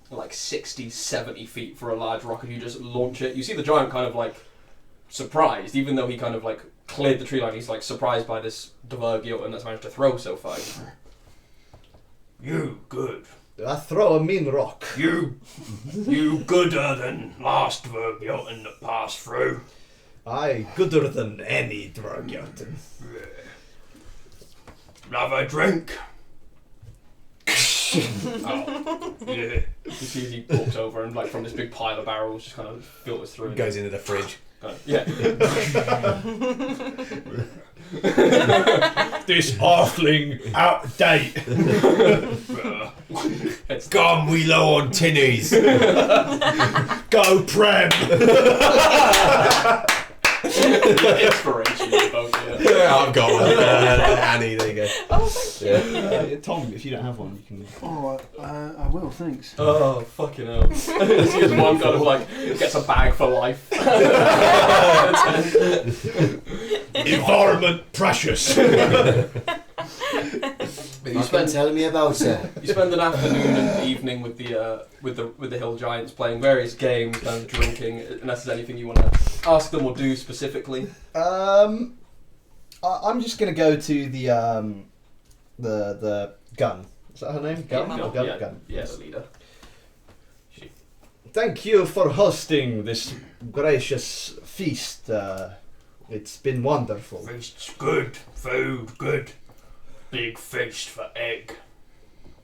like 60, 70 feet for a large rock, and you just launch it. You see the giant kind of like surprised, even though he kind of like cleared the tree line, he's like surprised by this Dvergioten that's managed to throw so far. You good. I throw a mean rock. You gooder than last Dvergioten that passed through. I gooder than any Dvergioten. Have a drink. Oh, yeah. You see as he walks over and like from this big pile of barrels just kind of filters through. Goes into the fridge. Yeah. This halfling outdate. It's Gone, we low on tinnies. Go Prem. inspiration in both, yeah. Yeah, I've got one. Annie, there you go. Oh, thank you. Tom, if you don't have one, you can. Oh, I will, thanks. Oh, fucking hell. See as one kind of like gets a bag for life. Environment precious. But You've been telling me about it. You spend an afternoon and evening with the hill giants playing various games, kind of drinking. Unless there's anything you want to ask them or do specifically. I'm just gonna go to the gun. Is that her name? Gun. Gun. Yeah, the leader. Thank you for hosting this gracious feast. It's been wonderful. Feast's good, food good. Big feast for egg.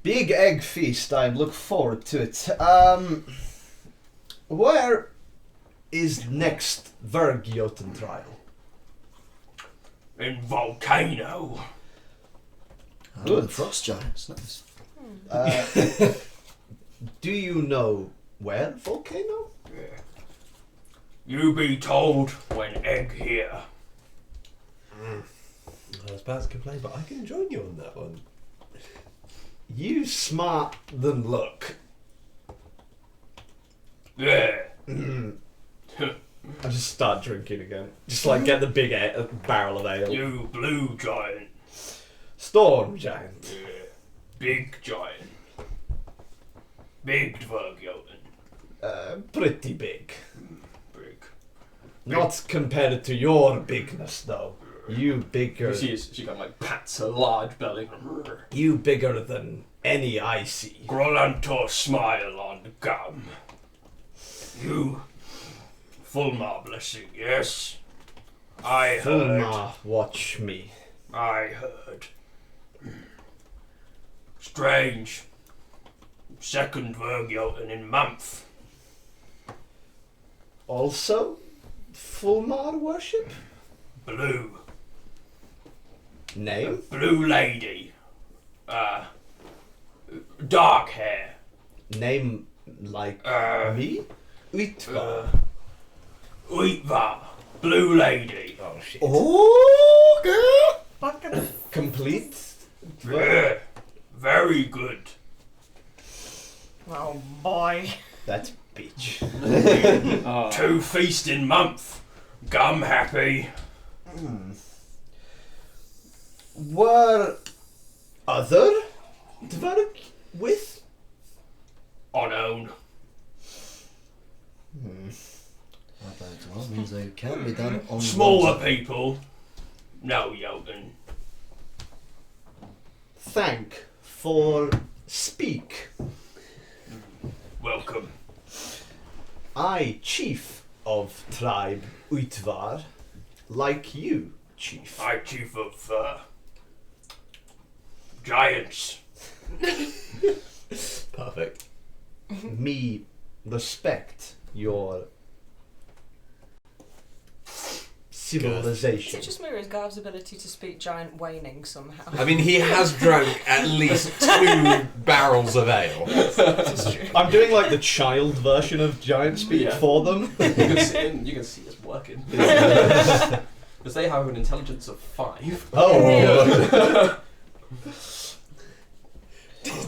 Big egg feast. I look forward to it. Where is next Dvergioten trial? In Volcano. Oh, the frost giants. Nice. Do you know where volcano? Yeah. You be told when egg here. I was about to complain, but I can join you on that one. You smart than look. Yeah. I just start drinking again. Just like get the big barrel of ale. You blue giant. Storm giant. Yeah. Big giant. Big Dvergioten. Pretty big. Big. Not compared to your bigness, though. You bigger. You see, she kind of like pats her large belly. You bigger than any I see. Grolantor smile on the gum. You. Fulmar blessing, yes. I heard. Fulmar, watch me. I heard. Strange. Second Dvergioten in month. Also, Fulmar worship? Blue. Name? Blue lady. Dark hair. Name like me? Uitva. Uitva. Blue lady. Oh shit. Oh, girl. Complete? Yeah. Very good. Oh boy. That bitch. 2 feast in month. Gum happy. Were other Dverg with? Unknown. Well, means they can be done on Smaller people. No Jotun. Thank for speak. Welcome. I, chief of tribe Uitvar, like you, chief. I'm chief of giants. Perfect. Me respect your civilization. Is it just mirrors Garv's ability to speak giant waning somehow? I mean, he has drunk at least 2 barrels of ale. I'm doing like the child version of giant speak Yeah. for them. You can see it's working. Because they have an intelligence of 5. Oh.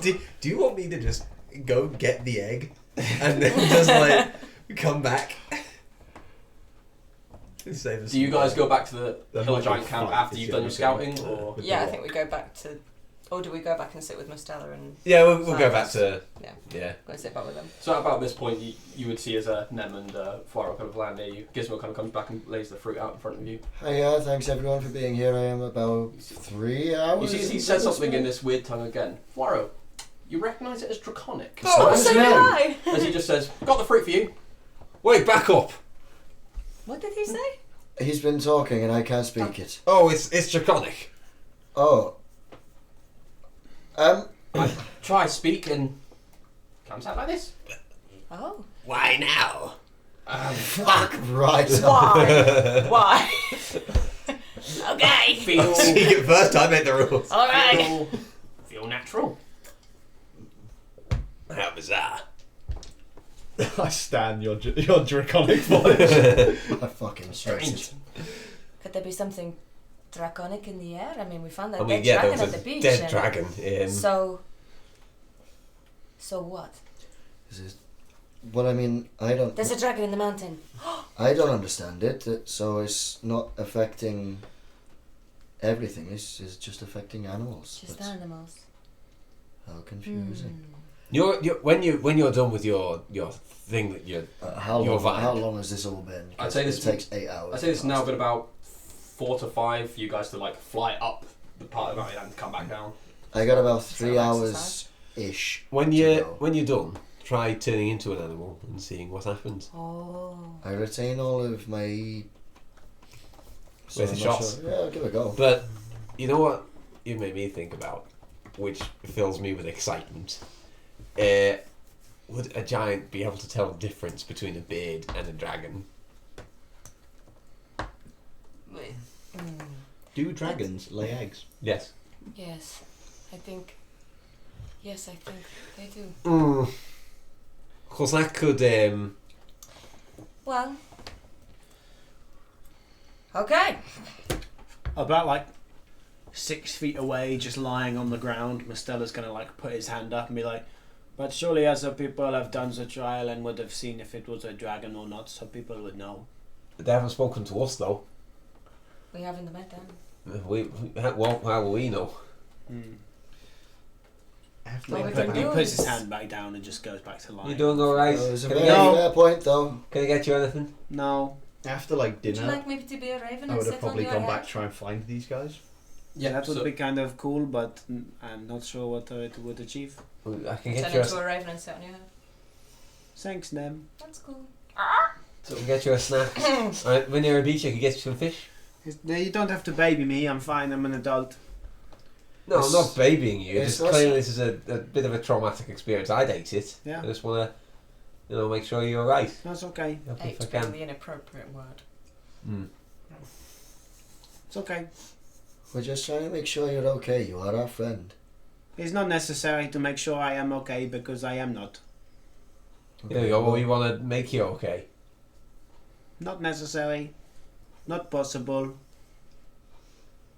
Do you want me to just go get the egg and then just like come back? Save us Do you some guys time. go back to the That Hill might be Giant camp fun after if you've you done your understand. scouting, or With Yeah, the I think we go back to... Or do we go back and sit with Mostella and Yeah, we'll go back to... Yeah. Yeah. go and sit back with them? so at about this point you would see as Nem and Fuaro kind of land near you. Gizmo kind of comes back and lays the fruit out in front of you. Hiya, thanks everyone for being here. I am about 3 hours. You see he says something in this weird tongue again. Fuaro, you recognise it as Draconic. Oh, Sounds so do new. I! As he just says, got the fruit for you. Wait, back up! What did he say? He's been talking and I can't speak it. Oh, it's draconic. Oh. Try speak and comes out like this. Oh. Why now? Fuck right. Why? Why? Okay. Feel, Speak it first, I made the rules. Alright. feel natural. How bizarre. I stand your draconic voice. I fucking stressed it. Could there be something draconic in the air? I mean, we found that I mean, dead yeah, there dragon was at a the beach. dead and- dragon in... So what? This is, well, I mean, I don't. There's a dragon in the mountain. I don't understand it. So it's not affecting everything. It's just affecting animals. Just That's animals. how confusing. You're when you're done with your thing that you're... How Your long? vibe. How long has this all been? I'd say this it takes 8 hours. I'd say it's now been about 4 to 5 for you guys to like fly up the part of the mountain and come back down. I got about So 3 hours exercise. ish. When to you're go. when you're done, try turning into an animal and seeing what happens. Oh. I retain all of my. So With the I'm not shots. sure. Yeah, I'll give it a go. But you know what you made me think about, which fills me with excitement. Would a giant be able to tell the difference between a beard and a dragon? Wait. Do dragons lay eggs? Yes. Yes, I think. Yes, I think they do. Of course, that could. Well. Okay. About like 6 feet away, just lying on the ground, Mostella's gonna like put his hand up and be like, "But surely other people have done the trial and would have seen if it was a dragon or not, so people would know." They haven't spoken to us though. We haven't met them. How will we know? Well, we He can do puts is- his hand back down and just goes back to lying. You doing all right? That was a Can I very get you- fair point, though. Can I get you anything? No. After like Would dinner, you like me to be a raven I and would sit have probably on your gone head? back to try and find these guys. Yeah, That would so be kind of cool, but I'm not sure what it would achieve. I can get Turn you. into a raven and sit on your head. Thanks, Nem. That's cool. So we can get you a snack. Alright, when you're at a beach, I can get you some fish. You don't have to baby me. I'm fine. I'm an adult. No, I'm It's- not babying you. it's Just not- clearly this is a bit of a traumatic experience. I'd hate it. Yeah. I just want to, make sure you're right. That's okay. Help Hate if I being can. the inappropriate word. It's okay. We're just trying to make sure you're okay. You are our friend. It's not necessary to make sure I am okay because I am not. There you go. Well, we want to make you okay. Not necessary. Not possible.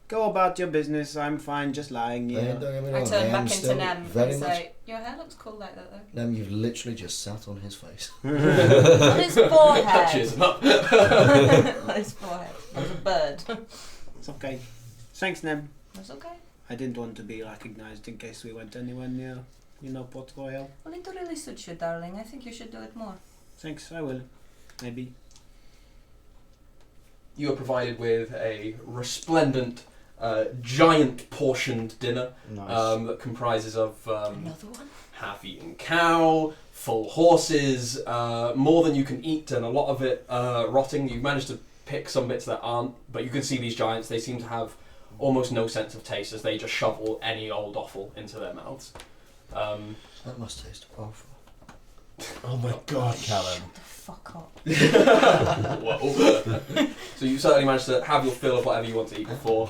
Go about your business. I'm fine just lying I here. don't get me I wrong, turn am back into still Nem very and much. say, your hair looks cool like that though. Nem, you've literally just sat on his face. On his forehead. Cheers him up. On his forehead. Like a bird. It's okay. Thanks, Nem. That's okay. I didn't want to be recognized in case we went anywhere near, Port Royal. Well, it really suits you, darling. I think you should do it more. Thanks, I will. Maybe. You are provided with a resplendent, giant portioned dinner Nice. that comprises of Another one? half-eaten cow, full horses, more than you can eat, and a lot of it rotting. You managed to pick some bits that aren't, but you can see these giants, they seem to have almost no sense of taste as they just shovel any old offal into their mouths. That must taste awful. Oh my god, Callum. Shut the fuck up. Whoa. So you certainly managed to have your fill of whatever you want to eat before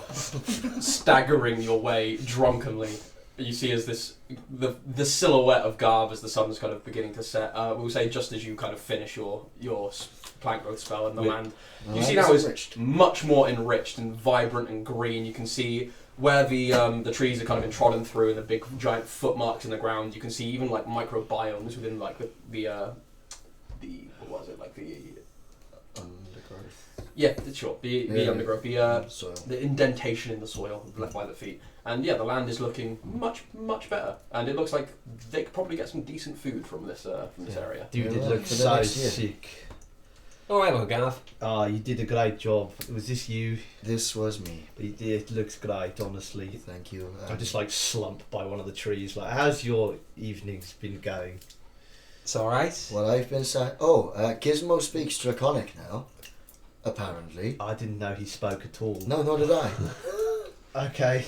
staggering your way drunkenly. You see as the silhouette of Garb as the sun's kind of beginning to set. We'll say just as you kind of finish your plant growth spell, and the land you see now is much more enriched and vibrant and green. You can see where the trees are kind of been trodden through and the big giant footmarks in the ground. You can see even like microbiomes within like the what was it, like the undergrowth. Yeah, sure. The undergrowth, Soil. the indentation in the soil left by the feet, and yeah, the land is looking much better, and it looks like they could probably get some decent food from this area. Dude, it Yeah, looks for the so next year. sick. Oh, hello, Gav. Ah, you did a great job. Was this you? This was me. It looks great, honestly. Thank you. I just like slump by one of the trees. Like, how's your evenings been going? It's alright. What I've been saying. Oh, Gizmo speaks Draconic now. Apparently. I didn't know he spoke at all. No, nor did I. Okay.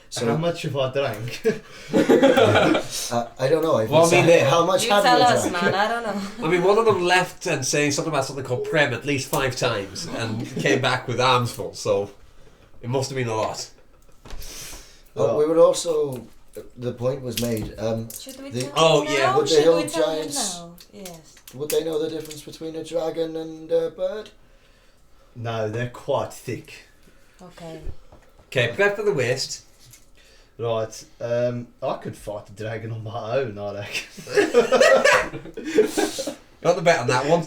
So How much have I drank? I don't know. I've been Well, I mean, saying, how much You have tell you us, drank? man. I don't know. I mean, one of them left and saying something about something called Prem at least 5 times and came back with arms full, so it must have been a lot. Oh, we would also. The point was made. Should we The- tell Oh, him yeah. now? Would the Should hill we tell him giants- now? Yes. Would they know the difference between a dragon and a bird? No, they're quite thick. Okay. Okay, prep for the waist. Right, I could fight a dragon on my own, I reckon. Got the bet on that one.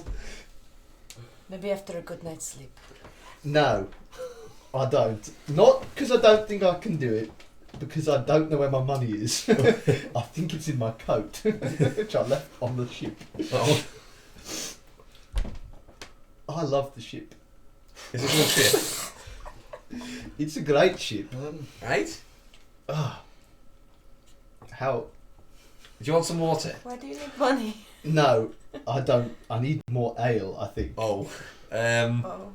Maybe after a good night's sleep. No, I don't. Not because I don't think I can do it, because I don't know where my money is. I think it's in my coat, which I left on the ship. Oh, I love the ship. is it good shit? It's a great ship. Right? Ah, how? Do you want some water? Why do you need money? No, I don't. I need more ale, I think. Oh, Oh.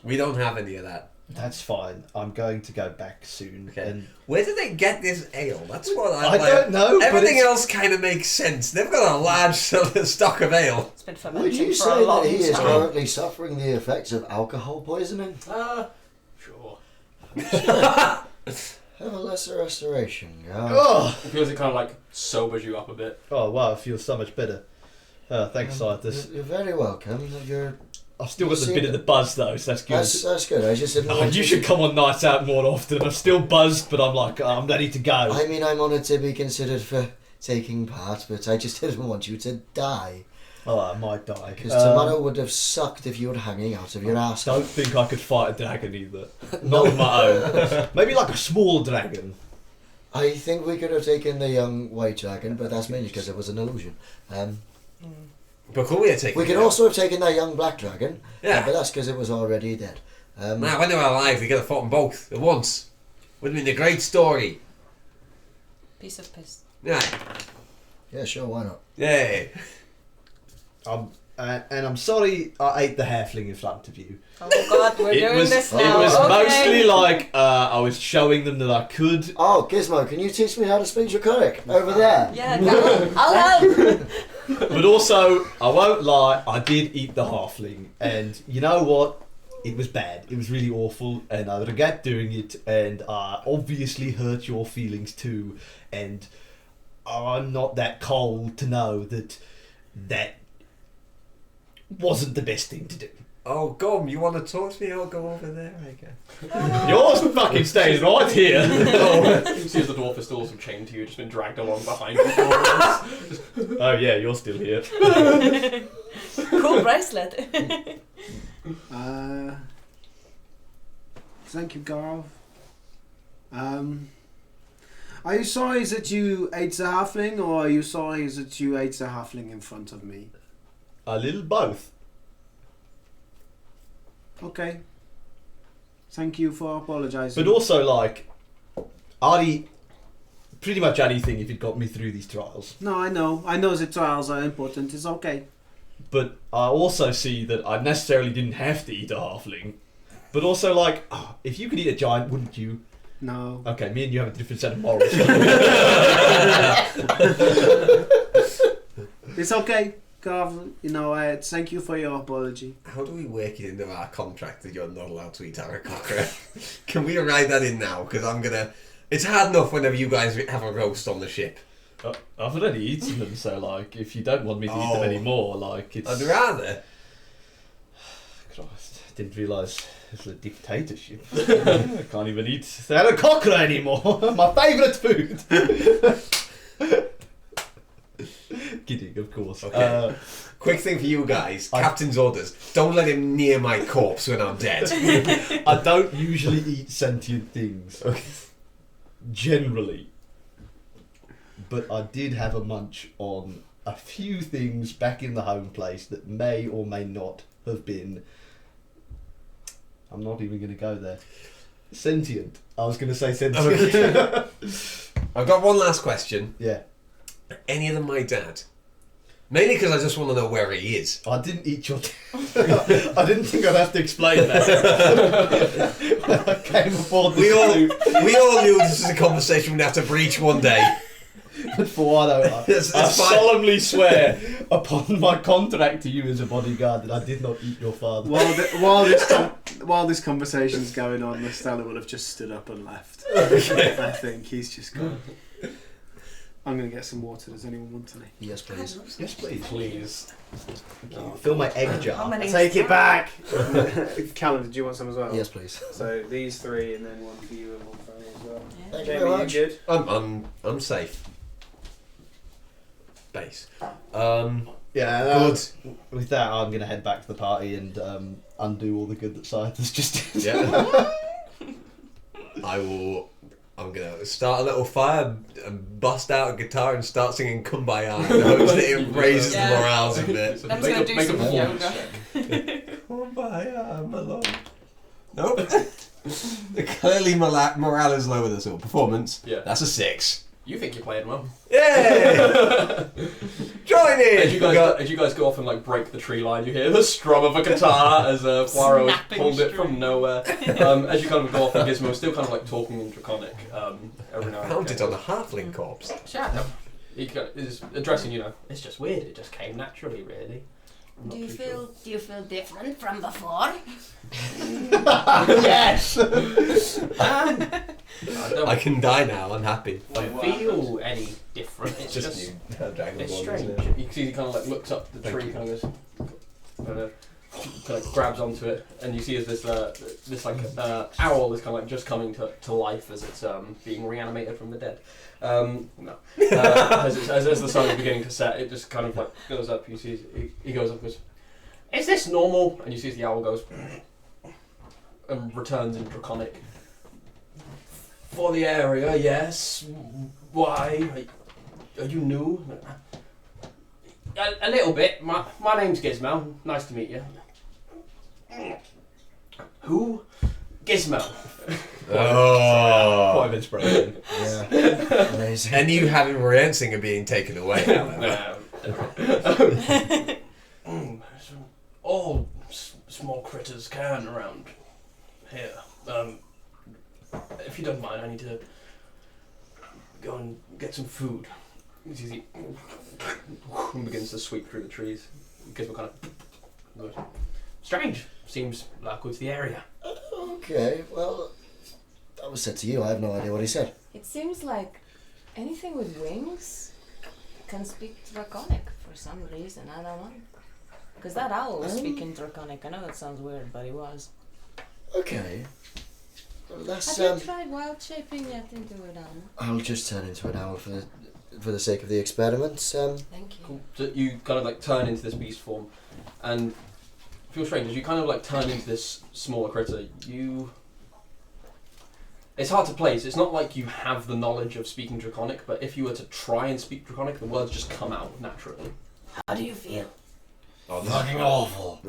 we don't have any of that. That's fine. I'm going to go back soon. Okay. And Where did they get this ale? That's what I like. don't know. but Everything it's- else kind of makes sense. They've got a large stock of ale. It's been Would fermenting you for a say long that he is time. currently suffering the effects of alcohol poisoning? Sure. Have a lesser restoration, yeah. Oh, It feels it kind of like sobers you up a bit. oh wow! I feel so much better. Thanks, scientist. You're very welcome. I've still got the bit of the buzz though, so that's good. That's good. I just didn't Oh, want you to- should come on nights out more often. I'm still buzzed, but I'm like, I'm ready to go. I mean, I'm honoured to be considered for taking part, but I just didn't want you to die. Oh, I might die. Because tomorrow would have sucked if you were hanging out of your ass. Don't think I could fight a dragon either. Not on my own. Maybe like a small dragon. I think we could have taken the young white dragon, but that's mainly because it was an illusion. But could we have taken We could it out? also have taken that young black dragon, Yeah. but that's because it was already dead. Nah, when they were alive, we could have fought them both at once. Would have been a great story. Piece of piss. Yeah. Yeah, sure, why not? Yay. And I'm sorry I ate the halfling in front of you. Oh god, we're doing this now. It was okay. mostly like I was showing them that I could. Oh, Gizmo, can you teach me how to speak Draconic? Over there. Yeah, I'll help. But also, I won't lie, I did eat the halfling. And you know what? It was bad. It was really awful. And I regret doing it. And I obviously hurt your feelings too. And I'm not that cold to know that that wasn't the best thing to do. Oh, Gum, you want to talk to me? I'll go over there, I guess. Yours fucking stays right here. You see as the dwarf is still also chained to you, just been dragged along behind you. Oh yeah, you're still here. Cool bracelet. Thank you, Garv. Are you sorry that you ate the halfling, or are you sorry that you ate the halfling in front of me? A little both. Okay. Thank you for apologizing. But also, like, I'd eat pretty much anything if it got me through these trials. No, I know. I know the trials are important. It's okay. But I also see that I necessarily didn't have to eat a halfling. But also, like, if you could eat a giant, wouldn't you? No. Okay, me and you have a different set of morals. It's okay, Garv. You know, thank you for your apology. How do we work it into our contract that you're not allowed to eat aarakocra? Can we write that in now? Because I'm gonna. It's hard enough whenever you guys have a roast on the ship. I've already eaten them, so, like, if you don't want me to eat them anymore, like, it's... I'd rather. Christ, I didn't realise it's a dictatorship. I can't even eat aarakocra anymore. My favourite food. Kidding, of course. Okay. Quick thing for you guys. Captain's orders. Don't let him near my corpse when I'm dead. I don't usually eat sentient things. Generally. But I did have a munch on a few things back in the home place that may or may not have been... I'm not even going to go there. Sentient. I was going to say sentient. I've got one last question. Yeah. Are any of them my dad? Mainly because I just want to know where he is. I didn't eat your... I didn't think I'd have to explain that. When I came aboard the We all knew this was a conversation we'd have to breach one day. But for what I It's fine. solemnly swear upon my contract to you as a bodyguard that I did not eat your father. While this conversation's going on, Stella will have just stood up and left. I think he's just gone. I'm going to get some water. Does anyone want any? Yes, please. Yes, please. Please. Fill my egg How jar. many? Take it back! Callum, did you want some as well? Yes, please. So these three and then one for you and one for me as well. Thank you Jamie, very you much. good? I'm safe. Base. Yeah, Good. With that, I'm going to head back to the party and undo all the good that Scyther's just did. Yeah. I'm gonna start a little fire and bust out a guitar and start singing Kumbaya in hopes that it raises the morals a bit. I'm just going to do some yoga. Kumbaya, I'm alone. Nope. Clearly morale is low with this all. Performance, Yeah. that's a 6. You think you're playing well. Yay! Join in! As you guys go off and like break the tree line, you hear the strum of a guitar as Poirot has Snapping pulled it string. from nowhere. As you kind of go off, and Gizmo's still kind of like talking in Draconic every now and Found again. it on a halfling corpse. Shut up. He is addressing, it's just weird. It just came naturally, really. I'm not Do you too feel different from before? Yes! I don't I can die now, I'm happy. feel any different. It's Just just new Dragonborn, it's isn't strange. it? You can see he kind of like looks up the Thank tree, you. kind of goes, kind of grabs onto it, and you see as this owl is kind of like just coming to life as it's being reanimated from the dead. As the sun is beginning to set, it just kind of like goes up. You see he goes up and goes, "Is this normal?" And you see as the owl goes and returns in Draconic. For the area, yes. Why? Are you new? A little bit. My name's Gizmo. Nice to meet you. Who? Gizmo. Oh. Quite of inspiration. Yeah. Amazing. And you having Riensinger being taken away, however. All small critters can around here. If you don't mind, I need to go and get some food. It's easy. And begins to sweep through the trees. Gizmo kind of goes, strange. Seems like it's the area. Okay, well, that was said to you. I have no idea what he said. It seems like anything with wings can speak Draconic for some reason. I don't know. Because that owl was speaking Draconic. I know that sounds weird, but he was. Okay. Well, that's, Have you tried wild shaping yet into an owl? I'll just turn into an owl for the sake of the experiment. Thank you. Cool. So you kind of like turn into this beast form, and feel strange as you kind of like turn into this smaller critter. It's hard to place. It's not like you have the knowledge of speaking Draconic, but if you were to try and speak Draconic, the words just come out naturally. How do you feel? Oh, Fucking awful.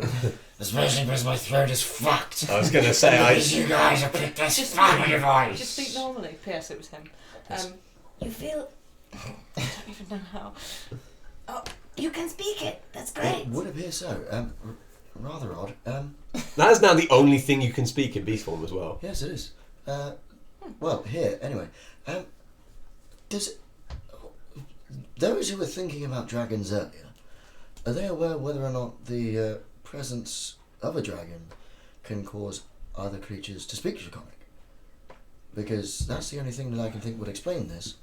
Especially because my throat is fucked. I was going to say, You guys have picked this fucking voice. Just speak normally. P.S. It was him. You feel. I don't even know how. Oh, you can speak it. That's It great. would appear so. Rather odd. That is now the only thing you can speak in beast form as well. Yes, it is. Well, here, anyway. Does those who were thinking about dragons earlier, are they aware whether or not the presence of a dragon can cause other creatures to speak Draconic? Because that's the only thing that I can think would explain this.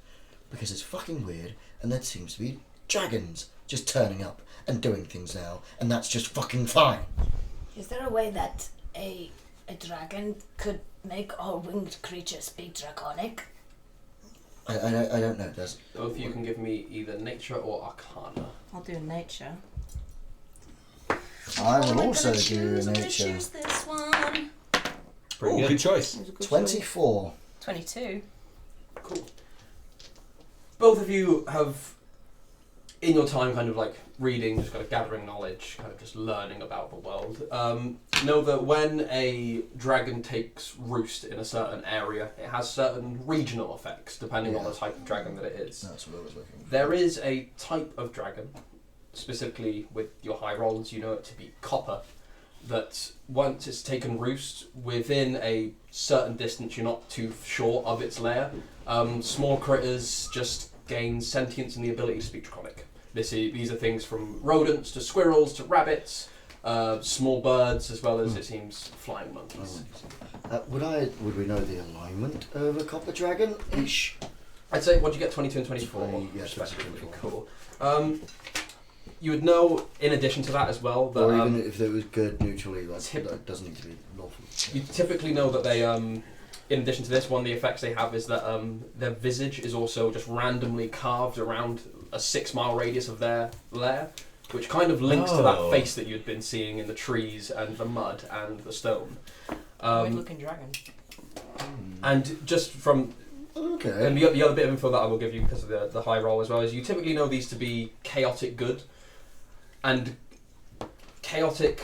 Because it's fucking weird, and there seems to be dragons just turning up and doing things now, and that's just fucking fine. Is there a way that a dragon could make all winged creatures speak Draconic? I don't know. There's Both of you can give me either nature or arcana. I'll do nature. I will What am I also gonna do choose? I'm gonna nature. choose this one. Pretty Ooh, good choice. It was a good 24. choice. 22. Cool. Both of you have, in your time, kind of like reading, just kind of gathering knowledge, kind of just learning about the world. Know that when a dragon takes roost in a certain area, it has certain regional effects depending on the type of dragon that it is. That's what I was looking for. There is a type of dragon, specifically with your high rolls, you know it to be copper, that once it's taken roost within a certain distance, you're not too short of its lair, small critters just gain sentience and the ability to speak Draconic. These are things from rodents to squirrels to rabbits, small birds, as well as, it seems, flying monkeys. Would we know the alignment of a copper dragon? Ish. I'd say, what do you get, 22 and 24? 20, yeah, respectively. 24. Cool. You would know, in addition to that as well, that Or even if it was good neutrally, like, that doesn't need to be lawful. you typically know that they, in addition to this, one of the effects they have is that their visage is also just randomly carved around a 6-mile radius of their lair, which kind of links to that face that you'd been seeing in the trees and the mud and the stone. Weird looking dragon. And just from... Okay. And the other bit of info that I will give you because of the high roll as well is you typically know these to be chaotic good, and chaotic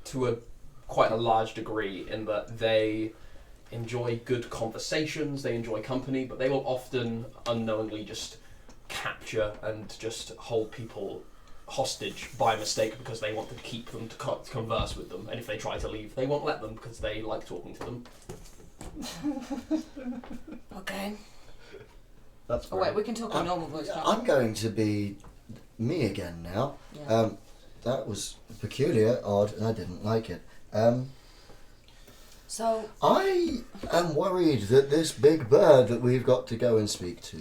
to quite a large degree in that they enjoy good conversations, they enjoy company, but they will often unknowingly just capture and just hold people hostage by mistake because they want to keep them to converse with them, and if they try to leave, they won't let them because they like talking to them. Okay. That's Oh wait, we can talk in normal voice. can't we? I'm going to be me again now. Yeah. That was peculiar, odd, and I didn't like it. So, I am worried that this big bird that we've got to go and speak to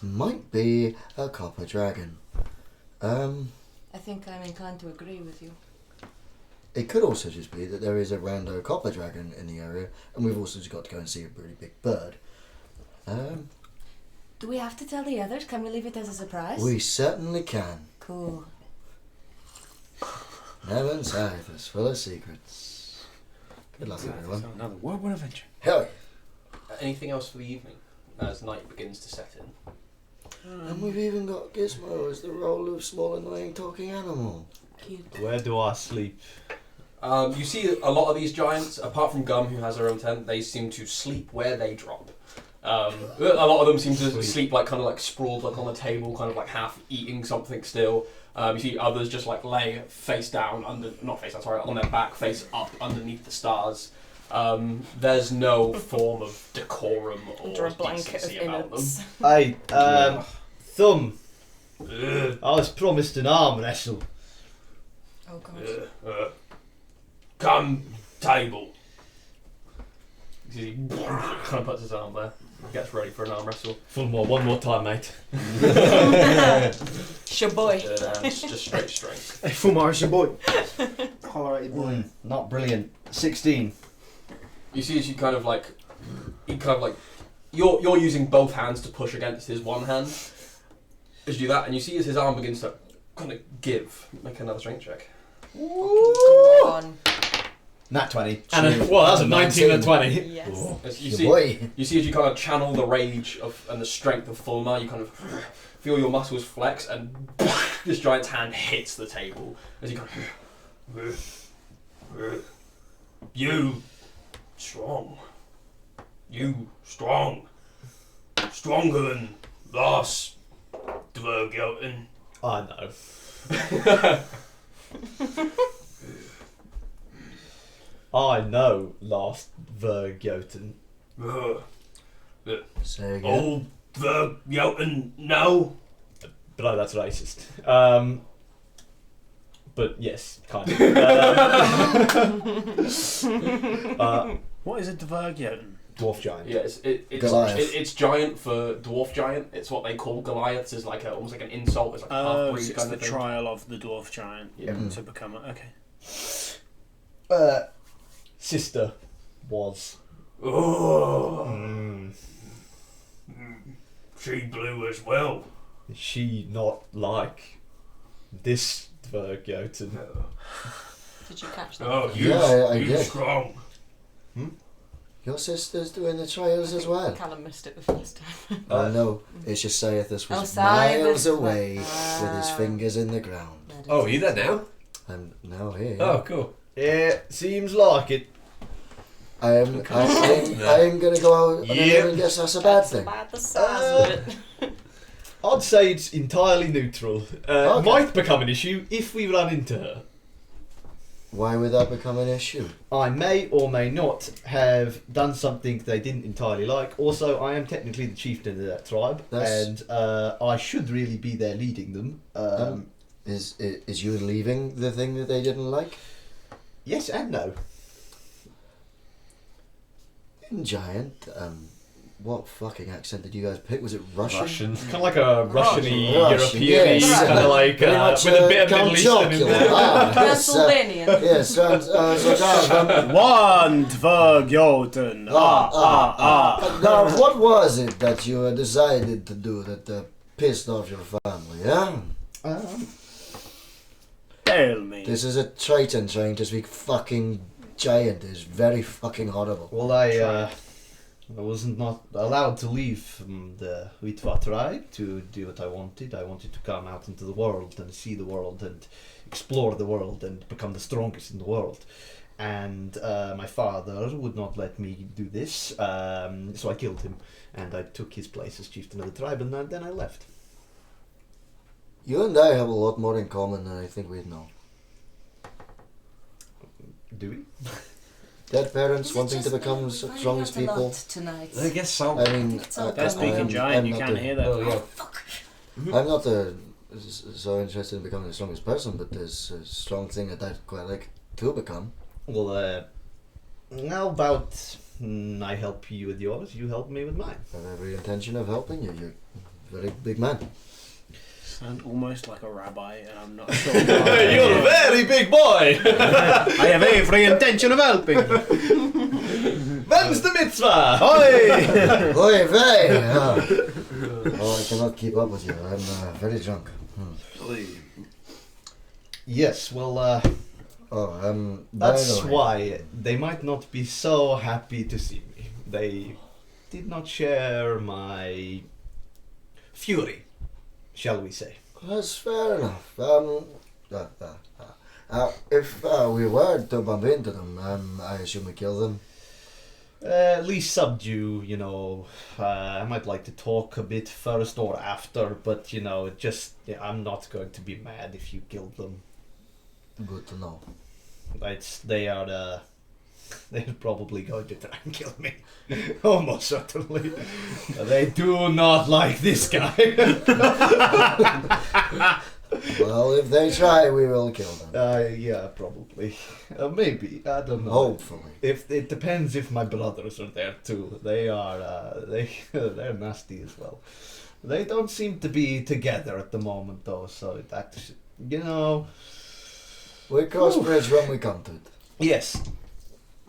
might be a copper dragon. I think I'm inclined to agree with you. It could also just be that there is a rando copper dragon in the area, and we've also just got to go and see a pretty big bird. do we have to tell the others? Can we leave it as a surprise? We certainly can. Cool. Never South is full of secrets. Good luck, everyone. Another Wildwood adventure. Hell yeah. Anything else for the evening as night begins to set in? And we've even got Gizmo as the role of small annoying talking animal. Cute. Where do I sleep? You see a lot of these giants, apart from Gum, who has her own tent, they seem to sleep where they drop. A lot of them seem to sleep like kind of like sprawled like on the table, kind of like half eating something still. You see others just like lay face down on their back, face up underneath the stars. There's no form of decorum or Under a blanket of decency about them. innards. Hey, Thumb. I was promised an arm wrestle. Oh god. Come, table. He kind of puts his arm there, gets ready for an arm wrestle. One more time, mate. Shaboy. Just straight strength. Hey, Fulmar, your boy. Colorated boy. Not brilliant. 16. You see as you're using both hands to push against his one hand. As you do that, and you see as his arm begins to kind of give. Make another strength check. Come on. Nat 20. And well, that's a 19 and 20. Yes. As Your boy. you see as you kind of channel the rage and the strength of Fulmar, you kind of feel your muscles flex, and this giant's hand hits the table as you kind of. You strong. You strong. stronger than last Dvergelton. I know. I know last Vergoten. Say again. Old Dvergelton, no. But no, that's racist. But yes, kind of. What is a Dvergjoten? Dwarf giant. Yeah, Goliath. it's giant for dwarf giant. It's what they call Goliaths. Is like almost like an insult. It's like a half Oh, breed so it's kind the of thing. trial of the dwarf giant Yeah. to become okay. Sister was. Oh, Mm, she blew as well. she not like this Vergoten. Did you catch that? Oh, Yeah, I you did. strong. Your sister's doing the trials as well. Callum missed it the first time. Oh no, it's just Saithus was Saithus. miles away with his fingers in the ground. Oh, are you there now? I'm now here. Oh, cool. Yeah, seems like it. I'm gonna go out on a Yep. limb and guess that's a bad thing. Bad the size of it. I'd say it's entirely neutral. Okay. Might become an issue if we run into her. Why would that become an issue? I may or may not have done something they didn't entirely like. Also, I am technically the chieftain of that tribe, That's- and I should really be there leading them. Is you leaving the thing that they didn't like? Yes and no. In Giant, what fucking accent did you guys pick? Was it Russian? Kind of like a Russian-y, Russian, European-y, yes. kind of like Pretty much, with a bit of Middle Eastern in Count there. Chocula. Yes, Transylvanian. yes, so Darth, One Dvergjoten. Darth, what was it that you decided to do that pissed off your family, yeah? Tell me. This is a Triton trying to speak fucking Giant is very fucking horrible. Well, I was not allowed to leave the Uitva tribe to do what I wanted. I wanted to come out into the world and see the world and explore the world and become the strongest in the world. And my father would not let me do this, so I killed him and I took his place as chieftain of the tribe, and then I left. You and I have a lot more in common than I think we'd know. Do we? Dead parents wanting to become strongest people. Tonight. I guess so. I mean, It's all They're speaking giant, you not can't the- hear that. Oh, yeah. I'm not so interested in becoming the strongest person, but there's a strong thing that I'd quite like to become. Well, how about I help you with yours, you help me with mine? I have every intention of helping you. You're a very big man. Sound almost like a rabbi, and I'm not sure. You're a very big boy! I have every intention of helping. When's the mitzvah? Oi! Oi, vey! Oh, I cannot keep up with you. I'm very drunk. Yes, well, By that's the way, why they might not be so happy to see me. They did not share my fury, shall we say. That's fair enough. If we were to bump into them, I assume we kill them. At least subdue, you know. I might like to talk a bit first or after, but you know, I'm not going to be mad if you kill them. Good to know. They're probably going to try and kill me. Almost certainly. They do not like this guy. Well, if they try, we will kill them. Yeah, probably. Maybe. I don't know. Hopefully. If it depends if my brothers are there too. They are. They're nasty as well. They don't seem to be together at the moment though. So that, you know. We cross bridge when we come to it. Yes.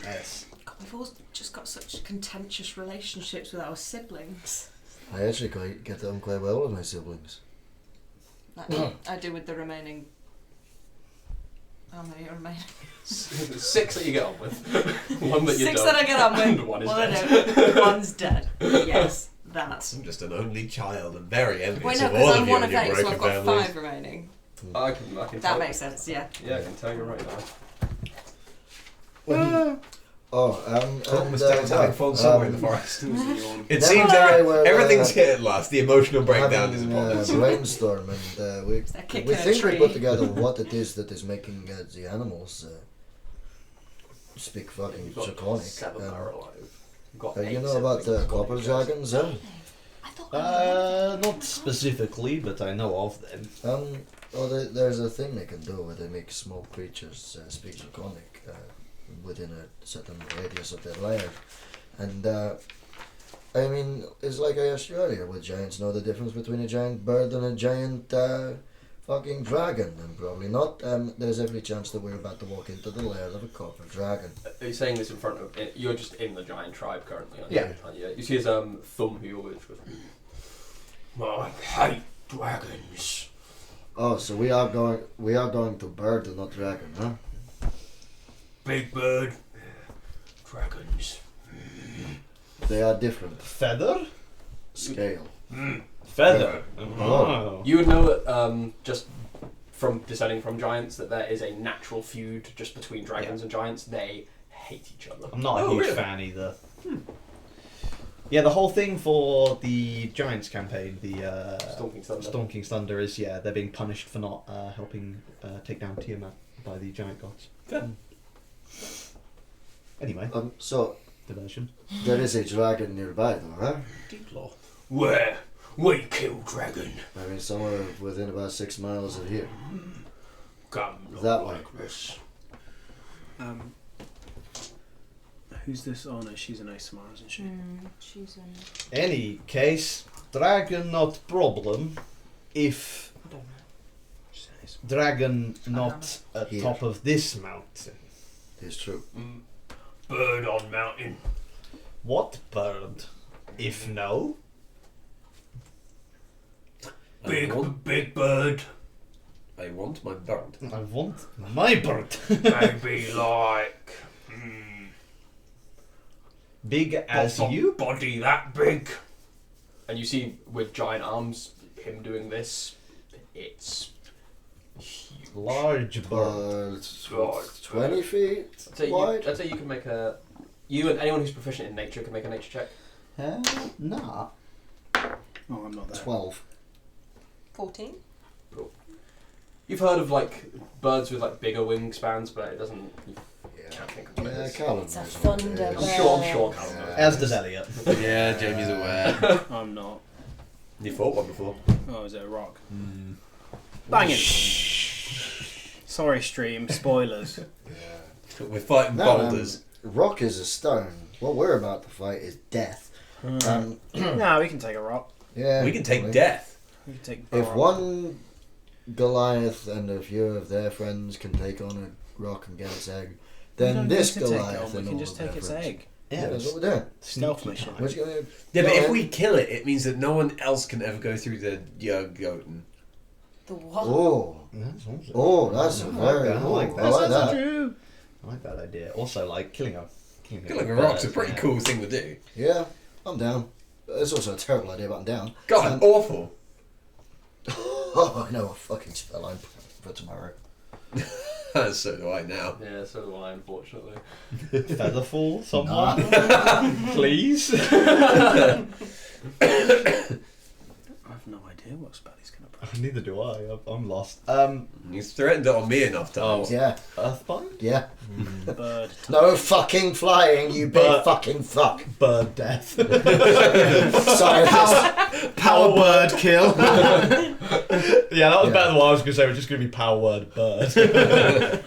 Yes. God, we've all just got such contentious relationships with our siblings. I actually get on quite well with my siblings. I do with the remaining. How many are remaining? 6 that you get on with. One that you 6 don't. that I get on with. And one is I dead. don't. One's dead. Yes, that. I'm just an only child and very envious Wait, no, of all because of I'm you one and of your 8, so broken I've got families. 5 remaining. I can That tell. makes sense, yeah. Yeah, I can tell you right now. Mr. having fun somewhere in the forest. It Never seems mind, we're, everything's hit at last. The emotional breakdown is having upon us. brainstorm, and we that kick we in a think we tree? put together what it is that is making the animals speak fucking You've got draconic. 7 that are alive. You've got You 8 know about the siblings. copper dragons, huh? I thought Not specifically, but I know of them. Well, there's a thing they can do where they make small creatures speak draconic within a certain radius of their lair. And, I mean, it's like I asked you earlier, would giants know the difference between a giant bird and a giant fucking dragon? And probably not. There's every chance that we're about to walk into the lair of a copper dragon. Are you saying this in front of... You're just in the giant tribe currently, aren't Yeah. you? Aren't you? You see his thumb who you always goes, I hate dragons. Oh, so we are going to bird and not dragon, huh? Big bird. Dragons. They are different. Feather? Scale. Feather. Oh. You would know that just from descending from giants that there is a natural feud just between dragons and giants. They hate each other. I'm not a Oh, huge really? fan either. Yeah, the whole thing for the Giants campaign, the Stalking Thunder. Stalking Thunder, is they're being punished for not helping take down Tiamat by the giant gods. Fair. Anyway, So diversion. there is a dragon nearby, though, huh? Deep law. Where? We kill dragon. I mean, somewhere within about 6 miles of here. Come That way. Who's this? Oh no, she's an ASMR, isn't she? She's in. Any case, dragon not problem. If I don't know. She's an ASMR. dragon not at Here. top of this mountain, It's true. Bird on mountain. what bird? If no, Big bird. I want my bird. I want my bird. Maybe like Big as got a you. body that big. And you see with giant arms him doing this. It's huge. Large bird. But 20 feet wide? I'd say you can make a. You and anyone who's proficient in nature can make a nature check. Nah. Oh, I'm not there. 12. 14. You've heard of like birds with like bigger wingspans, but it doesn't. You Yeah. can't think of what it Yeah, is. Callum It's a knows what it thunder is. I'm sure Callum knows. As does Elliot. Yeah, Jamie's aware. I'm not. You fought one before. Oh, is it a rock? Bang it! Sorry, stream. Spoilers. Yeah. We're fighting No, boulders. Rock is a stone. What we're about to fight is death. No, we can take a rock. Yeah. We can take well, death. We can take. If rock. one Goliath and a few of their friends can take on a rock and get its egg, We then don't this need to take it Goliath on, we and can all just of their take its friends. egg. Yeah, that's what we're doing. Stealth mission. What you gonna Yeah, but Go if ahead. we kill it, it means that no one else can ever go through the Jörgoten. The what? Oh, That's awesome. oh, that's I a like very. that, I like that. I like That's that. true. I like that idea. Also, like killing a Killing a rock's a pretty cool thing to do. Yeah, I'm down. But it's also a terrible idea, but I'm down. God, awful. Oh, I know a fucking spell I'm for tomorrow. So do I now. Yeah, so do I, unfortunately. Featherfall, someone, please. I have no idea what spell he's gonna put. Neither do I. I'm lost. You threatened it on me enough times. Yeah, Earthbind, yeah. Bird. No fucking flying, you big But- fucking fuck. bird death, Sorry, that's- power word kill. Yeah, that was Yeah. better than what I was gonna say. We're just gonna be power word bird.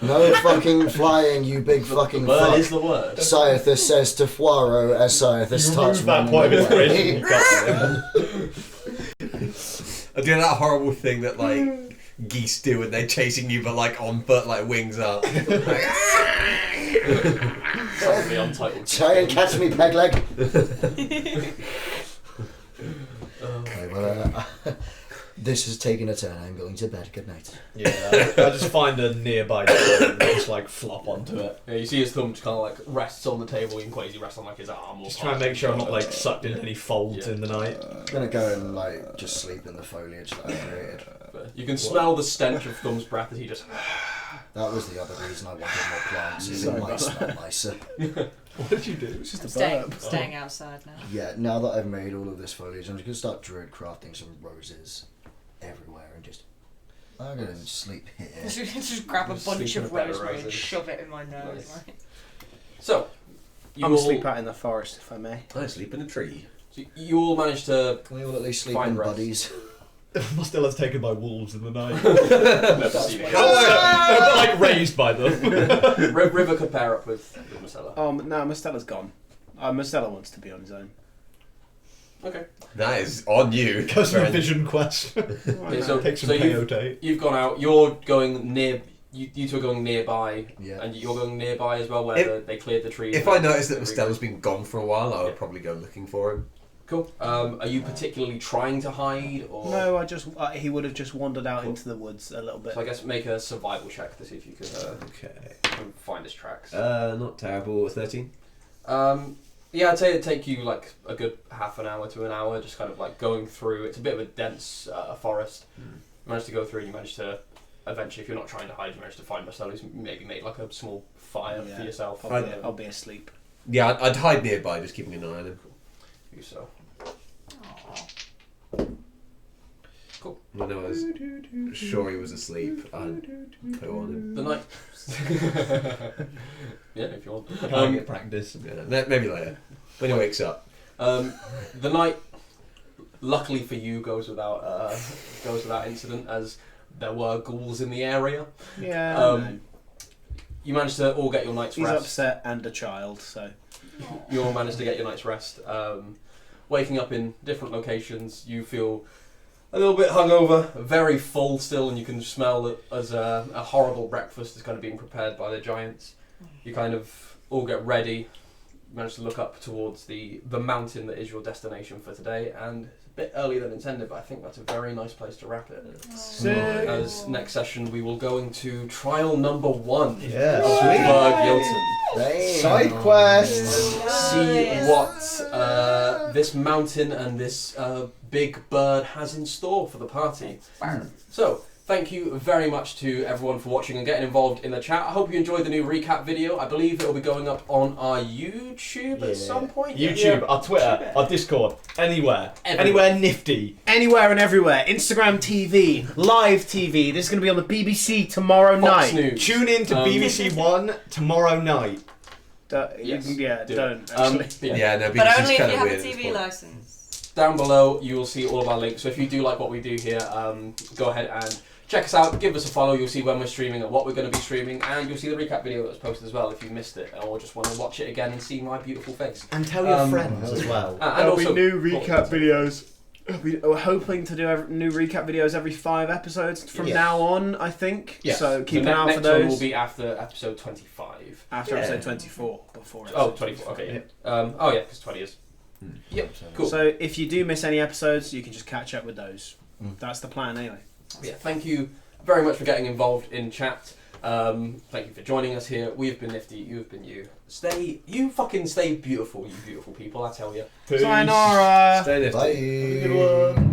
no fucking flying, you big fucking Bird fuck. is the word. Scythus says to Foiro as Scythus starts Remove that running point of away. information. I do that horrible thing that like geese do when they're chasing you, but like on foot, like wings up. Probably untitled. Try and catch me, peg leg. Okay, well, this has taken a turn. I'm going to bed. Good night. Yeah, I just find a nearby door and just like flop onto it. Yeah, you see his thumb just kind of like rests on the table. You can quasi rest on like his arm. Or Just trying to make sure I'm not like sucked into any folds Yeah. in the night. I'm gonna go and like just sleep in the foliage that I created. But you can smell the stench of Thumb's breath as he just. That was the other reason I wanted more plants. Is it Sorry might about smell nicer. What did you do? It's just a Staying, burp. staying outside now. Yeah, now that I've made all of this foliage, I'm just going to start druid crafting some roses everywhere and just... I'm going to sleep here. Just grab a Just bunch sleep in of a bed of rosemary and roses. shove it in my nose. Nice. Like. So, you I'm all, asleep out in the forest, if I may. I sleep in a tree. so you all managed to. Can we all at least sleep Fine in rest. buddies? Marstella's taken by wolves in the night. That's but like raised by them. River could pair up with Marcella. No, Mastella's gone. Mastella wants to be on his own. Okay. That is on you. Goes on a friend. vision quest. Okay, so, Take some so peyote. you've gone out. You're going near. You two are going nearby, Yeah. and you're going nearby as well, where they cleared the trees. If I noticed that Mastella's been gone for a while, I would probably go looking for him. Cool. Are you particularly trying to hide, or No, he would have just wandered out into the woods a little bit. So I guess make a survival check to see if you can Okay. find his tracks. Not terrible. 13. Yeah, I'd say it'd take you like a good half an hour to an hour, just kind of like going through. It's a bit of a dense forest. You managed to go through, and you managed to eventually, if you're not trying to hide, you managed to find Marcella, who's maybe made like a small fire for yourself. I'll be asleep. Yeah, I'd hide nearby, just keeping an eye on him. Do so. Cool. When I was sure he was asleep, I'd go on him. The night. Yeah, if you want. Can't get practice. Yeah, maybe later. When he wakes up. The night, luckily for you, goes without incident, as there were ghouls in the area. Yeah. No. You managed to all get your night's He's rest. upset and a child, so. You all managed to get your night's rest. Waking up in different locations, you feel a little bit hungover, very full still, and you can smell that as a horrible breakfast is kind of being prepared by the giants. You kind of all get ready. You manage to look up towards the mountain that is your destination for today, and it's a bit earlier than intended, but I think that's a very nice place to wrap it. As next session we will go into trial number 1. Yeah, Gilton. Side quests. See what this mountain and this big bird has in store for the party. So, thank you very much to everyone for watching and getting involved in the chat. I hope you enjoyed the new recap video. I believe it will be going up on our YouTube at some point. YouTube, our Twitter, our Discord, anywhere. Everywhere. Anywhere nifty. Anywhere and everywhere. Instagram TV, live TV. This is going to be on the BBC tomorrow Fox night. News. Tune in to BBC One tomorrow night. Yes, don't actually. Yeah. No, But because only it's if kind you of have weird a at this TV point. license. Down below you will see all of our links. So if you do like what we do here, go ahead and check us out, give us a follow. You'll see when we're streaming and what we're going to be streaming, and you'll see the recap video that was posted as well if you missed it or just want to watch it again and see my beautiful face. And tell your friends as well. And There'll also, be new recap videos. We're hoping to do new recap videos every 5 episodes from now on, I think. Yes. So keep an the eye out next for those. one will be after episode 25. After episode 24, before episode 24. Okay. Yeah. Because 20 is. Yep. Cool. So if you do miss any episodes, you can just catch up with those. That's the plan anyway. Yeah. Thank you very much for getting involved in chat. Thank you for joining us here. We have been Nifty. You have been you. You fucking stay beautiful, you beautiful people. I tell you. Sayonara. Stay nifty. Bye. Good one.